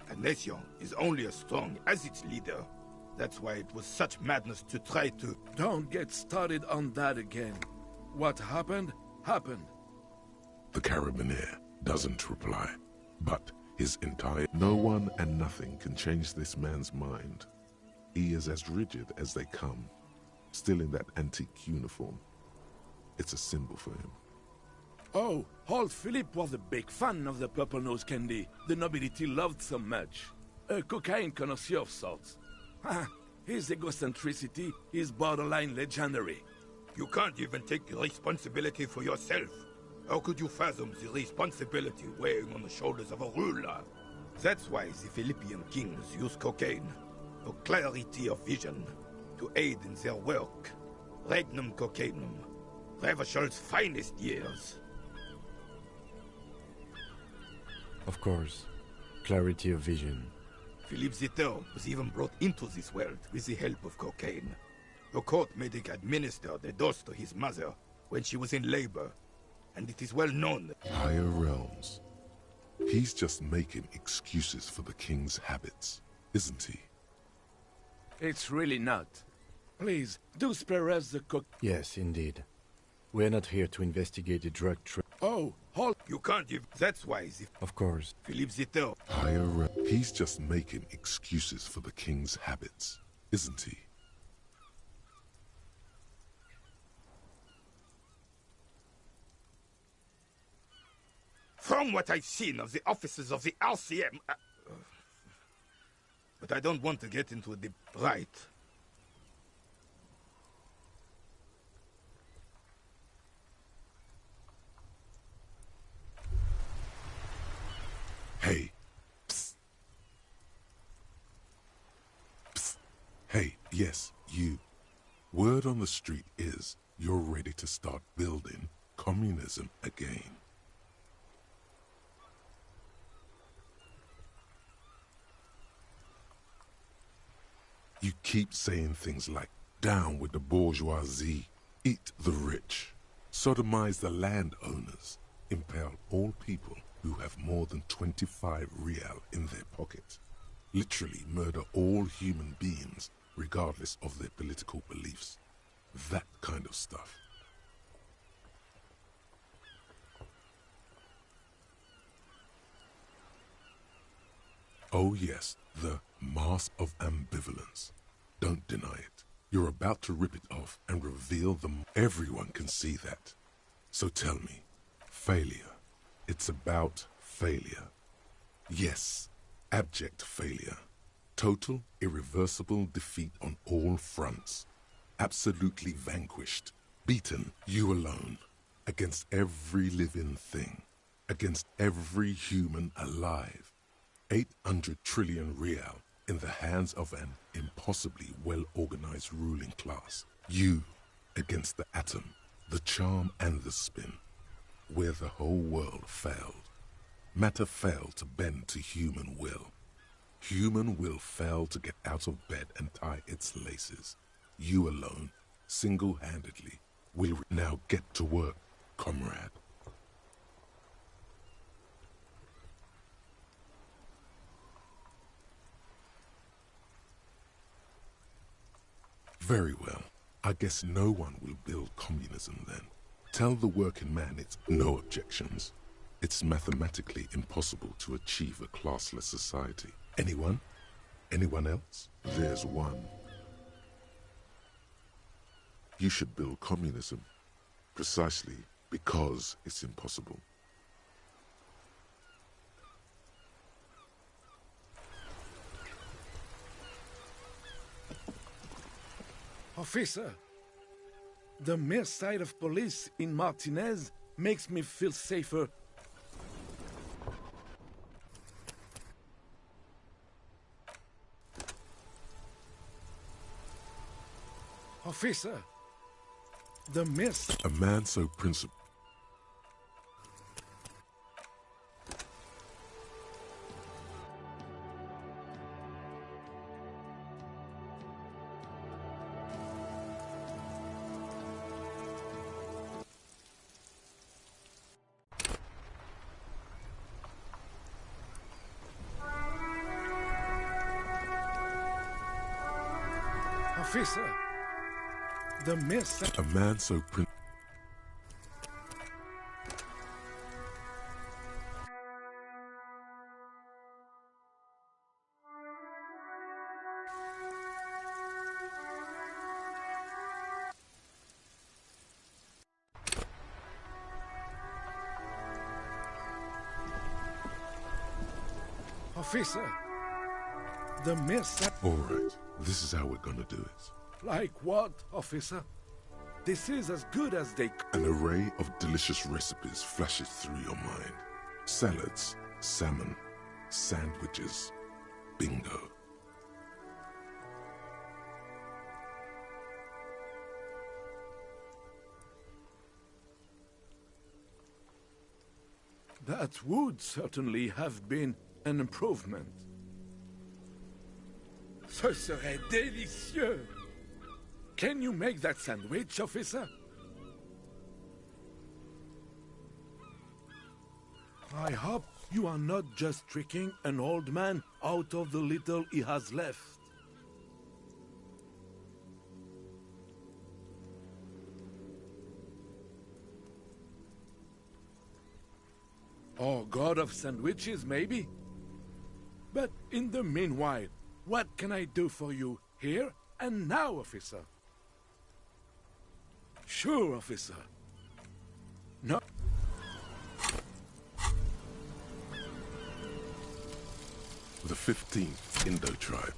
A nation is only as strong as its leader. That's why it was such madness to try to... Don't get started on that again. What happened, happened. The Carabinier doesn't reply, but his entire... No one and nothing can change this man's mind. He is as rigid as they come, still in that antique uniform. It's a symbol for him. Oh, old Philip was a big fan of the purple nose candy the nobility loved so much. A cocaine connoisseur of sorts. His egocentricity is borderline legendary. You can't even take responsibility for yourself. How could you fathom the responsibility weighing on the shoulders of a ruler? That's why the Philippian kings use cocaine, for clarity of vision, to aid in their work. Regnum cocainum, Revachol's finest years. Of course, clarity of vision. Philippe III was even brought into this world with the help of cocaine. A court medic administered a dose to his mother when she was in labor. and it is well known. Higher realms. He's just making excuses for the king's habits, isn't he? It's really not. Please, do spare us the cook. Yes, indeed. We're not here to investigate the drug trade. Oh, hold. You can't give. That's wise. Of course. Philippe Zito. Higher realms. He's just making excuses for the king's habits, isn't he? From what I've seen of the officers of the Elysium, but I don't want to get into a right. Hey. Psst. Psst. Hey, yes, you. Word on the street is you're ready to start building communism again. You keep saying things like, down with the bourgeoisie, eat the rich, sodomize the landowners, impale all people who have more than 25 real in their pocket, literally murder all human beings regardless of their political beliefs. That kind of stuff. Oh yes, the mask of ambivalence. Don't deny it. You're about to rip it off and reveal them. Everyone can see that. So tell me, failure. It's about failure. Yes, abject failure. Total, irreversible defeat on all fronts. Absolutely vanquished. Beaten, you alone. Against every living thing. Against every human alive. 800 trillion real in the hands of an impossibly well-organized ruling class. You against the atom, the charm and the spin. Where the whole world failed. Matter failed to bend to human will. Human will failed to get out of bed and tie its laces. You alone, single-handedly, will now get to work, comrade. Very well. I guess no one will build communism then. Tell the working man it's no objections. It's mathematically impossible to achieve a classless society. Anyone? Anyone else? There's one. You should build communism. Precisely because it's impossible. Officer, the mere sight of police in Martinez makes me feel safer. Officer, the mere... A man so principled. Officer, the mist. A man so Officer, the mist. All right, this is how we're gonna do it. Like what, officer? This is as good as they... An array of delicious recipes flashes through your mind. Salads, salmon, sandwiches, bingo. That would certainly have been an improvement. Ce serait délicieux! Can you make that sandwich, officer? I hope you are not just tricking an old man out of the little he has left. Oh, god of sandwiches, maybe? But in the meanwhile, what can I do for you here and now, officer? Sure, officer. No. The 15th Indo tribe.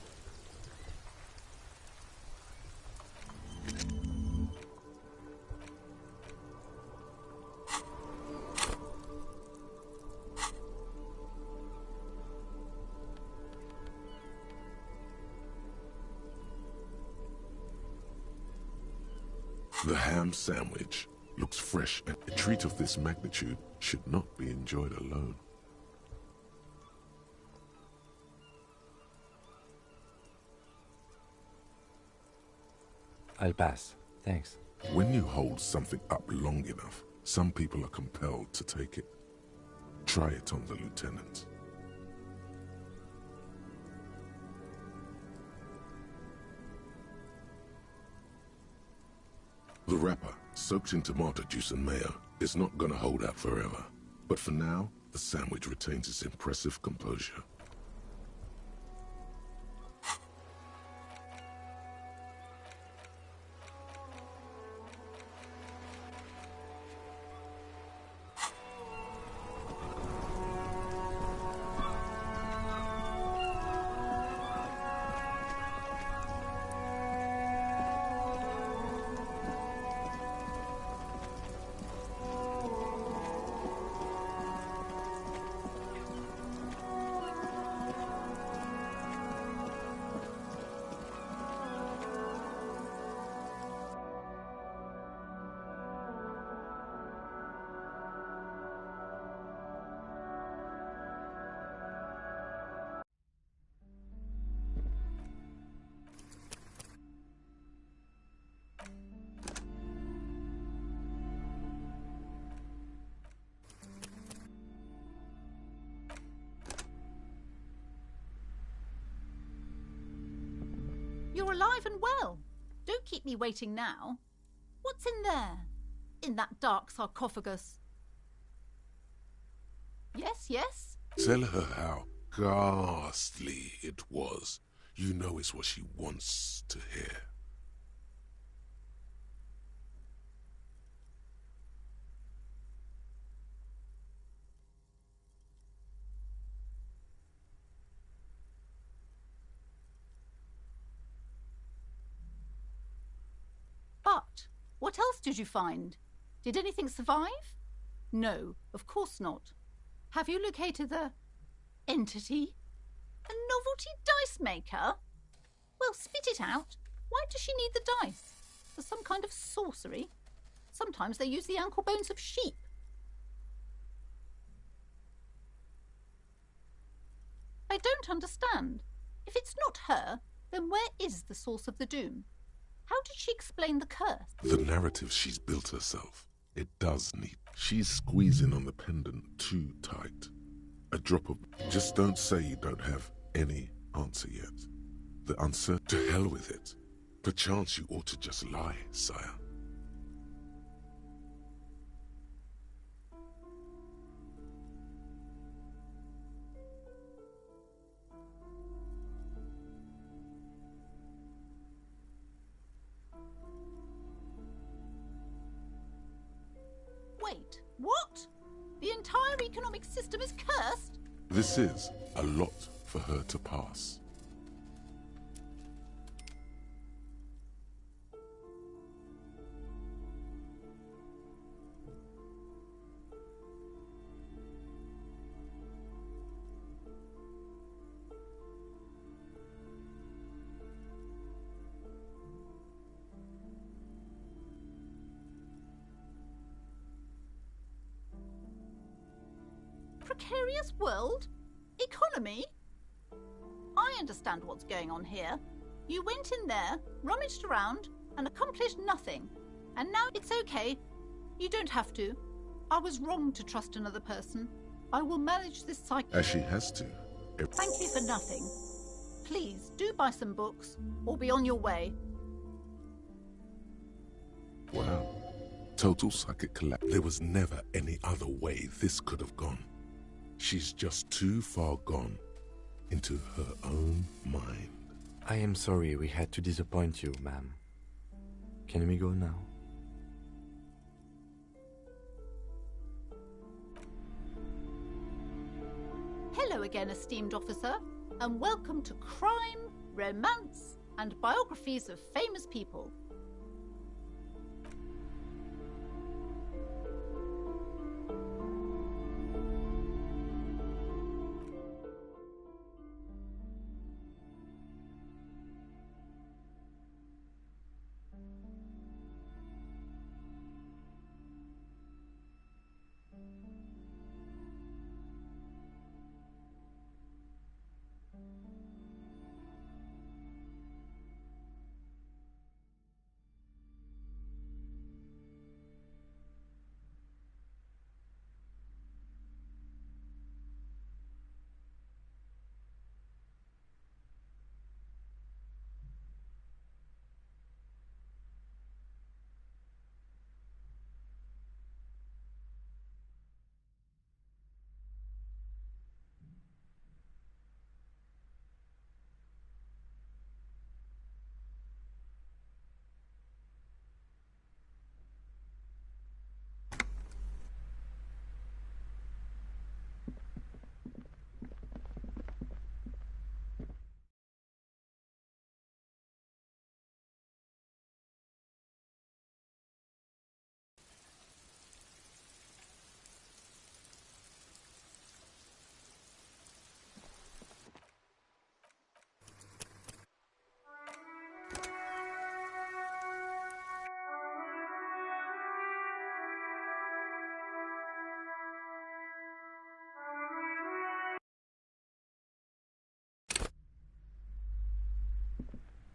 The ham sandwich looks fresh, and a treat of this magnitude should not be enjoyed alone. I'll pass. Thanks. When you hold something up long enough, some people are compelled to take it. Try it on the lieutenant. The wrapper, soaked in tomato juice and mayo, is not gonna hold out forever. But for now, the sandwich retains its impressive composure. You're alive and well. Don't keep me waiting now. What's in there? In that dark sarcophagus? Yes, yes? Tell her how ghastly it was. You know it's what she wants to hear. But what else did you find? Did anything survive? No, of course not. Have you located the entity? A novelty dice maker? Well, spit it out. Why does she need the dice? For some kind of sorcery? Sometimes they use the ankle bones of sheep. I don't understand. If it's not her, then where is the source of the doom? How did she explain the curse? The narrative she's built herself. It does need. She's squeezing on the pendant too tight. A drop of... Just don't say you don't have any answer yet. The answer, to hell with it. Perchance you ought to just lie, sire. Wait, what? The entire economic system is cursed? This is a lot for her to pass. Precarious world? Economy? I understand what's going on here. You went in there, rummaged around, and accomplished nothing. And now it's okay. You don't have to. I was wrong to trust another person. I will manage this psychic... As she has to. Thank you for nothing. Please, do buy some books, or be on your way. Wow. Total psychic collapse. There was never any other way this could have gone. She's just too far gone into her own mind. I am sorry we had to disappoint you, ma'am. Can we go now? Hello again, esteemed officer, and welcome to Crime, Romance, and Biographies of Famous People.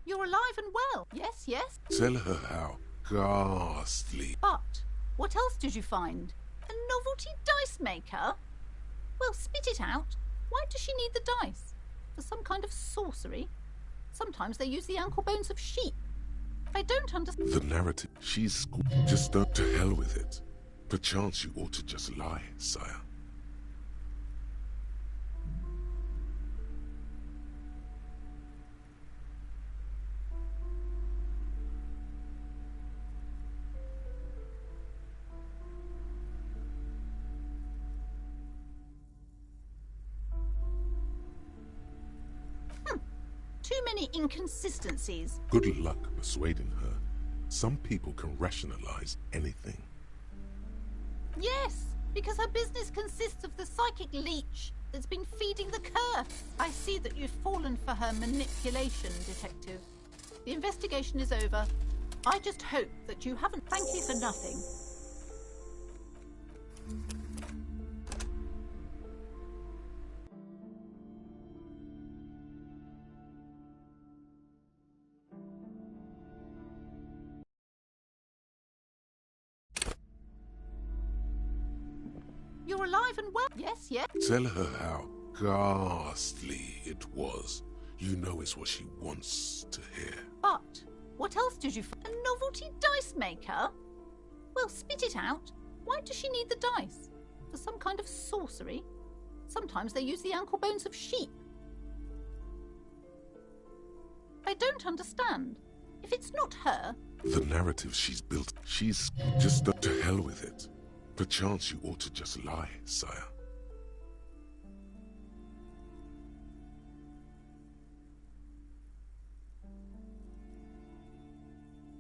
You're alive and well. Yes, yes. Tell her how ghastly. But what else did you find? A novelty dice maker? Well, spit it out. Why does she need the dice? For some kind of sorcery? Sometimes they use the ankle bones of sheep. I don't understand. The narrative. She's just don't to hell with it. Perchance you ought to just lie, sire. Too many inconsistencies. Good luck persuading her. Some people can rationalize anything. Yes, because her business consists of the psychic leech that's been feeding the curse. I see that you've fallen for her manipulation, Detective. The investigation is over. I just hope that you haven't... Thank you for nothing. You're alive and well. Yes, yes. Tell her how ghastly it was. You know it's what she wants to hear. But what else did you find? A novelty dice maker? Well, spit it out. Why does she need the dice? For some kind of sorcery? Sometimes they use the ankle bones of sheep. I don't understand. If it's not her... The narrative she's built, she's just to hell with it. Perchance you ought to just lie, sire.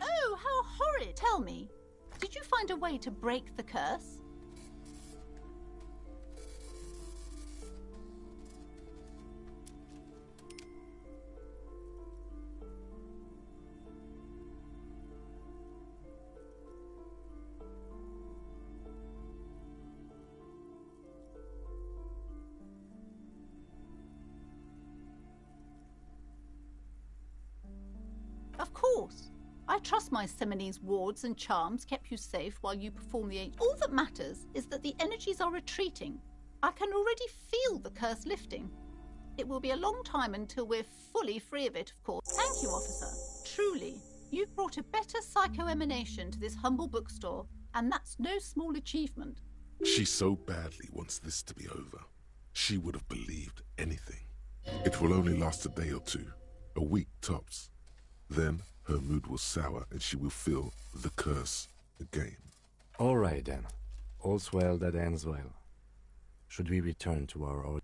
Oh, how horrid! Tell me, did you find a way to break the curse? Of course. I trust my Seminole's wards and charms kept you safe while you perform the... All that matters is that the energies are retreating. I can already feel the curse lifting. It will be a long time until we're fully free of it, of course. Thank you, officer. Truly, you've brought a better psycho-emanation to this humble bookstore, and that's no small achievement. She so badly wants this to be over. She would have believed anything. It will only last a day or two, a week tops. Then her mood will sour and she will feel the curse again. All right then. All's well that ends well. Should we return to our own?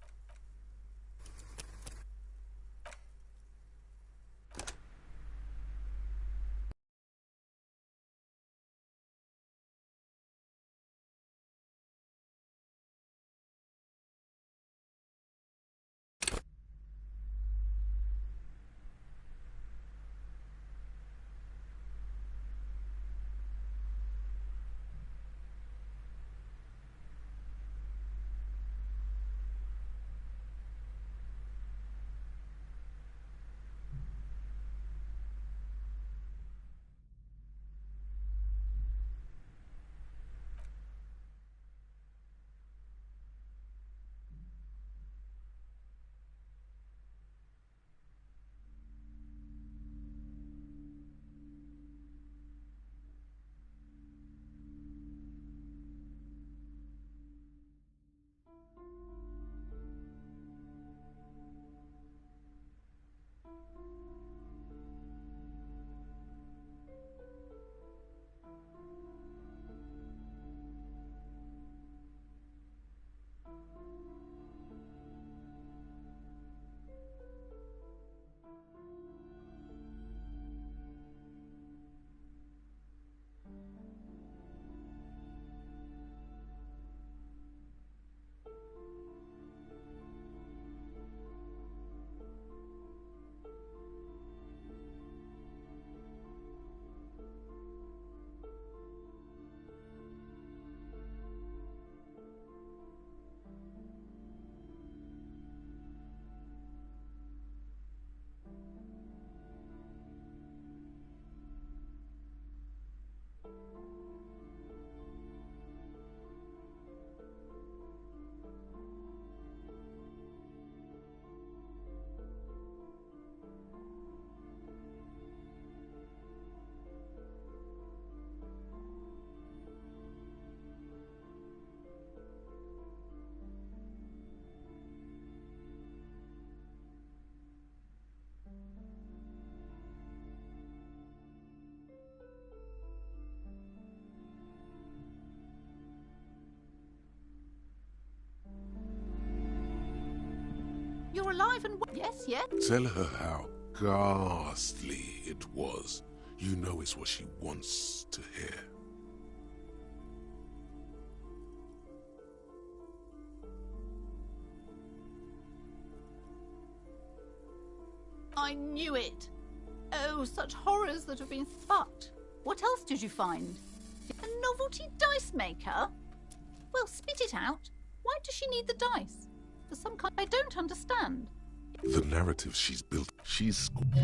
You're alive and yes, yes. Tell her how ghastly it was. You know it's what she wants to hear. I knew it. Oh, such horrors that have been fucked. What else did you find? A novelty dice maker? Well, spit it out. Why does she need the dice? For some kind I don't understand. The narrative she's built,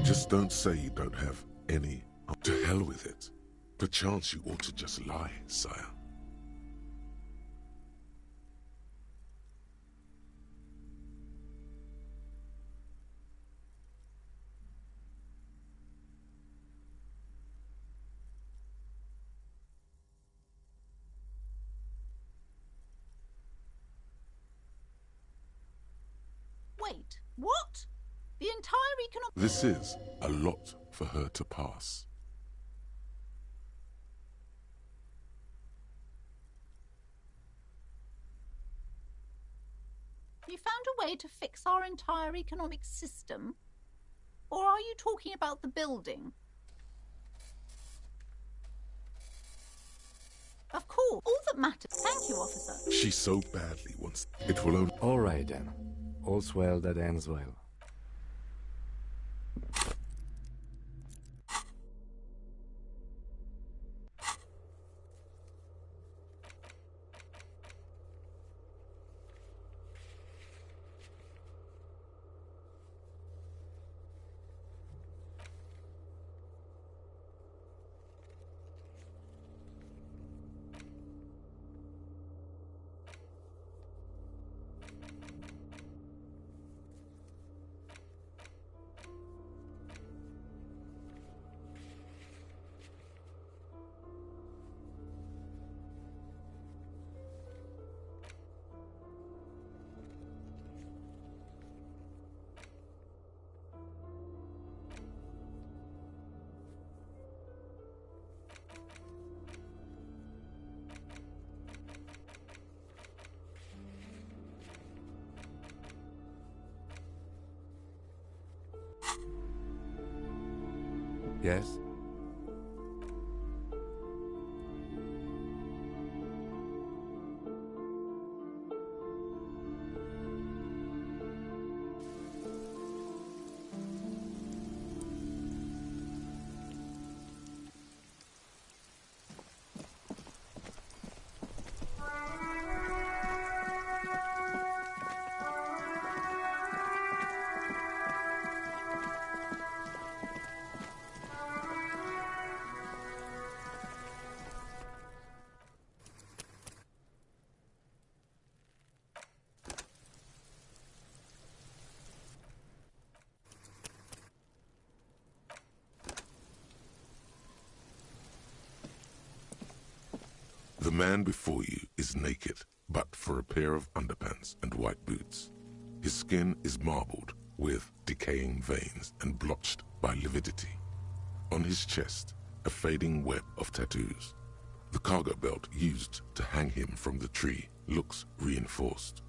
just don't say you don't have any. To hell with it. Perchance you ought to just lie, sire. Wait, what? The entire economic... This is a lot for her to pass. You found a way to fix our entire economic system? Or are you talking about the building? Of course, all that matters. Thank you, officer. She so badly wants... It will only... All right, then. All's well that ends well. Yes? The man before you is naked, but for a pair of underpants and white boots. His skin is marbled with decaying veins and blotched by lividity. On his chest, a fading web of tattoos. The cargo belt used to hang him from the tree looks reinforced.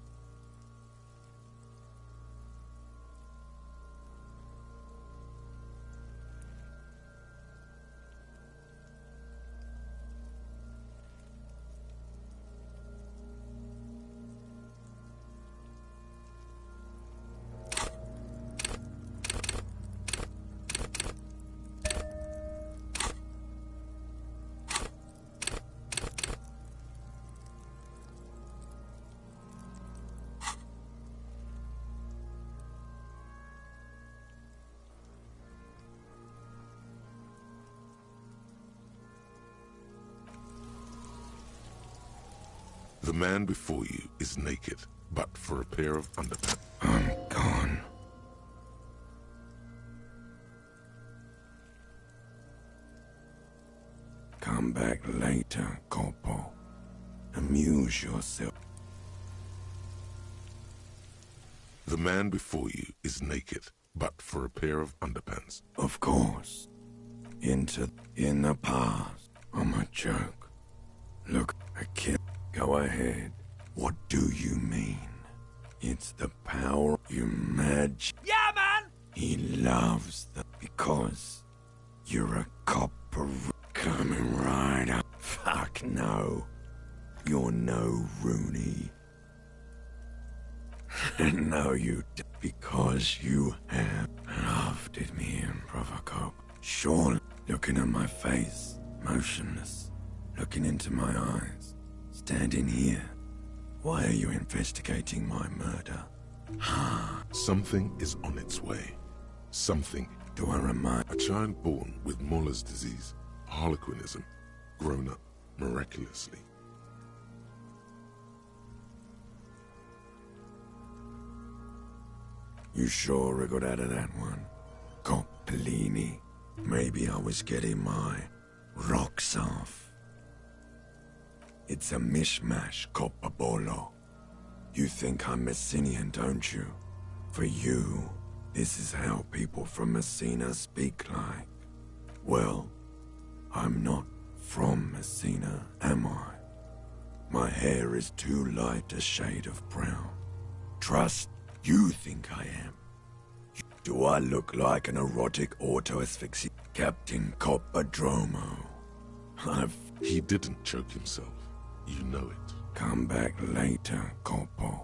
The man before you is naked, but for a pair of underpants. I'm gone. Come back later, Corpo. Amuse yourself. The man before you is naked, but for a pair of underpants. Of course. In the past. I'm a joke. Look, a kid. Go ahead. What do you mean? It's the power you imagine. Yeah, man! He loves the... Because you're a copper coming right up. Fuck no. You're no Rooney. No, you d because you have loved it, me and Provoco. Surely, looking at my face, motionless, looking into my eyes. Standing here. Why are you investigating my murder? Something is on its way. Something. Do I remind? A child born with Muller's disease, harlequinism, grown up miraculously. You sure I got out of that one? Coppellini. Maybe I was getting my rocks off. It's a mishmash, Coppabolo. You think I'm Messinian, don't you? For you, this is how people from Messina speak like. Well, I'm not from Messina, am I? My hair is too light a shade of brown. Trust, you think I am. Do I look like an erotic auto-asphyxia? Captain Coppadromo. He didn't choke himself. You know it. Come back later, Corpo.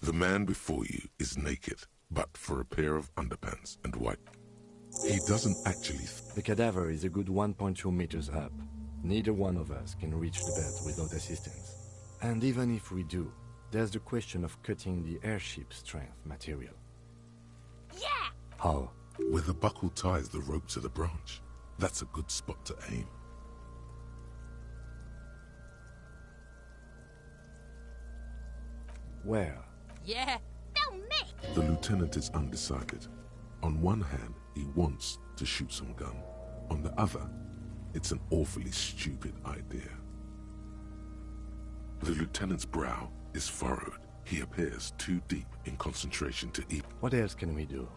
The man before you is naked, but for a pair of underpants and white. He doesn't actually... The cadaver is a good 1.2 meters up. Neither one of us can reach the bed without assistance. And even if we do, there's the question of cutting the airship strength material. Yeah! How? Where the buckle ties the rope to the branch. That's a good spot to aim. Where? Yeah. No, Mick! The lieutenant is undecided. On one hand, he wants to shoot some gun. On the other, it's an awfully stupid idea. The lieutenant's brow is furrowed. He appears too deep in concentration to eat. What else can we do?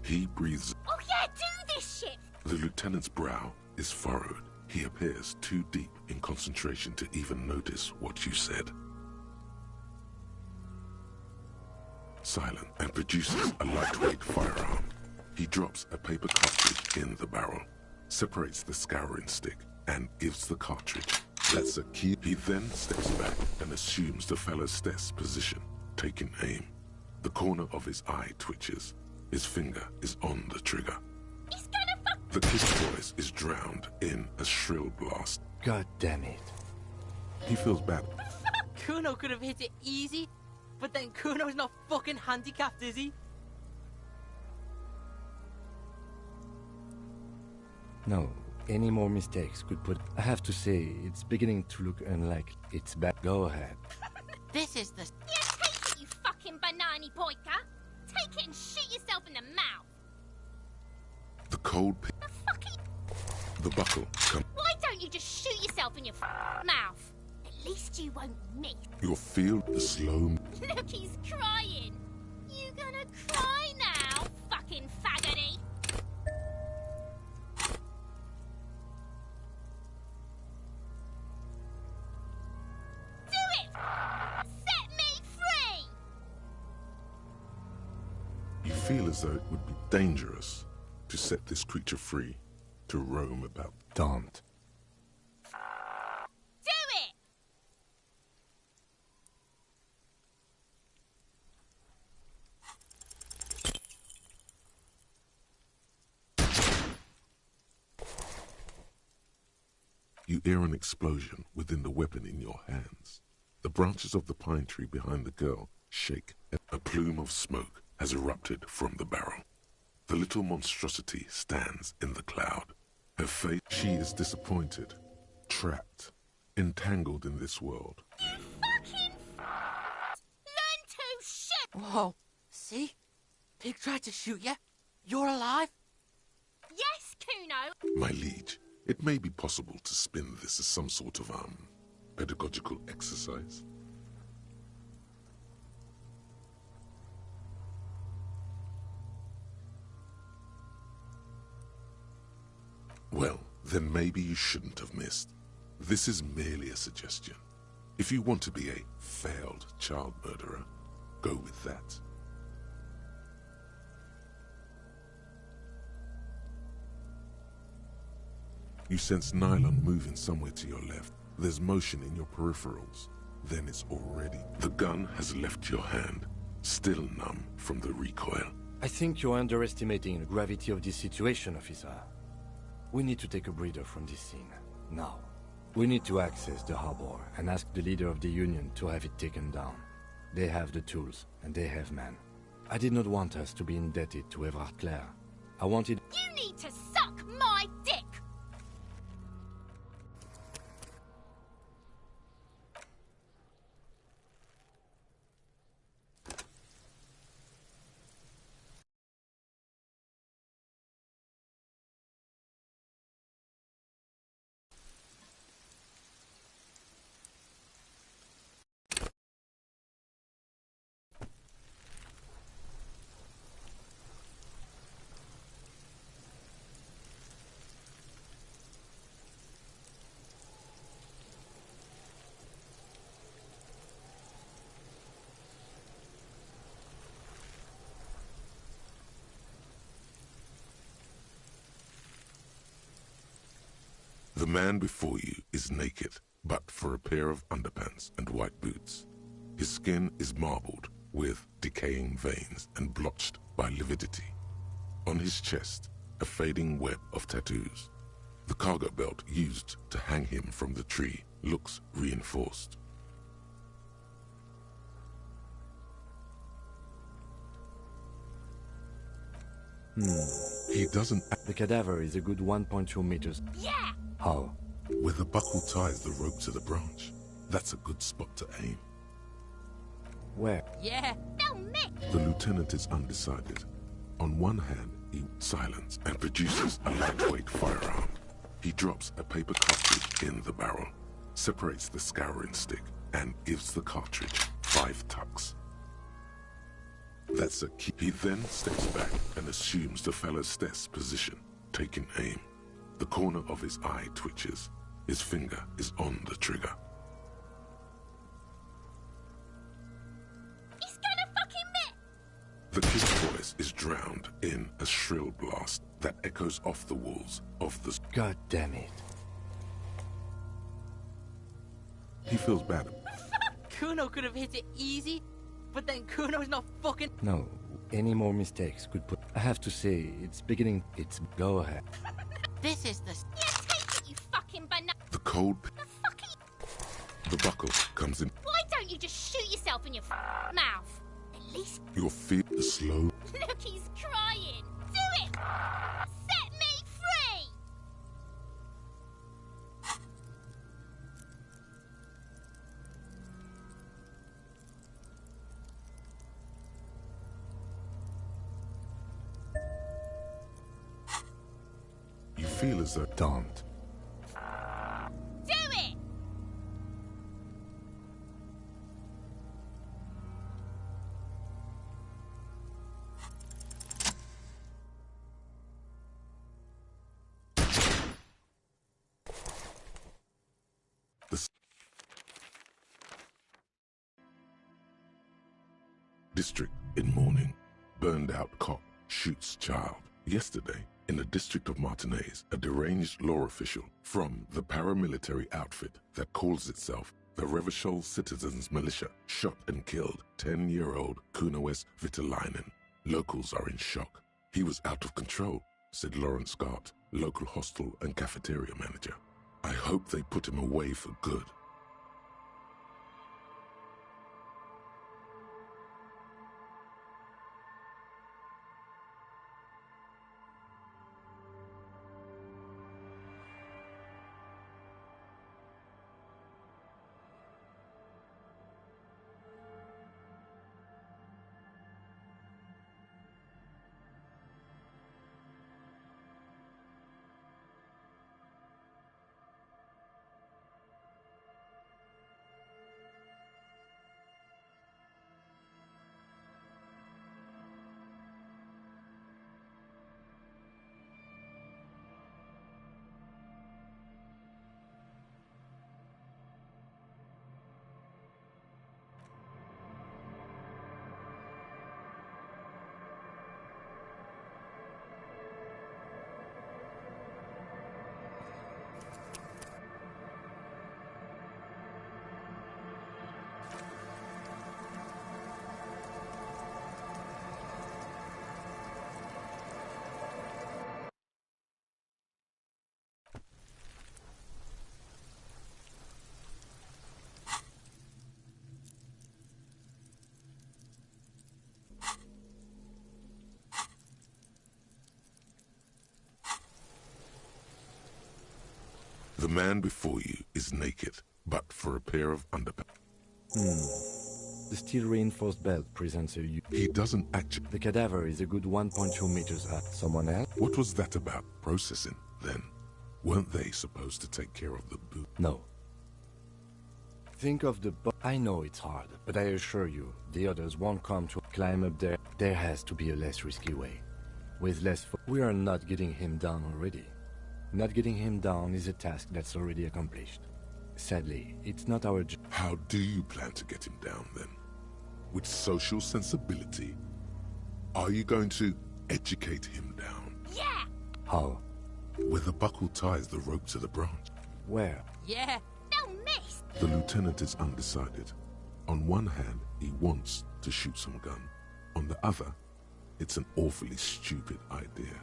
He breathes. Oh yeah, do this shit! The lieutenant's brow is furrowed. He appears too deep in concentration to even notice what you said. Silent, and produces a lightweight firearm. He drops a paper cartridge in the barrel, separates the scouring stick, and gives the cartridge. That's a key. He then steps back and assumes the fellow's desk position, taking aim. The corner of his eye twitches. His finger is on the trigger. He's gonna fuck. The kid's voice is drowned in a shrill blast. God damn it. He feels bad. Kuno could have hit it easy, but then Kuno's not fucking handicapped, is he? No, any more mistakes could put... I have to say, it's beginning to look unlike it's bad. Go ahead. This is the... Yeah, take it, you fucking banana boyka! Take it and shoot yourself in the mouth! The cold... The buckle comes... Why don't you just shoot yourself in your mouth? At least you won't miss. You'll feel the slow... Look, he's crying! You gonna cry now, fucking faggoty? Do it! Set me free! You feel as though it would be dangerous to set this creature free, to roam about. Don't. Do it! You hear an explosion within the weapon in your hands. The branches of the pine tree behind the girl shake. A plume of smoke has erupted from the barrel. The little monstrosity stands in the cloud. Her face, she is disappointed, trapped, entangled in this world. You fucking learn to shit! Whoa, see? Pig tried to shoot you. You're alive? Yes, Kuno! My liege, it may be possible to spin this as some sort of, pedagogical exercise. Well, then maybe you shouldn't have missed. This is merely a suggestion. If you want to be a failed child murderer, go with that. You sense nylon moving somewhere to your left. There's motion in your peripherals. Then it's already... The gun has left your hand, still numb from the recoil. I think you're underestimating the gravity of this situation, officer. We need to take a breather from this scene, now. We need to access the harbor and ask the leader of the Union to have it taken down. They have the tools, and they have men. I did not want us to be indebted to Everard Clare. I wanted... You need to suck my dick! The man before you is naked, but for a pair of underpants and white boots. His skin is marbled with decaying veins and blotched by lividity. On his chest, a fading web of tattoos. The cargo belt used to hang him from the tree looks reinforced. He doesn't... The cadaver is a good 1.2 meters. Yeah! How? Where the buckle ties the rope to the branch. That's a good spot to aim. Where? Yeah. They'll miss. The lieutenant is undecided. On one hand, he silence and produces a lightweight firearm. He drops a paper cartridge in the barrel, separates the scouring stick, and gives the cartridge 5 tucks. That's a key. He then steps back and assumes the fellow's desk position, taking aim. The corner of his eye twitches. His finger is on the trigger. He's gonna fucking miss. The kid's voice is drowned in a shrill blast that echoes off the walls of the... God damn it. He feels bad. Kuno could have hit it easy, but then Kuno's not fucking... No, any more mistakes could put... I have to say, it's beginning... It's... Go ahead. This is the... Yeah, take it, you fucking banana. The cold... The buckle comes in. Why don't you just shoot yourself in your mouth? At least... Your feet are slow. Look, he's crying. Do it. Set me free. You feel as though... Don't. Do it. District in mourning. Burned out cop shoots child. Yesterday, in the district of Martinez, a deranged law official from the paramilitary outfit that calls itself the Revachol Citizens Militia shot and killed 10-year-old Kunoes Vitalainen. Locals are in shock. He was out of control, said Lawrence Scott, local hostel and cafeteria manager. I hope they put him away for good. The man before you is naked, but for a pair of underpants. The steel-reinforced belt presents a... He doesn't actually... The cadaver is a good 1.2 meters up. Someone else? What was that about? Processing, then? Weren't they supposed to take care of the boot? No. Think of the... I know it's hard, but I assure you, the others won't come to climb up there. There has to be a less risky way. With less... We are not getting him down already. Not getting him down is a task that's already accomplished. Sadly, it's not our job. How do you plan to get him down, then? With social sensibility? Are you going to educate him down? Yeah! How? Where the buckle ties the rope to the branch. Where? Yeah! They'll miss! The lieutenant is undecided. On one hand, he wants to shoot some gun. On the other, it's an awfully stupid idea.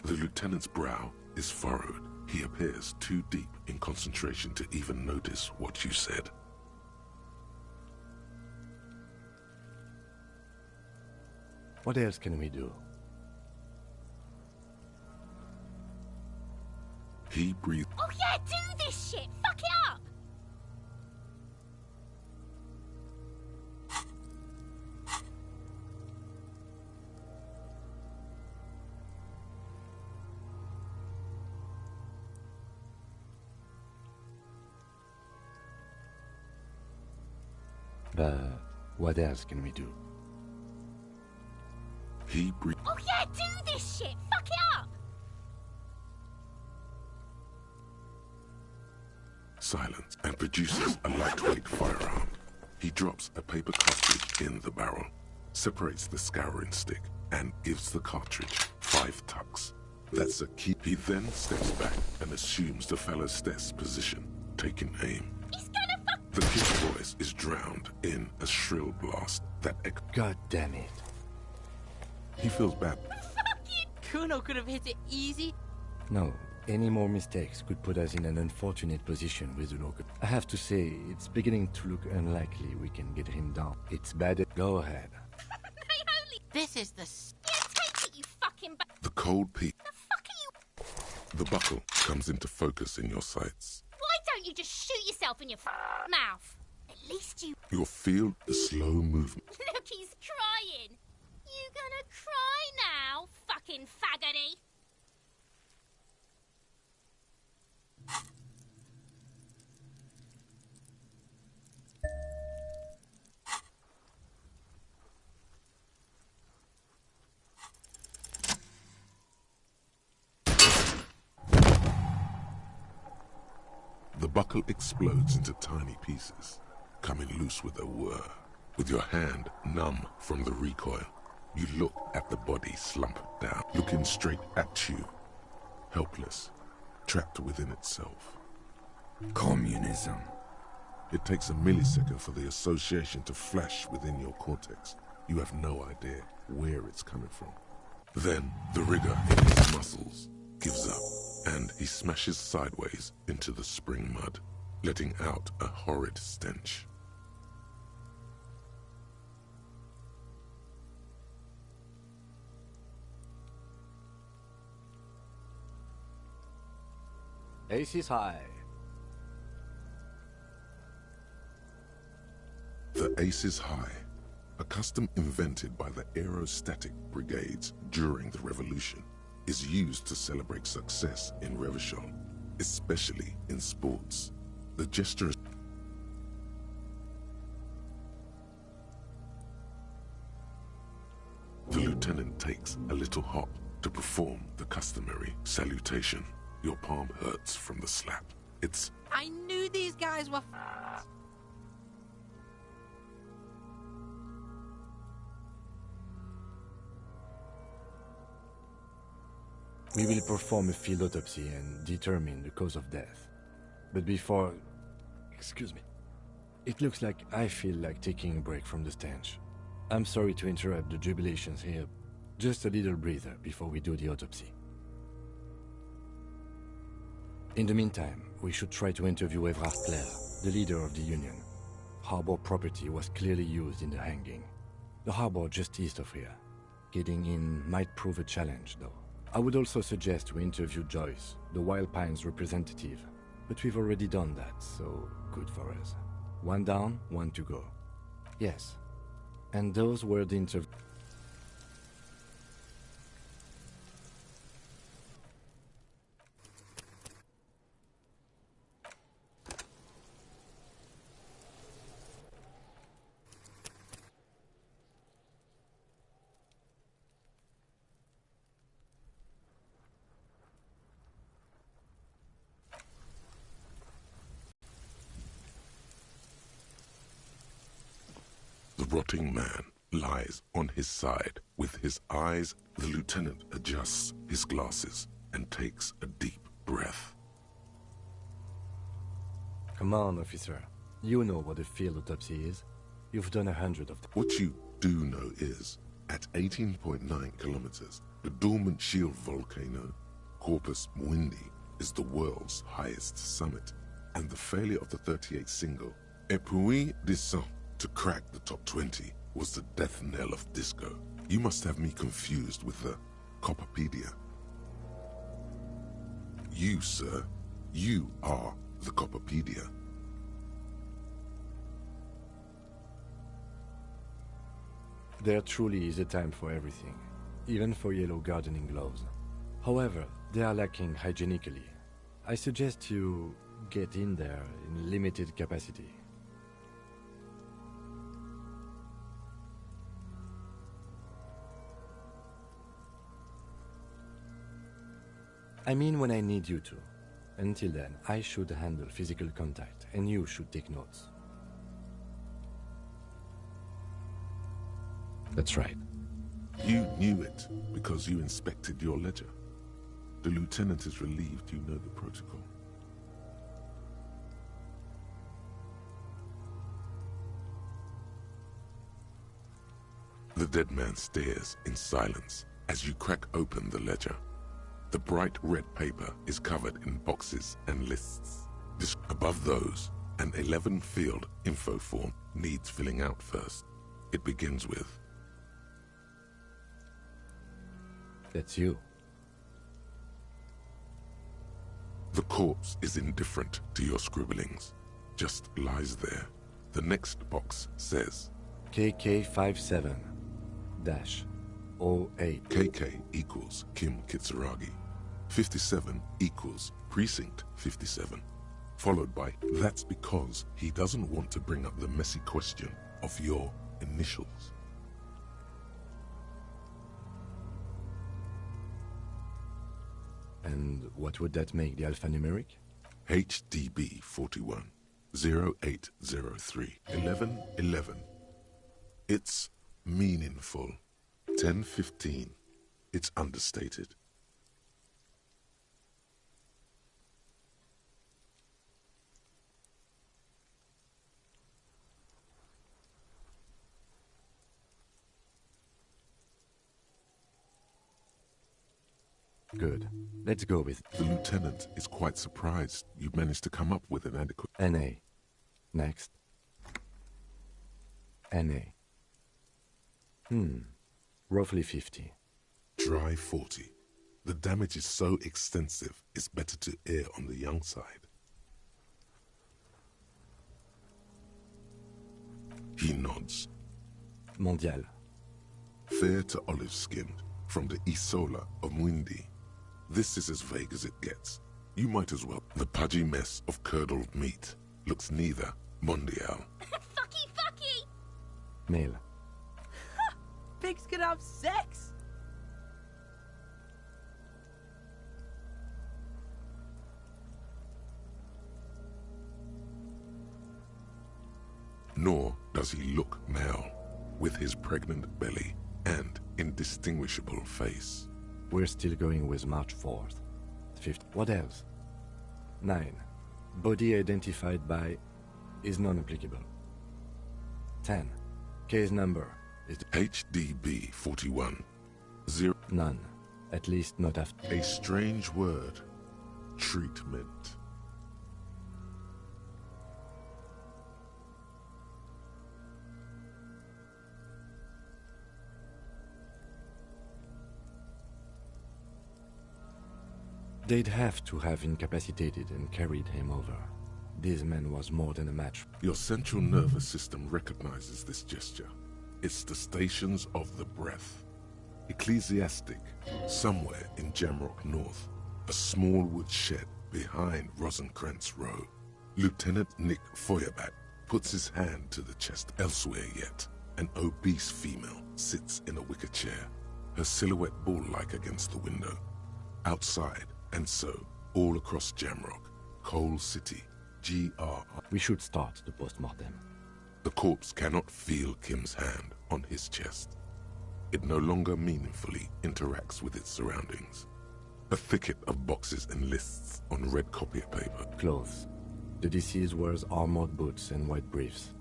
The lieutenant's brow is furrowed. He appears too deep in concentration to even notice what you said. What else can we do? He breathed. Oh yeah, do this shit! Fuck it up! But what else can we do? He breathes. Oh yeah, do this shit! Fuck it up! Silence and produces a lightweight firearm. He drops a paper cartridge in the barrel, separates the scouring stick, and gives the cartridge 5 tucks. That's a key. He then steps back and assumes the fellow's desk position, taking aim. The kid's voice is drowned in a shrill blast that God damn it. He feels bad. Kuno could have hit it easy. No, any more mistakes could put us in an unfortunate position with the local. I have to say, it's beginning to look unlikely we can get him down. It's bad. Go ahead. This is the... Yeah, take it, you fucking... The cold peak. The buckle comes into focus in your sights. Why don't you just shoot yourself in your mouth? At least you... You'll feel the slow movement. Look, he's crying. You gonna cry now, fucking faggoty? The buckle explodes into tiny pieces, coming loose with a whir. With your hand numb from the recoil, you look at the body slumped down, looking straight at you, helpless, trapped within itself. Communism. It takes a millisecond for the association to flash within your cortex. You have no idea where it's coming from. Then the rigor in his muscles gives up, and he smashes sideways into the spring mud, letting out a horrid stench. Ace is high. The Ace is High, a custom invented by the aerostatic brigades during the revolution, is used to celebrate success in Revachol, especially in sports. The gesture is... The lieutenant takes a little hop to perform the customary salutation. Your palm hurts from the slap. It's... I knew these guys were... We will perform a field autopsy and determine the cause of death. But before... Excuse me. It looks like I feel like taking a break from the stench. I'm sorry to interrupt the jubilations here. Just a little breather before we do the autopsy. In the meantime, we should try to interview Evrard Clare, the leader of the Union. Harbor property was clearly used in the hanging. The harbor just east of here. Getting in might prove a challenge, though. I would also suggest we interview Joyce, the Wild Pines representative. But we've already done that, so good for us. 1 down, 1 to go. Yes. And those were the interviews. The rotting man lies on his side. With his eyes, the lieutenant adjusts his glasses and takes a deep breath. Come on, officer. You know what a field autopsy is. You've done 100 of them. What you do know is, at 18.9 kilometers, the dormant shield volcano, Corpus Mundi, is the world's highest summit, and the failure of the 38 single, Et puis descend, to crack the top 20 was the death knell of disco. You must have me confused with the Copperpedia. You, sir, you are the Copperpedia. There truly is a time for everything, even for yellow gardening gloves. However, they are lacking hygienically. I suggest you get in there in limited capacity. I mean when I need you to. Until then, I should handle physical contact, and you should take notes. That's right. You knew it because you inspected your ledger. The lieutenant is relieved you know the protocol. The dead man stares in silence as you crack open the ledger. The bright red paper is covered in boxes and lists. Above those, an 11-field info form needs filling out first. It begins with... That's you. The corpse is indifferent to your scribblings, just lies there. The next box says... KK57-08. KK equals Kim Kitsuragi. 57 equals Precinct 57. Followed by, that's because he doesn't want to bring up the messy question of your initials. And what would that make the alphanumeric? HDB 41 0803 1111. It's meaningful. 1015. It's understated. Good. Let's go with... The lieutenant is quite surprised you managed to come up with an adequate... NA. Next. NA. Roughly 50. Dry 40. The damage is so extensive, it's better to err on the young side. He nods. Mondial. Fair to olive-skinned, from the Isola of Mwindi. This is as vague as it gets. You might as well. The pudgy mess of curdled meat looks neither mondial. Fucky! Male. Pigs can have sex! Nor does he look male, with his pregnant belly and indistinguishable face. We're still going with March 4th. 5th. What else? 9. Body identified by is non-applicable. 10. Case number is HDB 41 0. None. At least not after. A strange word. Treatment. They'd have to have incapacitated and carried him over. This man was more than a match. Your central nervous system recognizes this gesture. It's the stations of the breath. Ecclesiastic, somewhere in Jamrock North, a small wood shed behind Rosencrantz Row. Lieutenant Nick Feuerbach puts his hand to the chest. Elsewhere yet, an obese female sits in a wicker chair, her silhouette bull-like against the window. Outside, and so, all across Jamrock, Coal City, GR. We should start the post-mortem. The corpse cannot feel Kim's hand on his chest. It no longer meaningfully interacts with its surroundings. A thicket of boxes and lists on red copier paper. Clothes. The deceased wears armored boots and white briefs.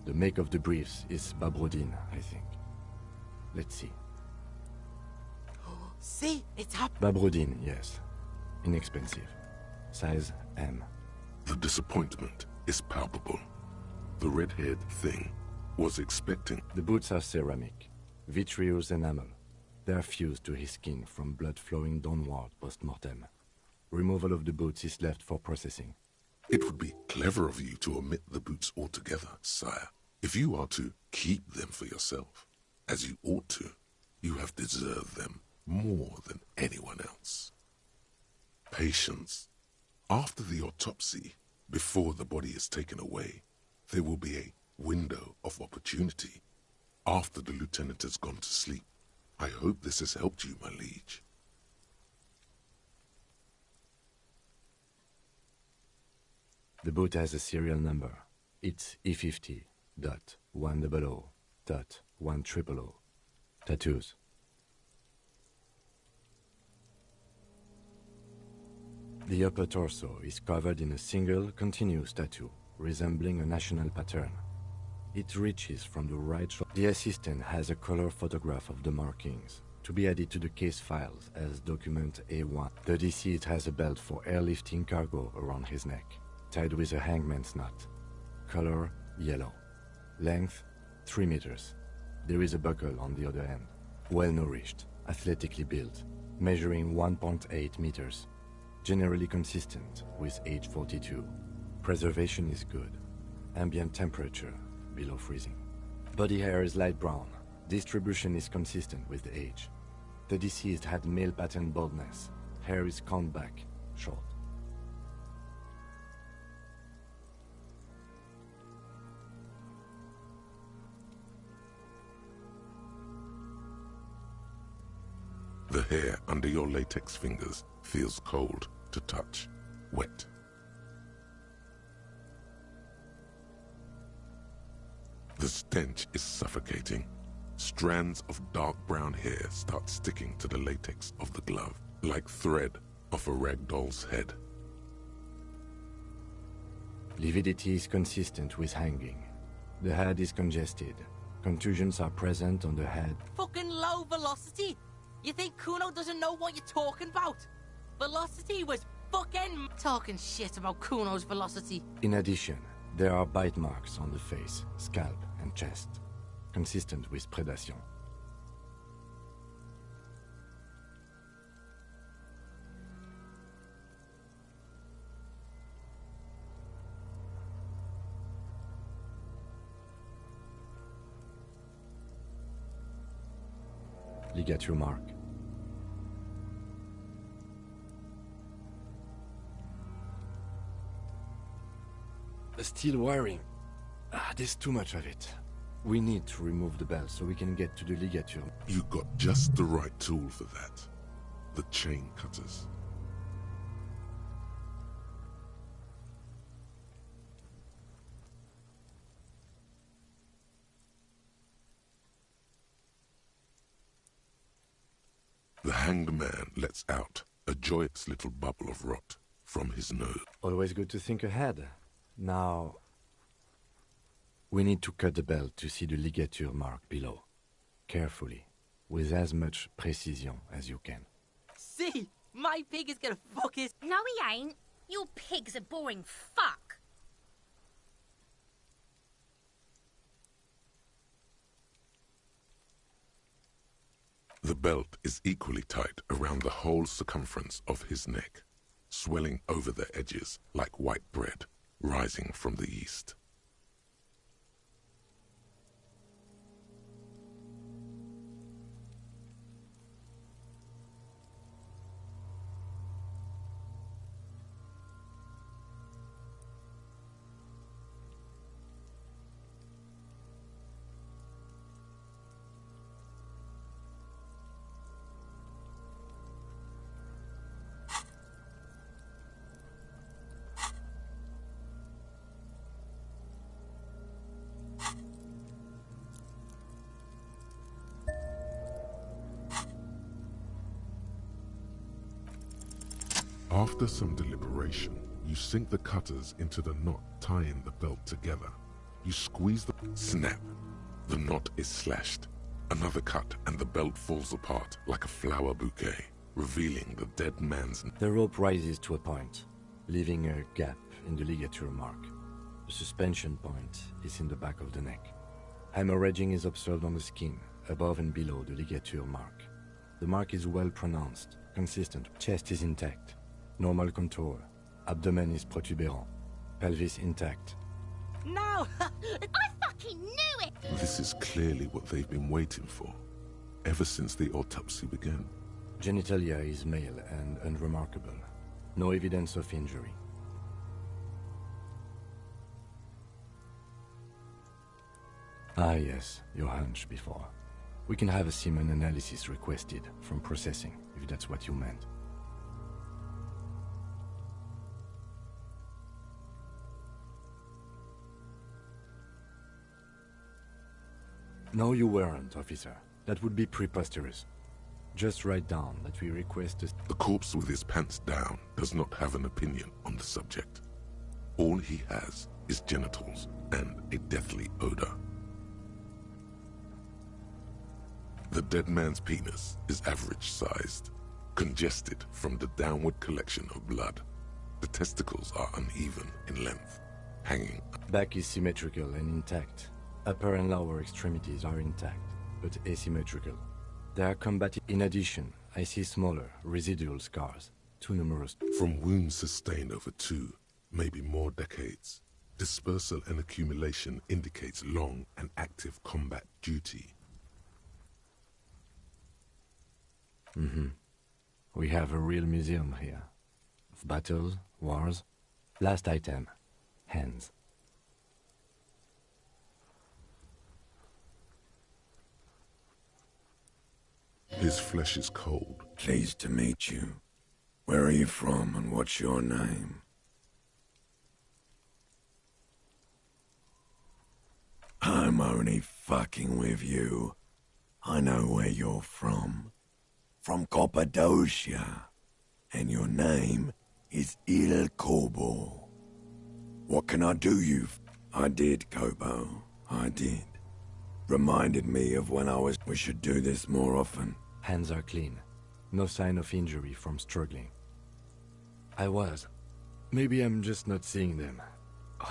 The make of the briefs is Babrodin, I think. Let's see. See? It's up. Babrodin, yes. Inexpensive. Size M. The disappointment is palpable. The red-haired thing was expecting... The boots are ceramic. Vitreous enamel. They are fused to his skin from blood flowing downward post-mortem. Removal of the boots is left for processing. It would be clever of you to omit the boots altogether, sire. If you are to keep them for yourself, as you ought to, you have deserved them more than anyone else. Patience. After the autopsy, before the body is taken away, there will be a window of opportunity. After the lieutenant has gone to sleep. I hope this has helped you, my liege. The boot has a serial number. It's E50.100.100. Tattoos. The upper torso is covered in a single, continuous tattoo, resembling a national pattern. It reaches from the right shoulder. The assistant has a color photograph of the markings, to be added to the case files as document A1. The deceased has a belt for airlifting cargo around his neck, tied with a hangman's knot. Color, yellow. Length, 3 meters. There is a buckle on the other end. Well-nourished, athletically built, measuring 1.8 meters. Generally consistent with age 42. Preservation is good. Ambient temperature, below freezing. Body hair is light brown. Distribution is consistent with the age. The deceased had male pattern baldness. Hair is combed back, short. The hair under your latex fingers feels cold to touch, wet. The stench is suffocating. Strands of dark brown hair start sticking to the latex of the glove, like thread off a rag doll's head. Lividity is consistent with hanging. The head is congested. Contusions are present on the head. Fucking low velocity! You think Kuno doesn't know what you're talking about? Velocity was fucking talking shit about Kuno's velocity. In addition, there are bite marks on the face, scalp, and chest, consistent with predation. Ligature mark. Steel wiring. There's too much of it. We need to remove the belt so we can get to the ligature. You got just the right tool for that. The chain cutters. The hanged man lets out a joyous little bubble of rot from his nose. Always good to think ahead. Now, we need to cut the belt to see the ligature mark below. Carefully, with as much precision as you can. See? My pig is gonna fuck his... No, he ain't. Your pig's a boring fuck. The belt is equally tight around the whole circumference of his neck, swelling over the edges like white bread rising from the east. After some deliberation, you sink the cutters into the knot tying the belt together. You squeeze the... Snap! The knot is slashed. Another cut and the belt falls apart like a flower bouquet, revealing the dead man's... The rope rises to a point, leaving a gap in the ligature mark. The suspension point is in the back of the neck. Hemorrhaging is observed on the skin, above and below the ligature mark. The mark is well pronounced, consistent. Chest is intact. Normal contour. Abdomen is protuberant. Pelvis intact. No! I fucking knew it! This is clearly what they've been waiting for, ever since the autopsy began. Genitalia is male and unremarkable. No evidence of injury. Ah yes, your hunch before. We can have a semen analysis requested from processing, if that's what you meant. No, you weren't, officer. That would be preposterous. Just write down that we request a... The corpse with his pants down does not have an opinion on the subject. All he has is genitals and a deathly odor. The dead man's penis is average-sized, congested from the downward collection of blood. The testicles are uneven in length, hanging. Back is symmetrical and intact. Upper and lower extremities are intact, but asymmetrical. They are combated. In addition, I see smaller, residual scars, too numerous. From wounds sustained over 2, maybe more decades, dispersal and accumulation indicates long and active combat duty. We have a real museum here. Of battles, wars. Last item. Hands. His flesh is cold. Pleased to meet you. Where are you from and what's your name? I'm only fucking with you. I know where you're from. From Cappadocia. And your name is Il Corbo. What can I do you? I did, Kobo. I did. Reminded me of when I was... We should do this more often. Hands are clean. No sign of injury from struggling. I was. Maybe I'm just not seeing them.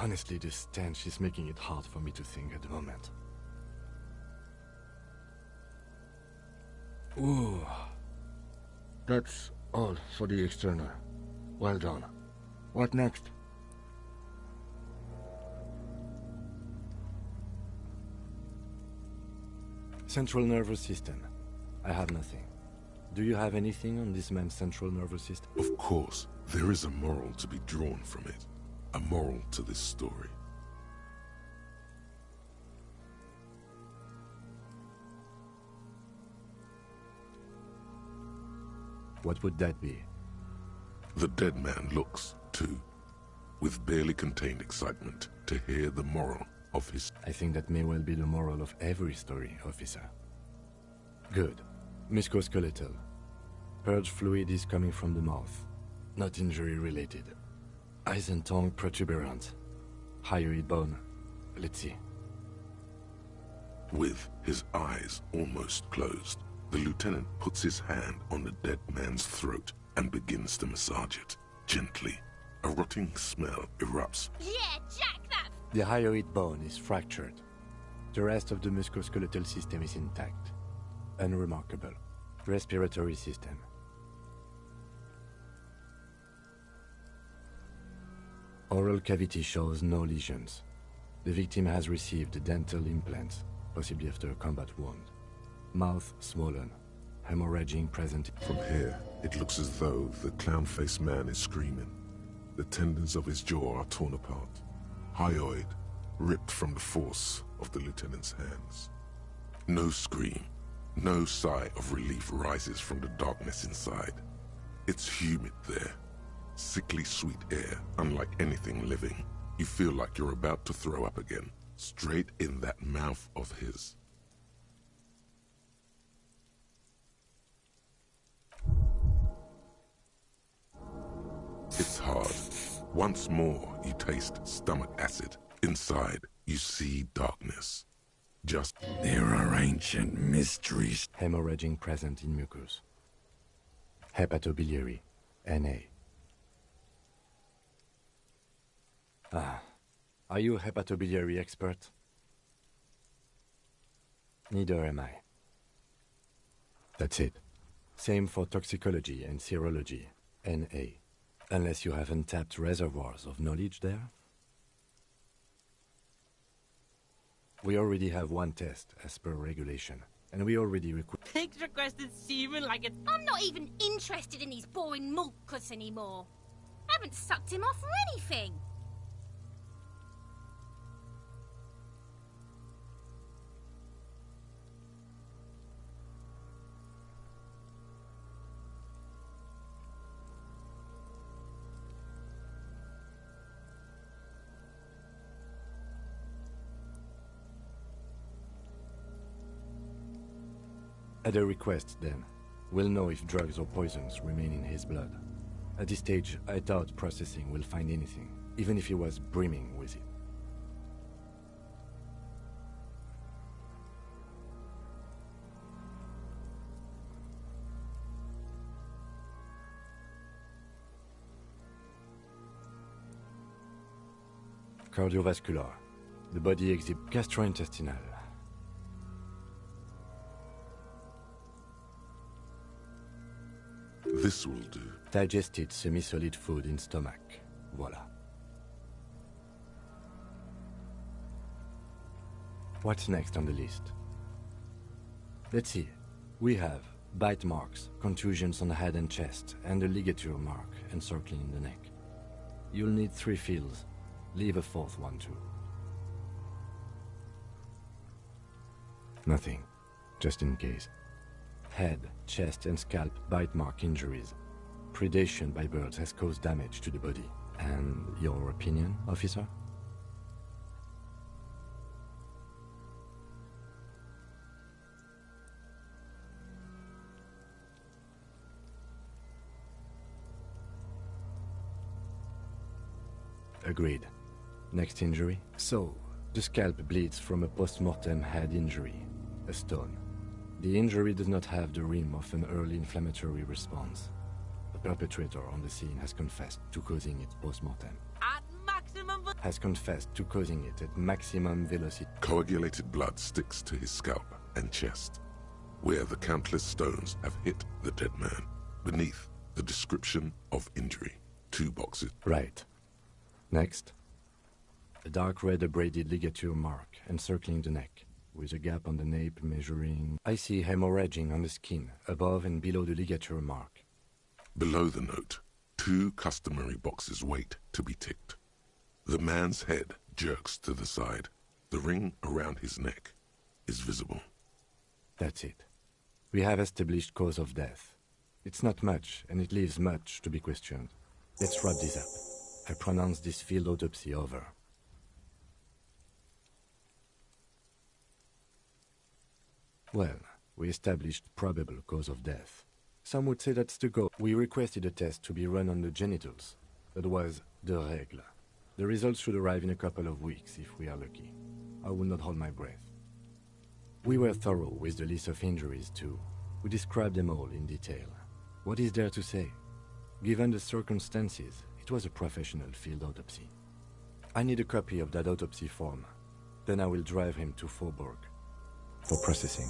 Honestly, this stench is making it hard for me to think at the moment. Ooh. That's all for the external. Well done. What next? Central nervous system. I have nothing. Do you have anything on this man's central nervous system? Of course, there is a moral to be drawn from it. A moral to this story. What would that be? The dead man looks, too, with barely contained excitement to hear the moral of his... I think that may well be the moral of every story, officer. Good. Musculoskeletal. Purge fluid is coming from the mouth. Not injury-related. Eyes and tongue protuberant. Hyoid bone. Let's see. With his eyes almost closed, the lieutenant puts his hand on the dead man's throat and begins to massage it, gently. A rotting smell erupts. Yeah, jack that! The hyoid bone is fractured. The rest of the musculoskeletal system is intact. Unremarkable. Respiratory system. Oral cavity shows no lesions. The victim has received dental implants, possibly after a combat wound. Mouth swollen. Hemorrhaging present. From here, it looks as though the clown-faced man is screaming. The tendons of his jaw are torn apart. Hyoid ripped from the force of the lieutenant's hands. No scream, no sigh of relief rises from the darkness inside. It's humid there. Sickly sweet air, unlike anything living. You feel like you're about to throw up again, straight in that mouth of his. It's hard. Once more, you taste stomach acid. Inside, you see darkness. Just... There are ancient mysteries. Hemorrhaging present in mucus. Hepatobiliary. Na. Are you a hepatobiliary expert? Neither am I. That's it. Same for toxicology and serology. Na. Unless you have untapped reservoirs of knowledge there? We already have one test, as per regulation. And we already Pigs requested semen like it's... I'm not even interested in these boring mulkus anymore. I haven't sucked him off or anything. At a request, then, we'll know if drugs or poisons remain in his blood. At this stage, I doubt processing will find anything, even if he was brimming with it. Cardiovascular. The body exhibits gastrointestinal. This will do. Digested semi-solid food in stomach. Voila. What's next on the list? Let's see. We have bite marks, contusions on the head and chest, and a ligature mark encircling the neck. You'll need 3 fields. Leave a 4th one too. Nothing. Just in case. Head, chest, and scalp bite mark injuries. Predation by birds has caused damage to the body. And your opinion, officer? Agreed. Next injury? So, the scalp bleeds from a post-mortem head injury, a stone. The injury does not have the rim of an early inflammatory response. The perpetrator on the scene has confessed to causing it post-mortem. At maximum Has confessed to causing it at maximum velocity. Coagulated blood sticks to his scalp and chest, where the countless stones have hit the dead man. Beneath, the description of injury. 2 boxes. Right. Next. A dark red abraded ligature mark encircling the neck, with a gap on the nape measuring... I see hemorrhaging on the skin, above and below the ligature mark. Below the note, 2 customary boxes wait to be ticked. The man's head jerks to the side. The ring around his neck is visible. That's it. We have established cause of death. It's not much, and it leaves much to be questioned. Let's wrap this up. I pronounce this field autopsy over. Well, we established probable cause of death. Some would say that's the goal. We requested a test to be run on the genitals. That was the règle. The results should arrive in a couple of weeks if we are lucky. I will not hold my breath. We were thorough with the list of injuries too. We described them all in detail. What is there to say? Given the circumstances, it was a professional field autopsy. I need a copy of that autopsy form. Then I will drive him to Faubourg for processing.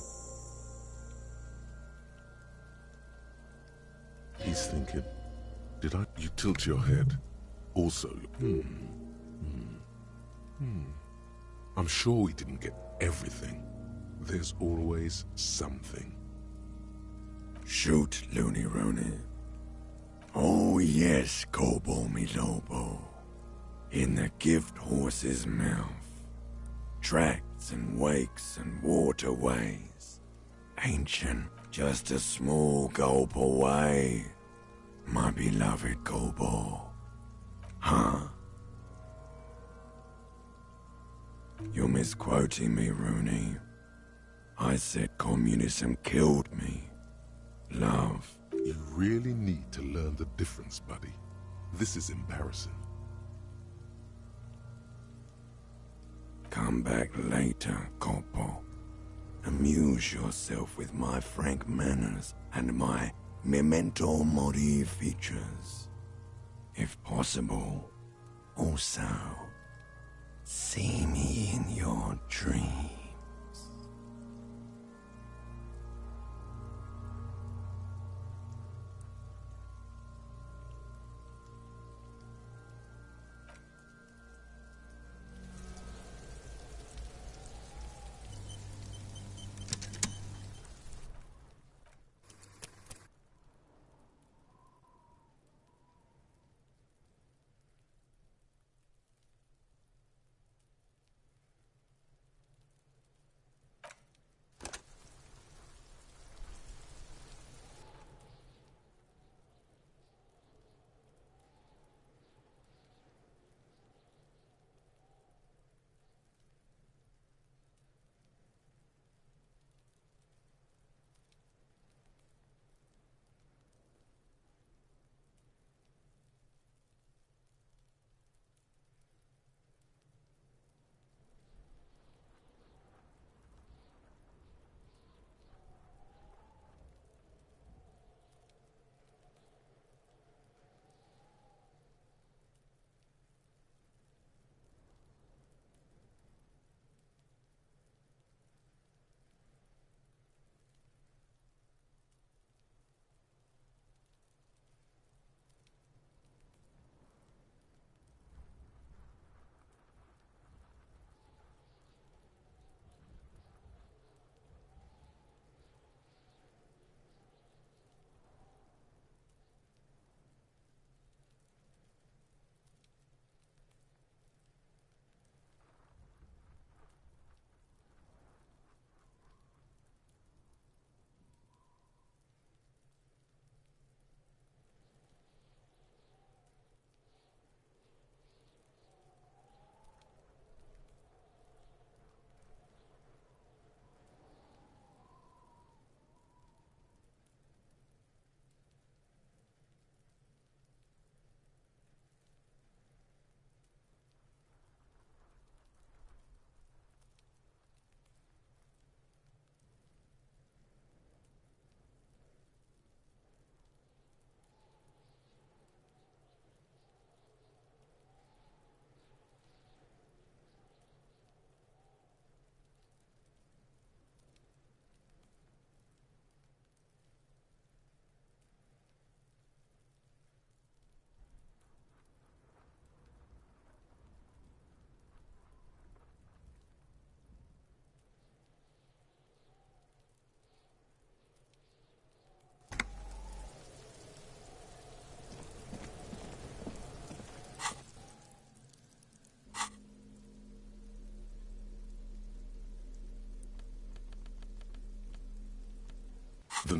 He's thinking. Did I? You tilt your head. Also, I'm sure we didn't get everything. There's always something. Shoot, Looney Rooney. Oh yes, Kobo mi Lobo. In the gift horse's mouth. Tracts and wakes and waterways. Ancient, just a small gulp away. My beloved Kobo. Huh? You're misquoting me, Rooney. I said communism killed me. Love. You really need to learn the difference, buddy. This is embarrassing. Come back later, Corpo. Amuse yourself with my frank manners and my memento mori features. If possible, also, see me in your dreams.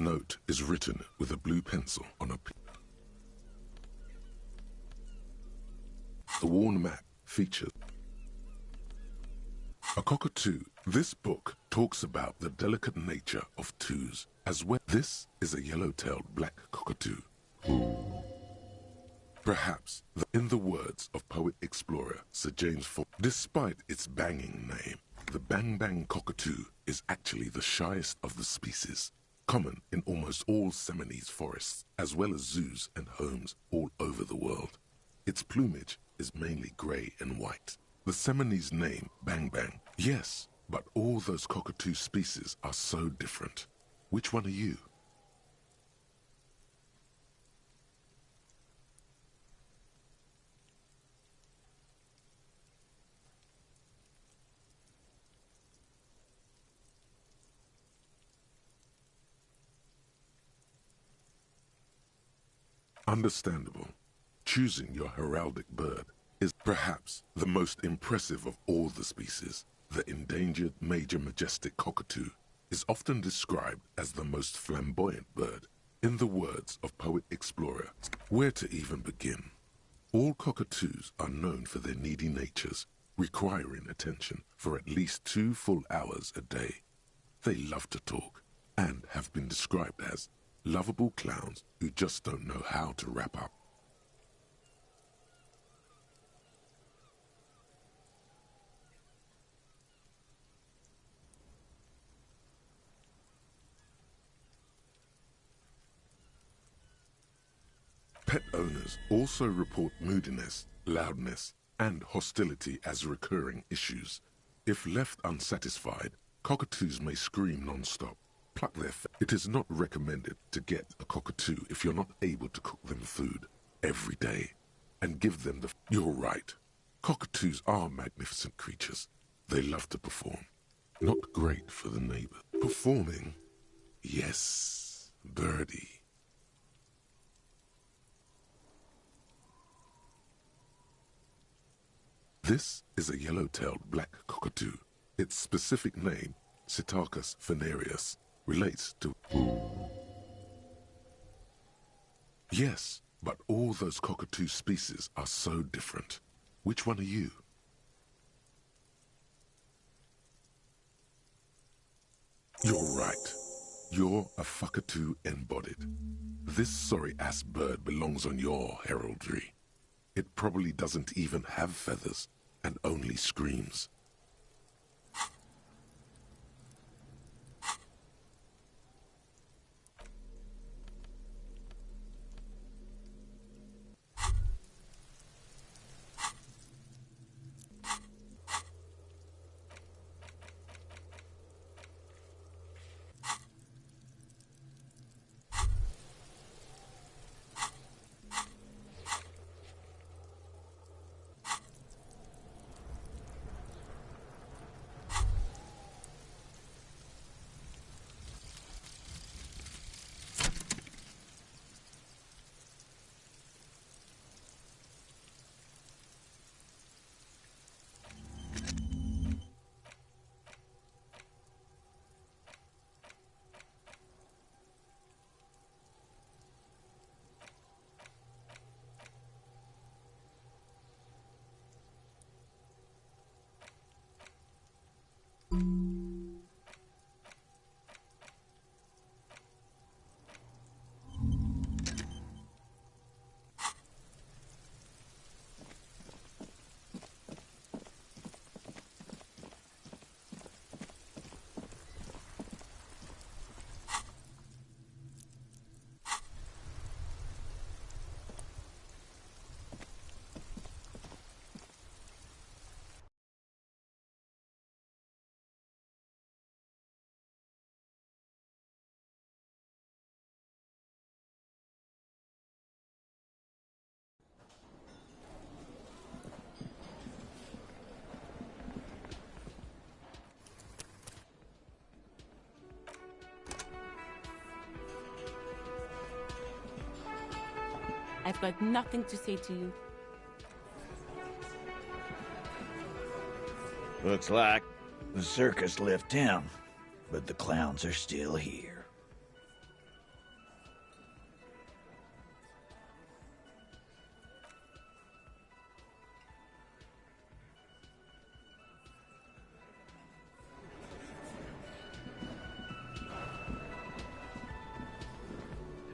note is written with a blue pencil on a The worn map features a cockatoo. This book talks about the delicate nature of twos as well. This is a yellow-tailed black cockatoo. Perhaps, in the words of poet-explorer Sir James Ford, despite its banging name, the bang-bang cockatoo is actually the shyest of the species, common in almost all Seminoles forests, as well as zoos and homes all over the world. Its plumage is mainly grey and white. The Seminoles name bang-bang, yes, but all those cockatoo species are so different. Which one are you? Understandable. Choosing your heraldic bird is perhaps the most impressive of all the species. The endangered major majestic cockatoo is often described as the most flamboyant bird. In the words of poet-explorer, where to even begin? All cockatoos are known for their needy natures, requiring attention for at least 2 full hours a day. They love to talk and have been described as lovable clowns who just don't know how to wrap up. Pet owners also report moodiness, loudness, and hostility as recurring issues. If left unsatisfied, cockatoos may scream non-stop, pluck their It is not recommended to get a cockatoo if you're not able to cook them food every day and give them the... You're right. Cockatoos are magnificent creatures. They love to perform. Not great for the neighbor. Performing? Yes, birdie. This is a yellow-tailed black cockatoo. Its specific name, Psittacus venereus, relates to... Yes, but all those cockatoo species are so different. Which one are you? You're right. You're a fuckatoo embodied. This sorry-ass bird belongs on your heraldry. It probably doesn't even have feathers and only screams. I've got nothing to say to you. Looks like the circus left town, but the clowns are still here.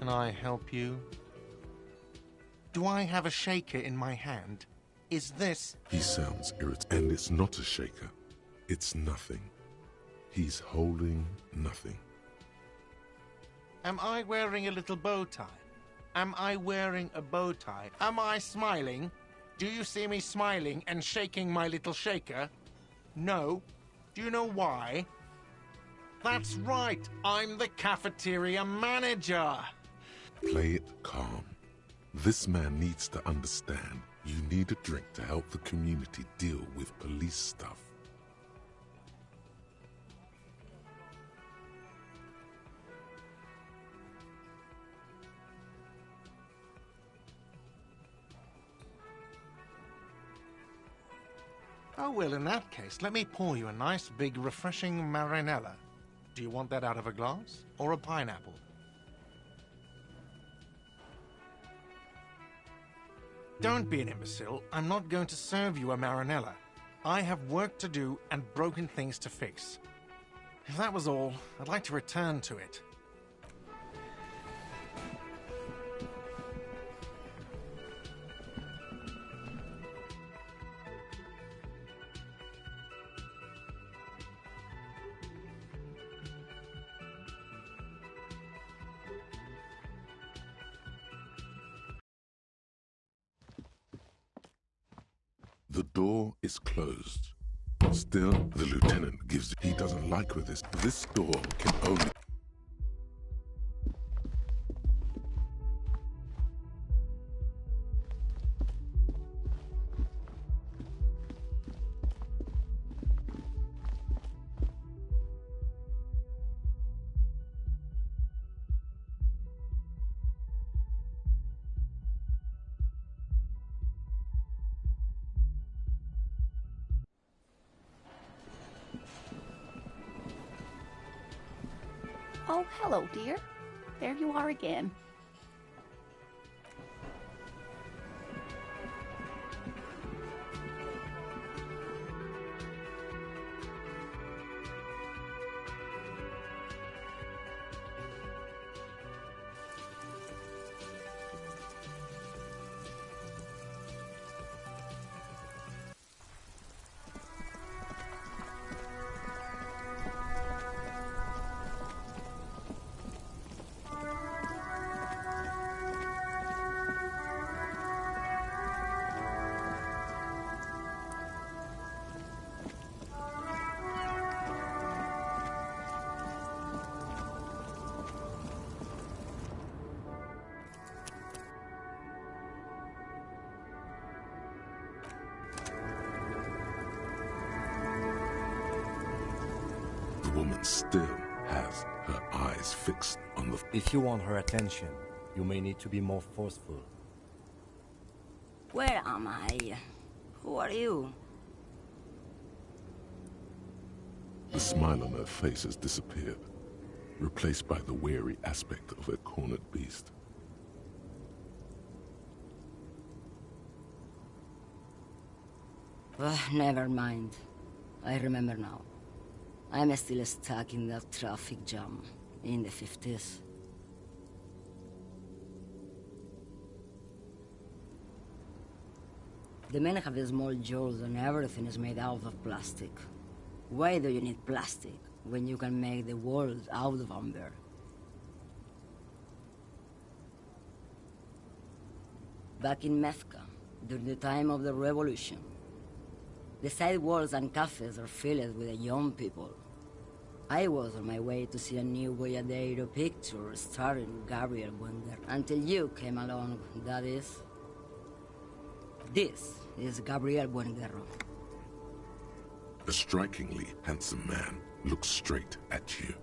Can I help you? Do I have a shaker in my hand? Is this... He sounds irritated, and it's not a shaker. It's nothing. He's holding nothing. Am I wearing a little bow tie? Am I wearing a bow tie? Am I smiling? Do you see me smiling and shaking my little shaker? No. Do you know why? That's right. I'm the cafeteria manager. Play it calm. This man needs to understand you need a drink to help the community deal with police stuff. Oh, well, in that case, let me pour you a nice, big, refreshing marinella. Do you want that out of a glass or a pineapple? Don't be an imbecile. I'm not going to serve you a marinella. I have work to do and broken things to fix. If that was all, I'd like to return to it. The door is closed. Still, the lieutenant gives... He doesn't like with this. This door can only... Oh, hello, dear. There you are again. The woman still has her eyes fixed on the... If you want her attention, you may need to be more forceful. Where am I? Who are you? The smile on her face has disappeared, replaced by the wary aspect of a cornered beast. Never mind. I remember now. I'm still stuck in that traffic jam in the 50s. The men have small jaws and everything is made out of plastic. Why do you need plastic when you can make the world out of amber? Back in Mecca, during the time of the revolution, the sidewalks and cafes are filled with young people. I was on my way to see a new Boyadero picture starring Gabriel Buender until you came along, that is. This is Gabriel Buendero. A strikingly handsome man looks straight at you,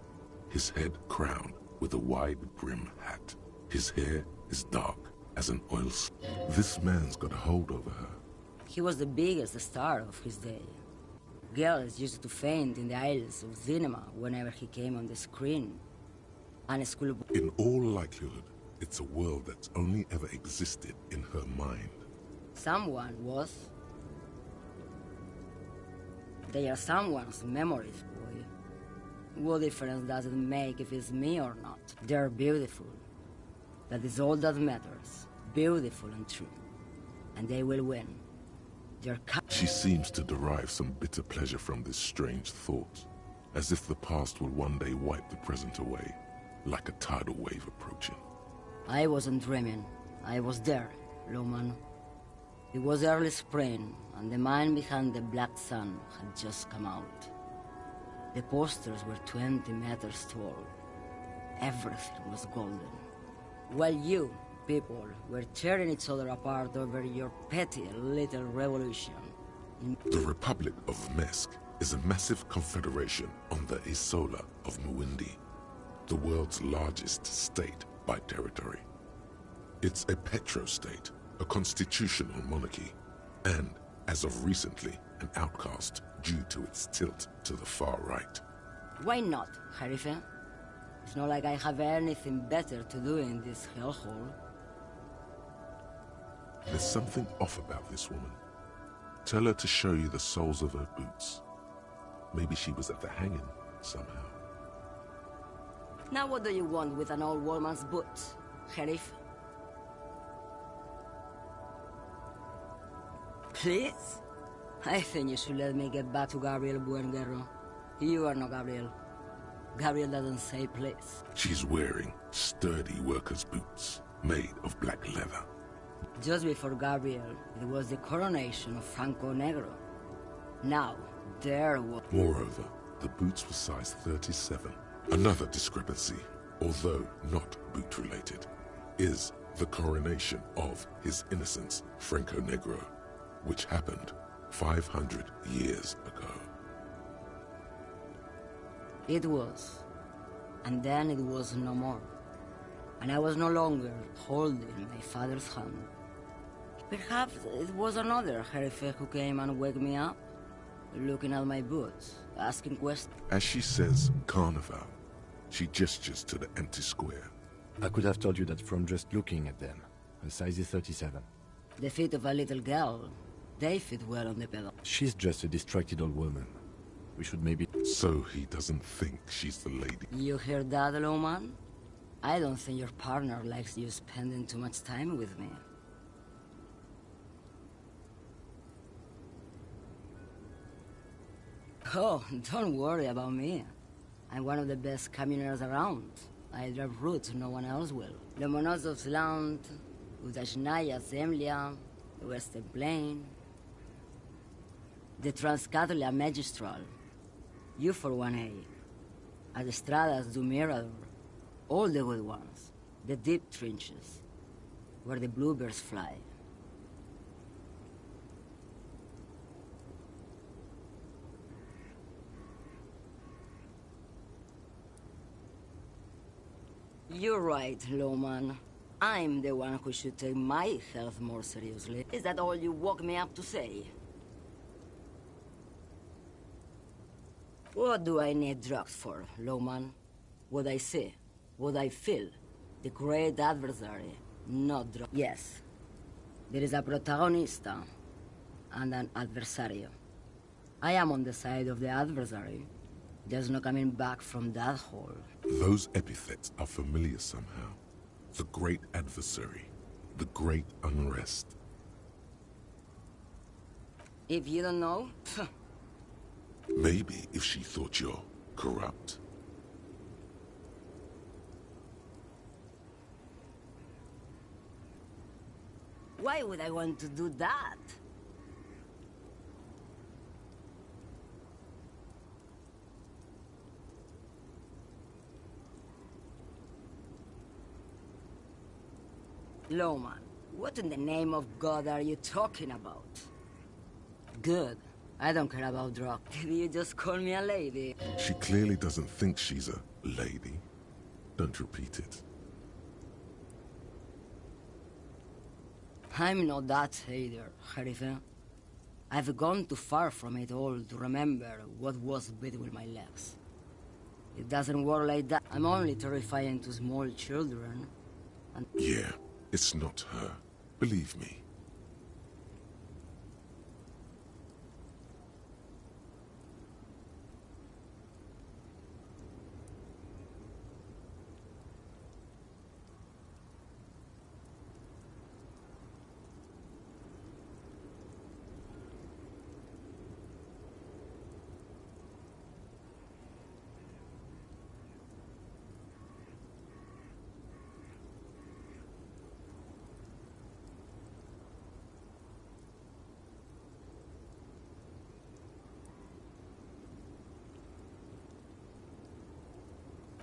his head crowned with a wide-brim hat. His hair is dark as an oil slick. This man's got a hold over her. He was the biggest star of his day. Girls used to faint in the aisles of cinema whenever he came on the screen. And a schoolboy... In all likelihood, it's a world that's only ever existed in her mind. Someone was. They are someone's memories, boy. What difference does it make if it's me or not? They're beautiful. That is all that matters. Beautiful and true. And they will win. She seems to derive some bitter pleasure from this strange thought, as if the past will one day wipe the present away, like a tidal wave approaching. I wasn't dreaming. I was there, Loman. It was early spring, and the mine behind the Black Sun had just come out. The posters were 20 meters tall. Everything was golden. While you, people, were tearing each other apart over your petty little revolution. The Republic of Mesk is a massive confederation on the Isola of Muindi, the world's largest state by territory. It's a petrostate, a constitutional monarchy, and, as of recently, an outcast due to its tilt to the far right. Why not, Harife? It's not like I have anything better to do in this hellhole. There's something off about this woman. Tell her to show you the soles of her boots. Maybe she was at the hanging somehow. Now what do you want with an old woman's boots, Sheriff? Please? I think you should let me get back to Gabriel Buenguerro. You are not Gabriel. Gabriel doesn't say please. She's wearing sturdy worker's boots, made of black leather. Just before Gabriel, it was the coronation of Franco Negro. Now, there was... Moreover, the boots were size 37. Another discrepancy, although not boot-related, is the coronation of His Innocence, Franco Negro, which happened 500 years ago. It was. And then it was no more. And I was no longer holding my father's hand. Perhaps it was another Herife who came and woke me up, looking at my boots, asking questions. As she says Carnival, she gestures to the empty square. I could have told you that from just looking at them. A size is 37. The feet of a little girl, they fit well on the pedal. She's just a distracted old woman. We should maybe... So he doesn't think she's the lady. You hear that, Loman? I don't think your partner likes you spending too much time with me. Oh, don't worry about me. I'm one of the best communers around. I drive routes no one else will. Lomonosov's Land, Udashnaya Zemlya, the Western Plain, the Transcatolia Magistral, you for 1A, Adestradas du Mirador, all the good ones, the deep trenches, where the bluebirds fly. You're right, Loman. I'm the one who should take my health more seriously. Is that all you woke me up to say? What do I need drugs for, Loman? What I see, what I feel. The great adversary, not drugs. Yes, there is a protagonista and an adversario. I am on the side of the adversary. There's no coming back from that hole. Those epithets are familiar somehow. The great adversary, the great unrest. If you don't know, maybe if she thought you're corrupt. Why would I want to do that? Loman, what in the name of God are you talking about? Good. I don't care about drugs. Did you just call me a lady? She clearly doesn't think she's a lady. Don't repeat it. I'm not that either, Herife. I've gone too far from it all to remember what was between my legs. It doesn't work like that. I'm only terrifying to small children. And yeah, it's not her. Believe me.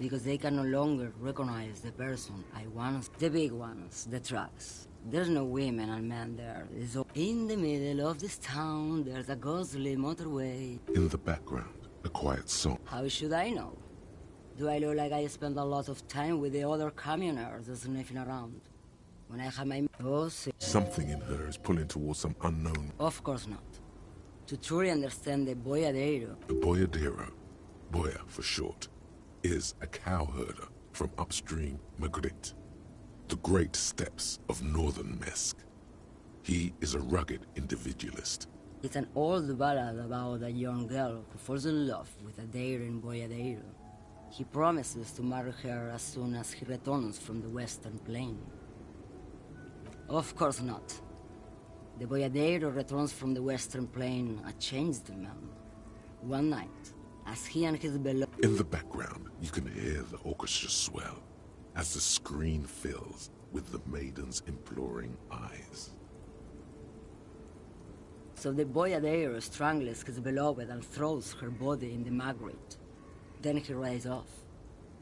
Because they can no longer recognize the person I once... The big ones, the trucks. There's no women and men there. It's all... In the middle of this town, there's a ghostly motorway. In the background, a quiet song. How should I know? Do I look like I spend a lot of time with the other communers sniffing around? When I have my... Oh, see. Something in her is pulling towards some unknown... Of course not. To truly understand the boyadero... The boyadero, Boya for short, is a cowherder from upstream Magritte, the great steppes of northern Mesk. He is a rugged individualist. It's an old ballad about a young girl who falls in love with a daring boyadero. He promises to marry her as soon as he returns from the Western Plain. Of course not. The boyadero returns from the Western Plain a changed man. One night, as he and his beloved... In the background, you can hear the orchestra swell as the screen fills with the maiden's imploring eyes. So the boyadero strangles his beloved and throws her body in the Magritte. Then he rides off,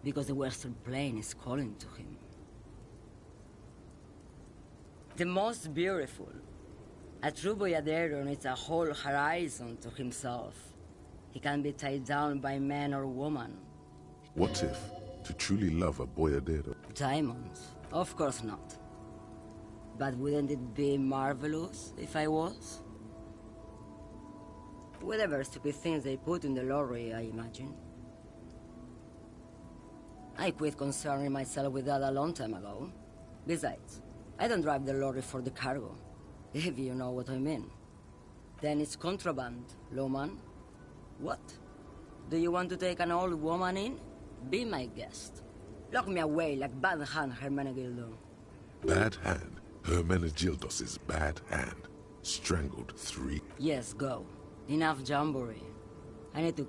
because the Western Plain is calling to him. The most beautiful. A true boyadero needs a whole horizon to himself. He can be tied down by man or woman. What if, to truly love a boyadero... Diamonds? Of course not. But wouldn't it be marvelous if I was? Whatever stupid things they put in the lorry, I imagine. I quit concerning myself with that a long time ago. Besides, I don't drive the lorry for the cargo, if you know what I mean. Then it's contraband, lawman. What? Do you want to take an old woman in? Be my guest. Lock me away like Bad Hand Hermenegildo. Bad Hand? Hermenegildos's bad hand. Strangled 3... Yes, go. Enough jamboree. I need to...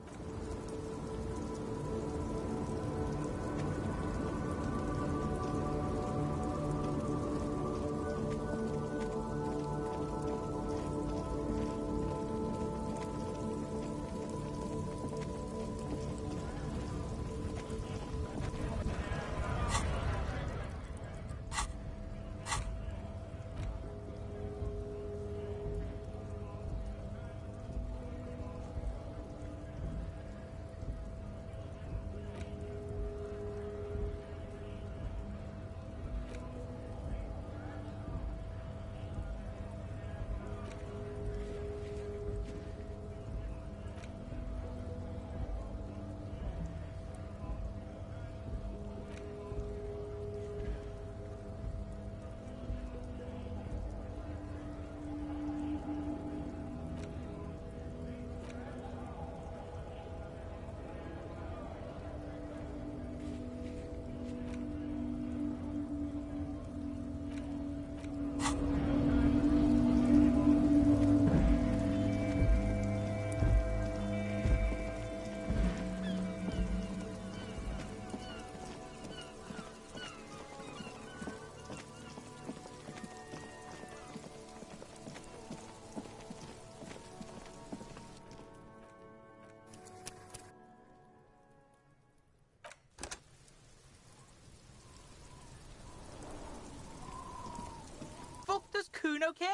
Does Kuno care?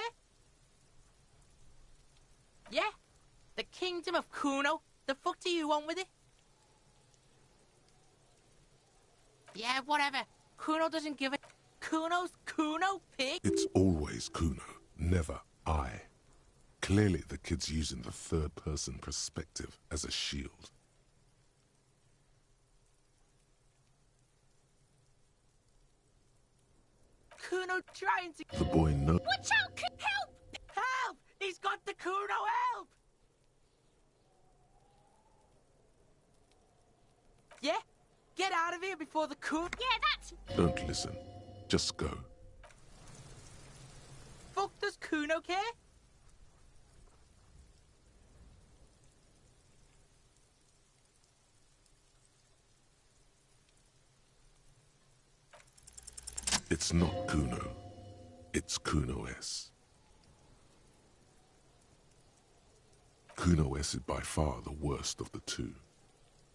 Yeah? The kingdom of Kuno? The fuck do you want with it? Yeah, whatever. Kuno doesn't give a... Kuno's Kuno, pig? It's always Kuno, never I. Clearly the kid's using the third-person perspective as a shield. Kuno trying to... The boy knows... Watch out! Help! Help! He's got the Kuno, help! Yeah? Get out of here before the Kuno... Yeah, that's... Don't listen. Just go. Fuck does Kuno care? It's not Kuno. It's Kuno S. Kuno S is by far the worst of the two.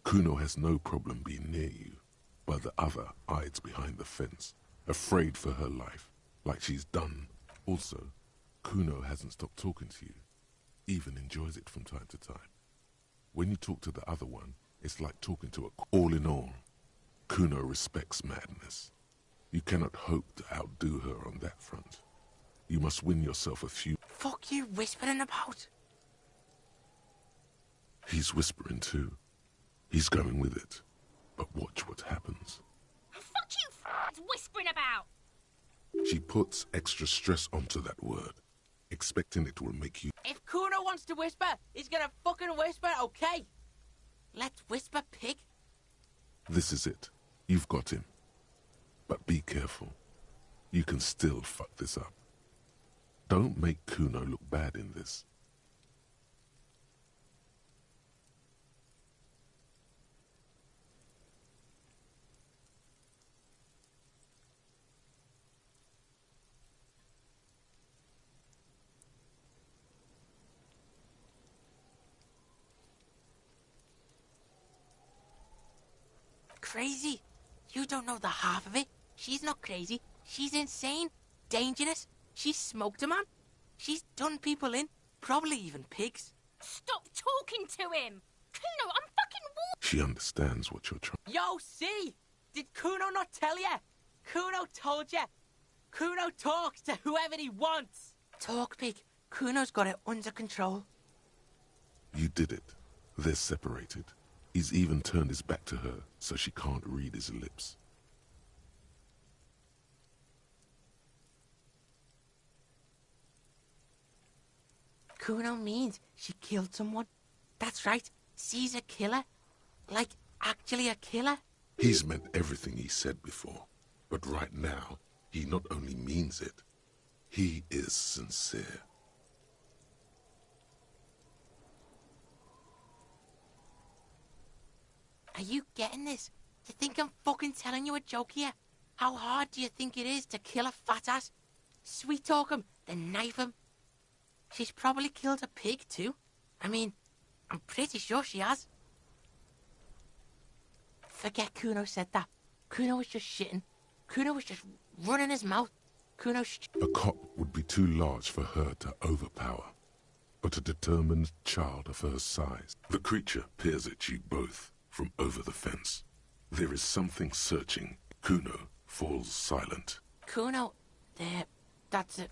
Kuno has no problem being near you, while the other hides behind the fence, afraid for her life, like she's done. Also, Kuno hasn't stopped talking to you, even enjoys it from time to time. When you talk to the other one, it's like talking to a... All in all, Kuno respects madness. You cannot hope to outdo her on that front. You must win yourself a few... Fuck you whispering about? He's whispering too. He's going with it. But watch what happens. Fuck you whispering about! She puts extra stress onto that word, expecting it will make you... If Kuno wants to whisper, he's gonna fucking whisper, okay? Let's whisper, pig. This is it. You've got him. But be careful. You can still fuck this up. Don't make Kuno look bad in this. Crazy? You don't know the half of it. She's not crazy. She's insane. Dangerous. She's smoked a man. She's done people in. Probably even pigs. Stop talking to him! Kuno, I'm fucking She understands what you're trying... Yo, see? Did Kuno not tell you? Kuno told you. Kuno talks to whoever he wants. Talk, pig. Kuno's got it under control. You did it. They're separated. He's even turned his back to her, so she can't read his lips. Kuno means she killed someone. That's right. She's a killer. Like, actually a killer. He's meant everything he said before. But right now, he not only means it, he is sincere. Are you getting this? You think I'm fucking telling you a joke here? How hard do you think it is to kill a fat ass? Sweet talk him, then knife him. She's probably killed a pig too. I mean, I'm pretty sure she has. Forget Kuno said that. Kuno was just shitting. Kuno was just running his mouth. A cop would be too large for her to overpower. But a determined child of her size. The creature peers at you both from over the fence. There is something searching. Kuno falls silent. Kuno, that's it.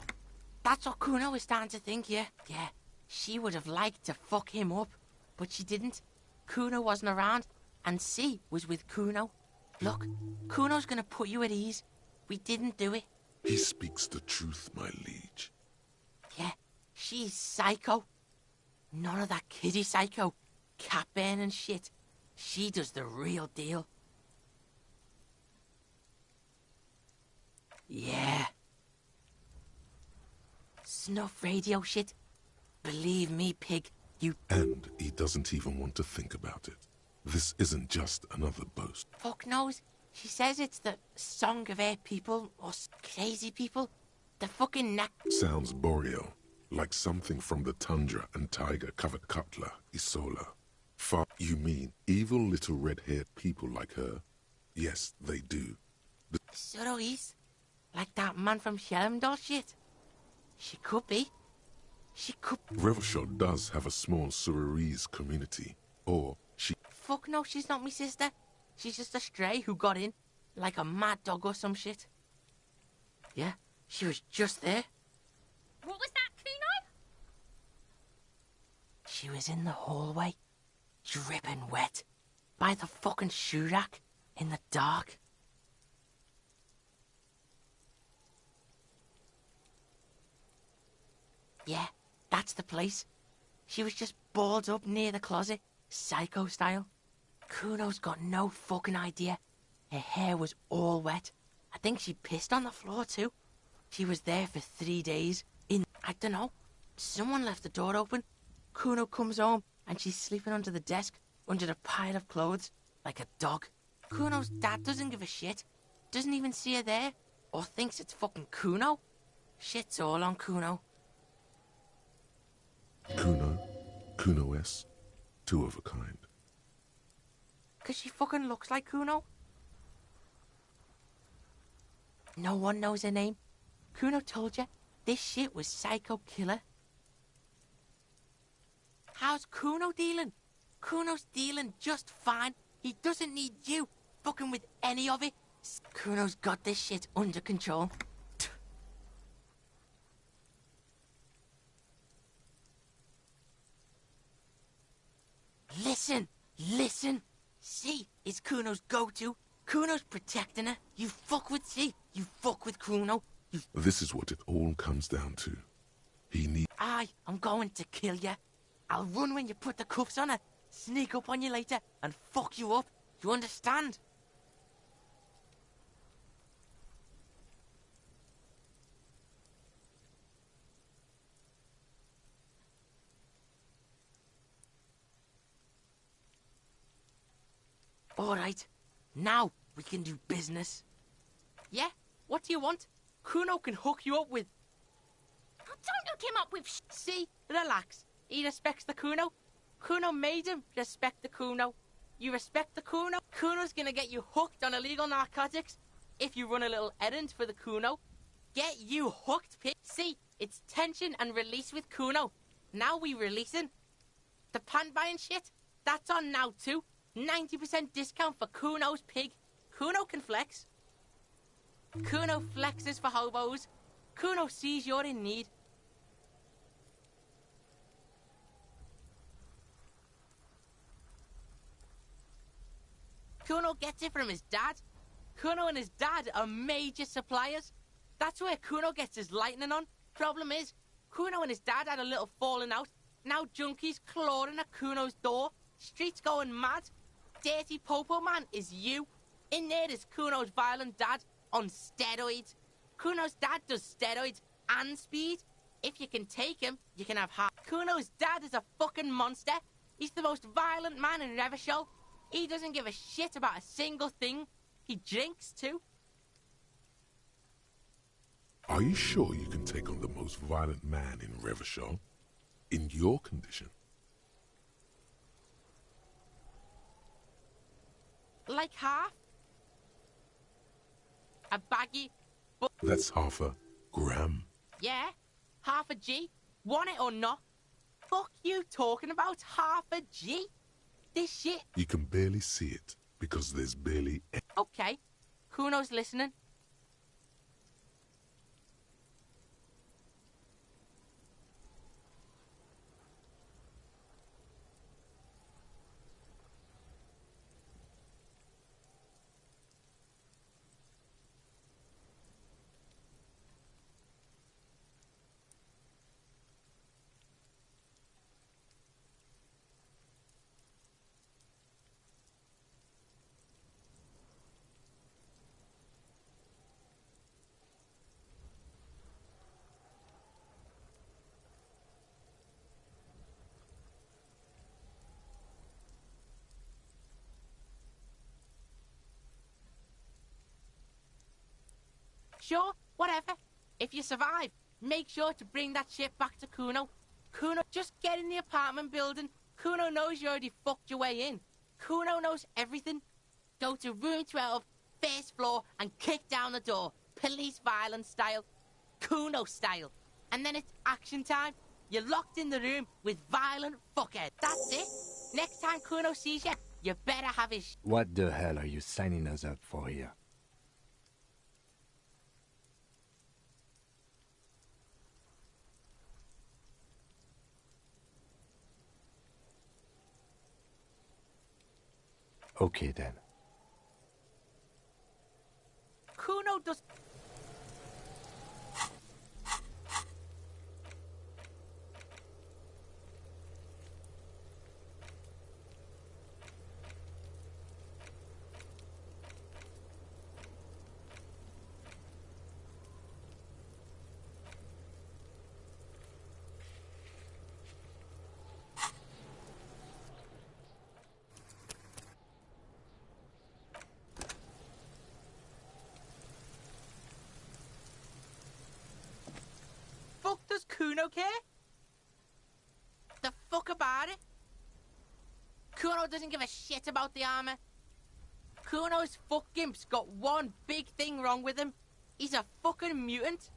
That's what Kuno was starting to think, yeah. Yeah, she would have liked to fuck him up, but she didn't. Kuno wasn't around, and C was with Kuno. Look, Kuno's gonna put you at ease. We didn't do it. He speaks the truth, my liege. Yeah, she's psycho. None of that kiddie psycho. Cat burning shit. She does the real deal. Yeah. Snuff radio shit. Believe me, pig, you... And he doesn't even want to think about it. This isn't just another boast. Fuck knows. She says it's the song of air people, or crazy people. The fucking neck... Sounds boreal, like something from the tundra and tiger-covered cutler, Isola. You mean evil little red-haired people like her? Yes, they do. Surois? Like that man from Shelmdall shit? She could be. She could... Revelshot does have a small Suroese community. Or she... Fuck no, she's not me sister. She's just a stray who got in. Like a mad dog or some shit. Yeah, she was just there. What was that, Kuno? She was in the hallway. Dripping wet. By the fucking shoe rack. In the dark. Yeah, that's the place. She was just balled up near the closet. Psycho style. Kuno's got no fucking idea. Her hair was all wet. I think she pissed on the floor too. She was there for 3 days. I don't know. Someone left the door open. Kuno comes home and she's sleeping under the desk, under the pile of clothes, like a dog. Kuno's dad doesn't give a shit. Doesn't even see her there. Or thinks it's fucking Kuno. Shit's all on Kuno. Kuno S. Two of a kind. 'Cause she fucking looks like Kuno. No one knows her name. Kuno told you this shit was Psycho Killer. How's Kuno dealing? Kuno's dealing just fine. He doesn't need you fucking with any of it. Kuno's got this shit under control. Listen. C is Kuno's go-to. Kuno's protecting her. You fuck with C, you fuck with Kuno. This is what it all comes down to. He needs... I'm going to kill you. I'll run when you put the cuffs on her, sneak up on you later, and fuck you up. You understand? All right, now we can do business. Yeah? What do you want? Kuno can hook you up with... Oh, don't hook him up with See? Relax. He respects the Kuno. Kuno made him respect the Kuno. You respect the Kuno? Kuno's gonna get you hooked on illegal narcotics if you run a little errand for the Kuno. Get you hooked, pig. See? It's tension and release with Kuno. Now we releasing. The pan buying shit? That's on now too. 90% discount for Kuno's pig. Kuno can flex. Kuno flexes for hobos. Kuno sees you're in need. Kuno gets it from his dad. Kuno and his dad are major suppliers. That's where Kuno gets his lightning on. Problem is, Kuno and his dad had a little falling out. Now junkies clawing at Kuno's door. Streets going mad. Dirty Popo Man is you. In there is Kuno's violent dad on steroids. Kuno's dad does steroids and speed. If you can take him, you can have half. Kuno's dad is a fucking monster. He's the most violent man in Revachol. He doesn't give a shit about a single thing. He drinks too. Are you sure you can take on the most violent man in Revachol? In your condition? Like half. A baggy... That's half a gram. Yeah, half a G. Want it or not? Fuck you talking about half a G? This shit... You can barely see it, because there's barely... Okay, Kuno's listening. Sure, whatever. If you survive, make sure to bring that shit back to Kuno. Kuno, just get in the apartment building. Kuno knows you already fucked your way in. Kuno knows everything. Go to room 12, first floor, and kick down the door. Police violence style. Kuno style. And then it's action time. You're locked in the room with violent fuckhead. That's it. Next time Kuno sees you, you better have his... What the hell are you signing us up for here? Okay, then. Kuno does... Does Kuno care? The fuck about it? Kuno doesn't give a shit about the armor. Kuno's fuck gimp's got one big thing wrong with him. He's a fucking mutant.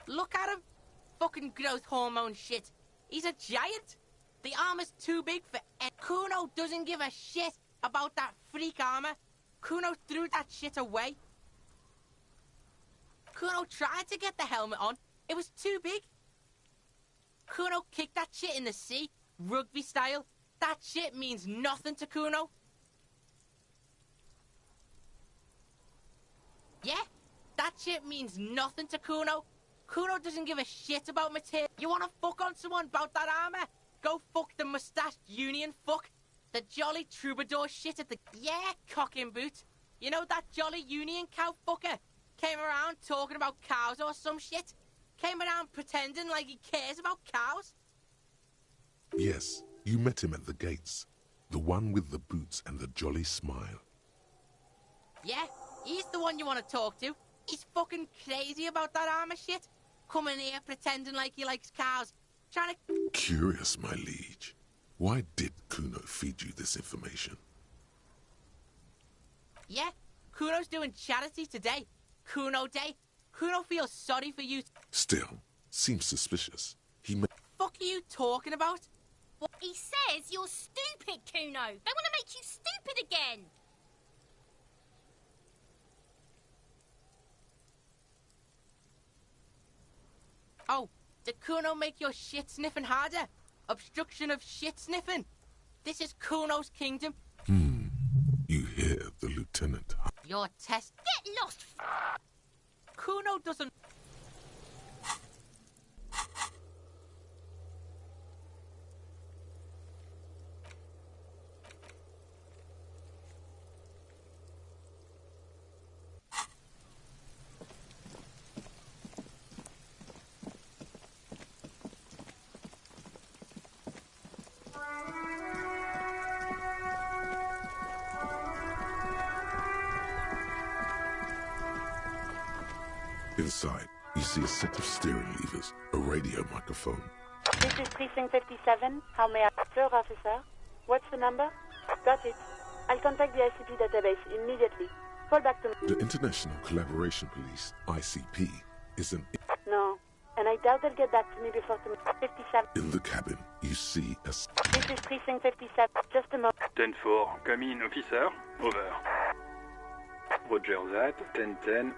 Look at him. Fucking growth hormone shit. He's a giant. The armor's too big for... And Kuno doesn't give a shit about that freak armor. Kuno threw that shit away. Kuno tried to get the helmet on. It was too big. Kuno kicked that shit in the sea, rugby style. That shit means nothing to Kuno. Yeah, that shit means nothing to Kuno. Kuno doesn't give a shit about material. You wanna fuck on someone about that armor? Go fuck the mustached union fuck. The jolly troubadour shit at the... Yeah, cock and boot. You know that jolly union cow fucker? Came around talking about cows or some shit? Came around pretending like he cares about cows? Yes, you met him at the gates. The one with the boots and the jolly smile. Yeah, he's the one you want to talk to. He's fucking crazy about that armor shit. Coming here pretending like he likes cows. Trying to... Curious, my liege. Why did Kuno feed you this information? Yeah, Kuno's doing charity today. Kuno Day. Kuno feels sorry for you. Still, seems suspicious. He may... Fuck are you talking about? What? He says you're stupid, Kuno. They want to make you stupid again. Oh, did Kuno make your shit sniffing harder? Obstruction of shit sniffing. This is Kuno's kingdom. You hear the lieutenant. Your test... Get lost, Kuno doesn't... Inside, you see a set of steering levers, a radio microphone. This is Precinct 57. How may I... Sir, officer. What's the number? Got it. I'll contact the ICP database immediately. Call back to me. The International Collaboration Police, ICP, is an... No. And I doubt they'll get back to me before 57. In the cabin, you see a... This is Precinct 57. Just a moment. 10-4, come in, officer. Over. Roger that. 10-10.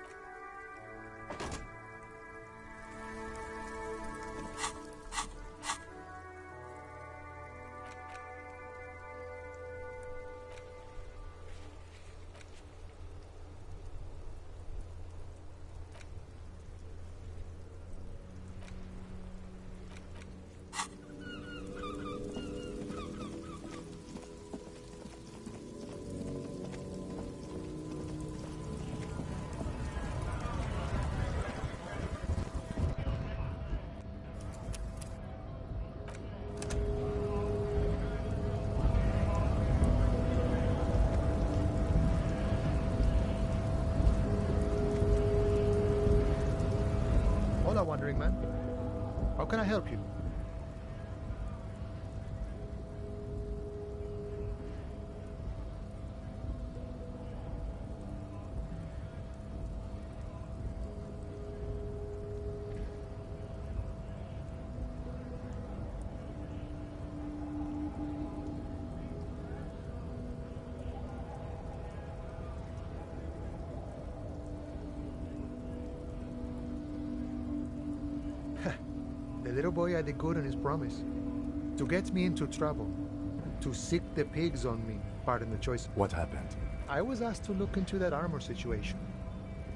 Hola, wandering man. How can I help you? The little boy had a good on his promise. To get me into trouble. To sick the pigs on me. Pardon the choice. What happened? I was asked to look into that armor situation.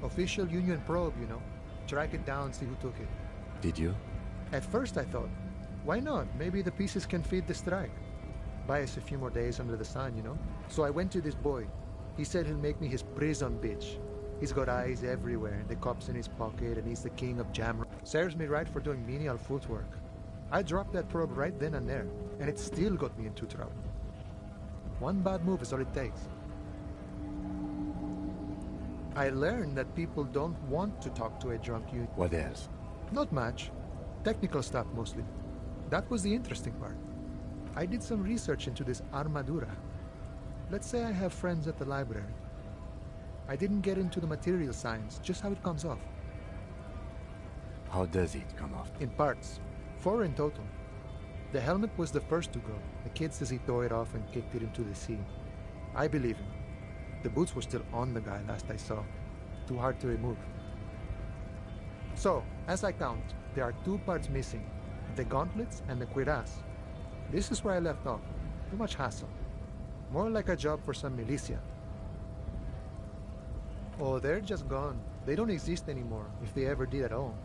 Official Union probe, you know. Track it down, see who took it. Did you? At first I thought, why not? Maybe the pieces can feed the strike. Buy us a few more days under the sun, you know? So I went to this boy. He said he'll make me his prison bitch. He's got eyes everywhere, the cops in his pocket, and he's the king of jam. Serves me right for doing menial footwork. I dropped that probe right then and there, and it still got me into trouble. One bad move is all it takes. I learned that people don't want to talk to a drunk youth. What else? Not much. Technical stuff mostly. That was the interesting part. I did some research into this armadura. Let's say I have friends at the library. I didn't get into the material science, just how it comes off. How does it come off? In parts. 4 in total. The helmet was the first to go. The kid says he tore it off and kicked it into the sea. I believe him. The boots were still on the guy last I saw. Too hard to remove. So, as I count, there are 2 parts missing. The gauntlets and the cuirass. This is where I left off. Too much hassle. More like a job for some militia. Oh, they're just gone. They don't exist anymore, if they ever did at all.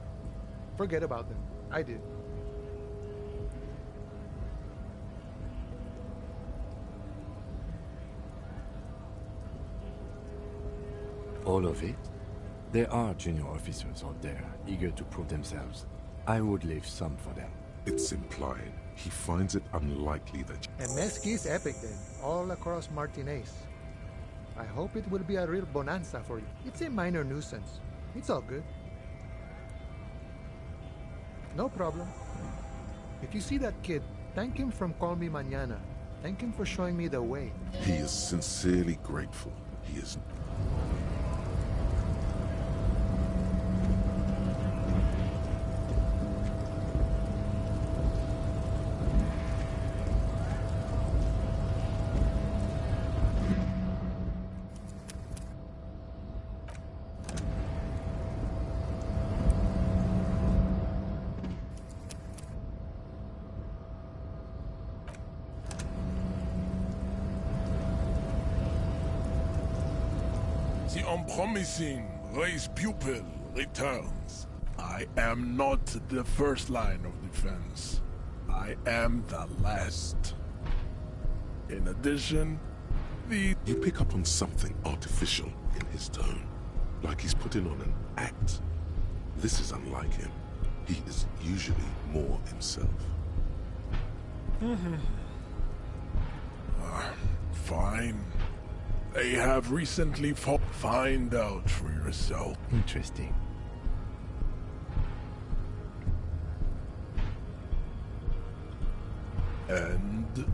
Forget about them. I did. All of it? There are junior officers out there, eager to prove themselves. I would leave some for them. It's implied. He finds it unlikely that... And Mesqui's epic then, all across Martinez. I hope it will be a real bonanza for you. It's a minor nuisance. It's all good. No problem. If you see that kid, thank him from Call Me Mañana. Thank him for showing me the way. He is sincerely grateful. He is... The unpromising race pupil returns. I am not the first line of defense. I am the last. In addition, You pick up on something artificial in his tone, like he's putting on an act. This is unlike him. He is usually more himself. Fine. They have recently find out for yourself. Interesting. And...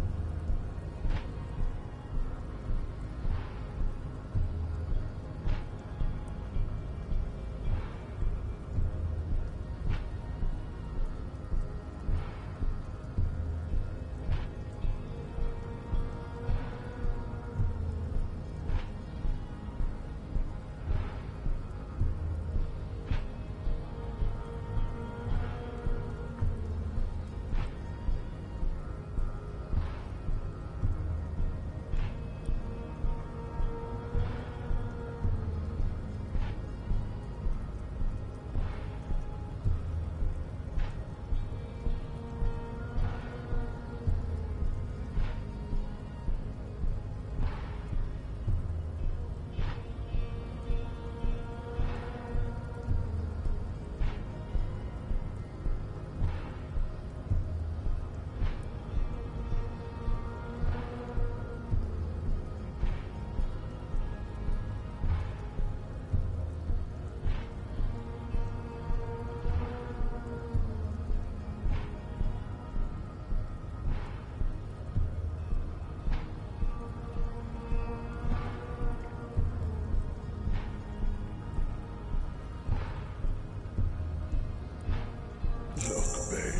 Look, babe.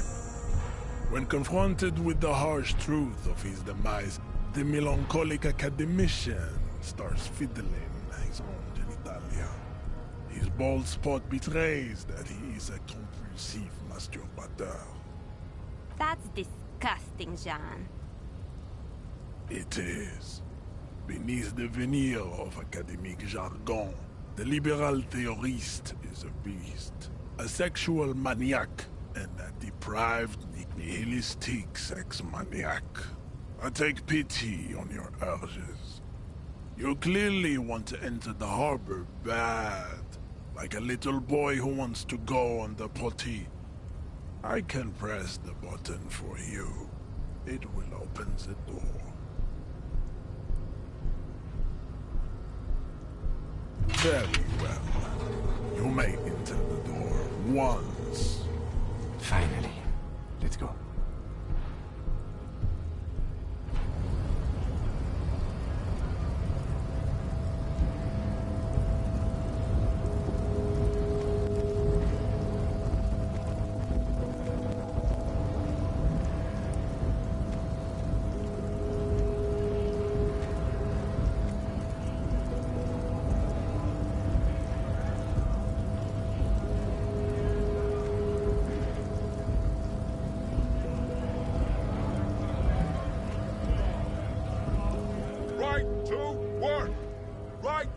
When confronted with the harsh truth of his demise, the melancholic academician starts fiddling his own genitalia. His bald spot betrays that he is a compulsive masturbateur. That's disgusting, Jean. It is. Beneath the veneer of academic jargon, the liberal theorist is a beast, a sexual maniac, and a deprived, nihilistic sex maniac. I take pity on your urges. You clearly want to enter the harbor bad, like a little boy who wants to go on the Parte. I can press the button for you. It will open the door. Very well. You may enter the door once. Finally. Let's go. 1. Right.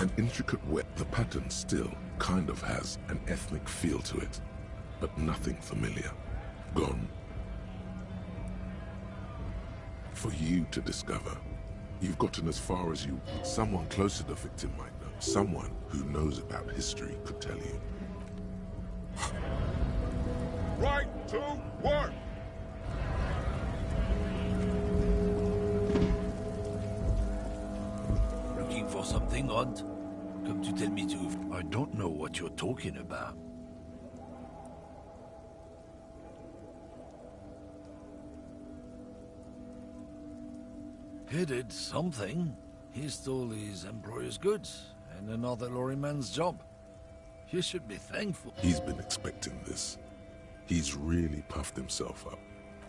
An intricate web, the pattern still kind of has an ethnic feel to it, but nothing familiar. Gone. For you to discover. You've gotten as far as you... Someone close to the victim might know. Someone who knows about history could tell you. Right, 2, 1! Looking for something odd? Come to tell me to... I don't know what you're talking about. He did something. He stole his employer's goods and another lorryman's job. You should be thankful. He's been expecting this. He's really puffed himself up.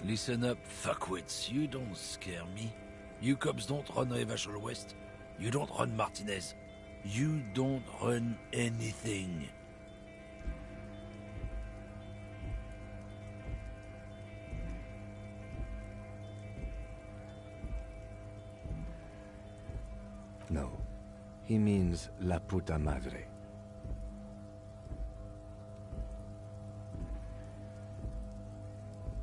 Listen up, fuckwits. You don't scare me. You cops don't run Revachol West. You don't run Martinez. You don't run anything. No. He means la puta madre.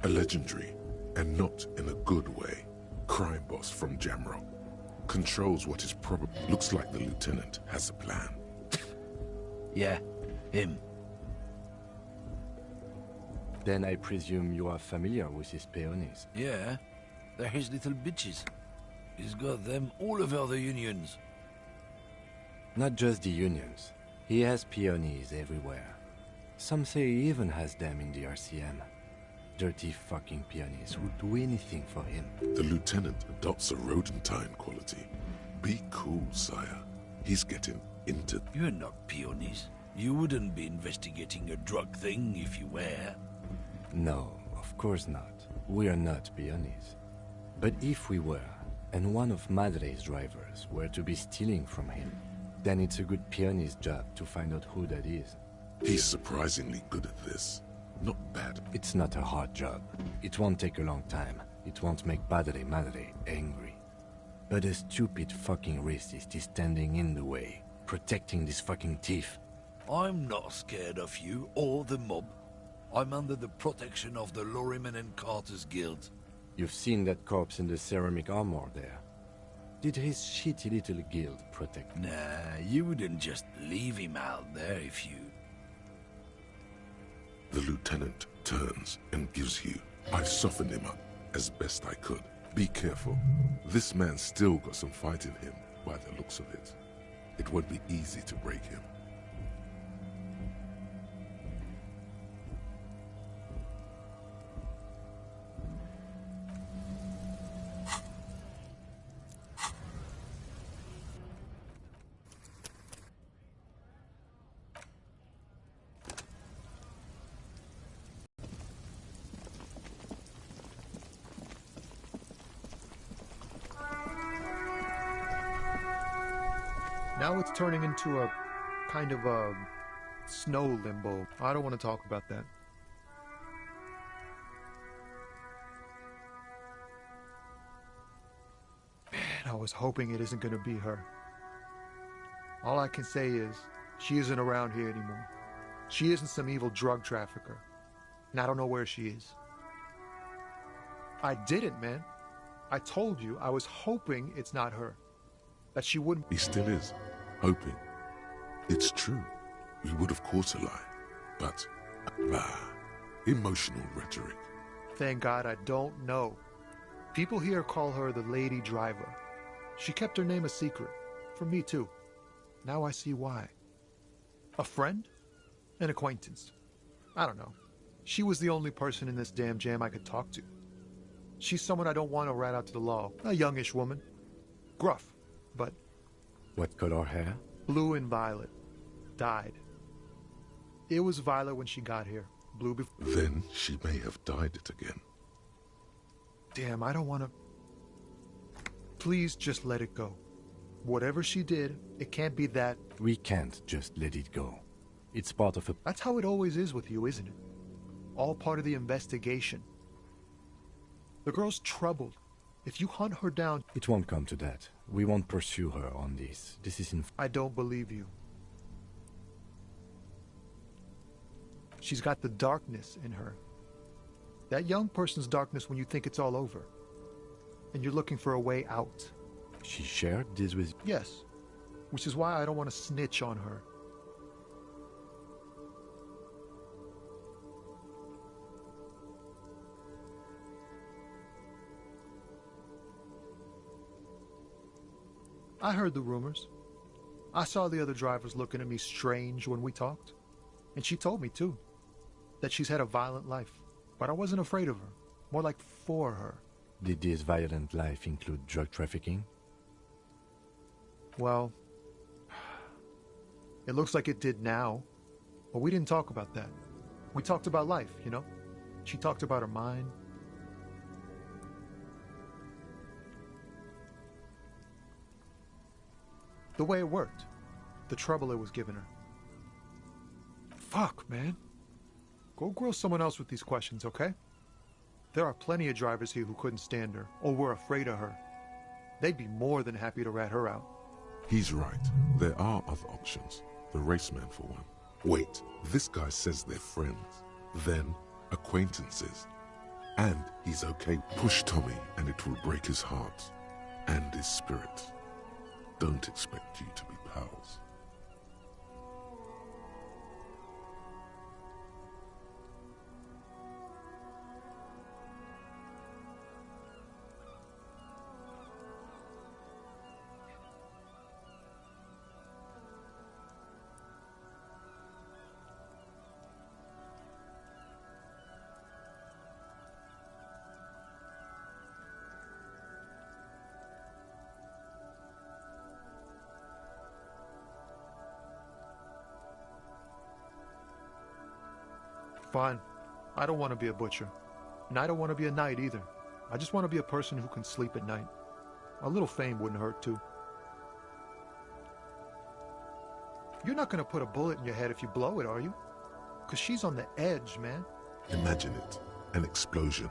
A legendary, and not in a good way, crime boss from Jamrock. Controls what is probably... Looks like the lieutenant has a plan. Yeah, him. Then I presume you are familiar with his peonies. Yeah, they're his little bitches. He's got them all over the unions. Not just the unions. He has peonies everywhere. Some say he even has them in the RCM. Dirty fucking peonies who do anything for him. The lieutenant adopts a rodentine quality. Be cool, sire. He's getting into... You're not peonies. You wouldn't be investigating a drug thing if you were. No, of course not. We are not peonies. But if we were, and one of Madre's drivers were to be stealing from him, then it's a good peony's job to find out who that is. He's surprisingly good at this. Not bad. It's not a hard job. It won't take a long time. It won't make Padre Madre angry. But a stupid fucking racist is standing in the way, protecting this fucking thief. I'm not scared of you or the mob. I'm under the protection of the Lorrymen and Carters Guild. You've seen that corpse in the ceramic armor there. Did his shitty little guild protect him? Nah, you wouldn't just leave him out there if you... The lieutenant turns and gives you. I softened him up as best I could. Be careful. This man's still got some fight in him, by the looks of it. It won't be easy to break him. Now it's turning into a kind of a snow limbo. I don't want to talk about that. Man, I was hoping it isn't going to be her. All I can say is, she isn't around here anymore. She isn't some evil drug trafficker. And I don't know where she is. I didn't, man. I told you, I was hoping it's not her. That she wouldn't... He still is. Hoping. It's true. We would of course a lie. But, emotional rhetoric. Thank God I don't know. People here call her the Lady Driver. She kept her name a secret. From me too. Now I see why. A friend? An acquaintance. I don't know. She was the only person in this damn jam I could talk to. She's someone I don't want to rat out to the law. A youngish woman. Gruff, but... What color hair? Blue and violet. Died. It was violet when she got here. blue Then she may have dyed it again. Damn, I don't want to... Please just let it go. Whatever she did, it can't be that... We can't just let it go. It's part of a... That's how it always is with you, isn't it? All part of the investigation. The girl's troubled. If you hunt her down... It won't come to that. We won't pursue her on this. This is in... I don't believe you. She's got the darkness in her. That young person's darkness when you think it's all over. And you're looking for a way out. She shared this with... Yes. Which is why I don't want to snitch on her. I heard the rumors. I saw the other drivers looking at me strange when we talked. And she told me, too, that she's had a violent life. But I wasn't afraid of her. More like for her. Did this violent life include drug trafficking? Well, it looks like it did now. But we didn't talk about that. We talked about life, you know? She talked about her mind. The way it worked. The trouble it was giving her. Fuck, man. Go grill someone else with these questions, okay? There are plenty of drivers here who couldn't stand her, or were afraid of her. They'd be more than happy to rat her out. He's right. There are other options. The raceman, for one. Wait, this guy says they're friends. Then, acquaintances. And he's okay. Push Tommy, and it will break his heart. And his spirit. Don't expect you to be pals. Fine. I don't want to be a butcher. And I don't want to be a knight either. I just want to be a person who can sleep at night. A little fame wouldn't hurt too. You're not going to put a bullet in your head if you blow it, are you? Because she's on the edge, man. Imagine it. An explosion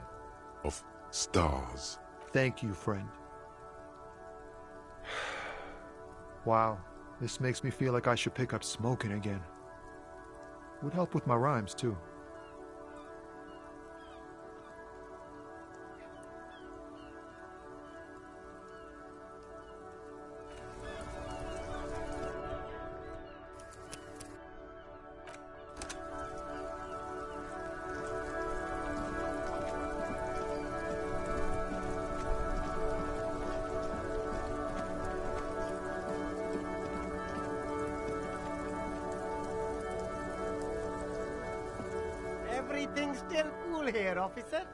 of stars. Thank you, friend. Wow. This makes me feel like I should pick up smoking again. Would help with my rhymes, too. Everything's still cool here, officer.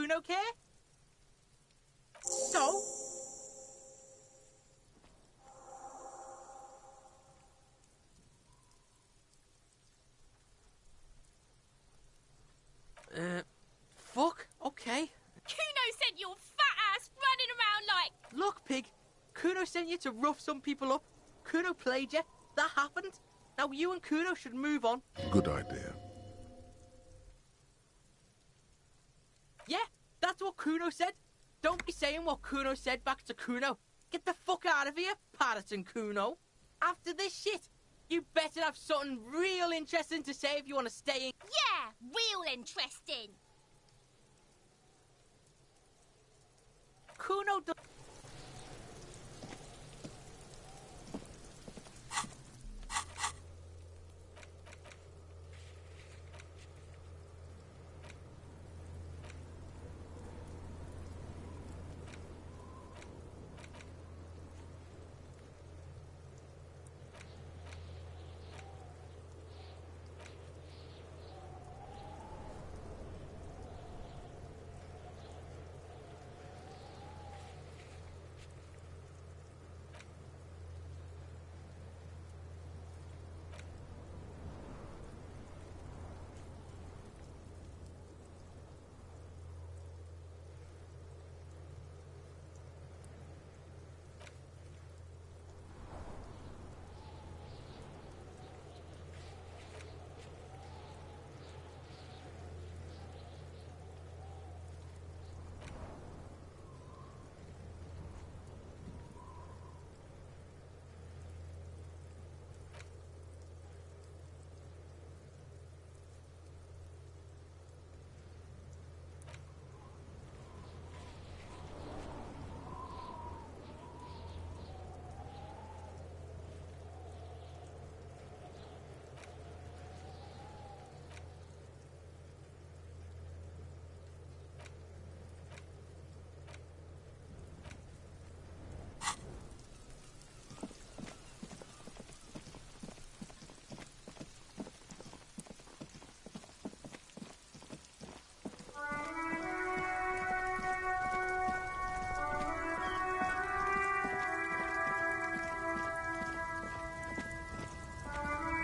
Kuno care? So? Fuck, okay. Kuno sent your fat ass running around like... Look, Pig, Kuno sent you to rough some people up. Kuno played you. That happened. Now you and Kuno should move on. Good idea. Yeah, that's what Kuno said. Don't be saying what Kuno said back to Kuno. Get the fuck out of here, Parte and Kuno. After this shit, you better have something real interesting to say if you want to stay in. Yeah, real interesting. Kuno does...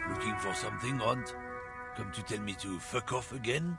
Looking for something, Hunt? Come to tell me to fuck off again?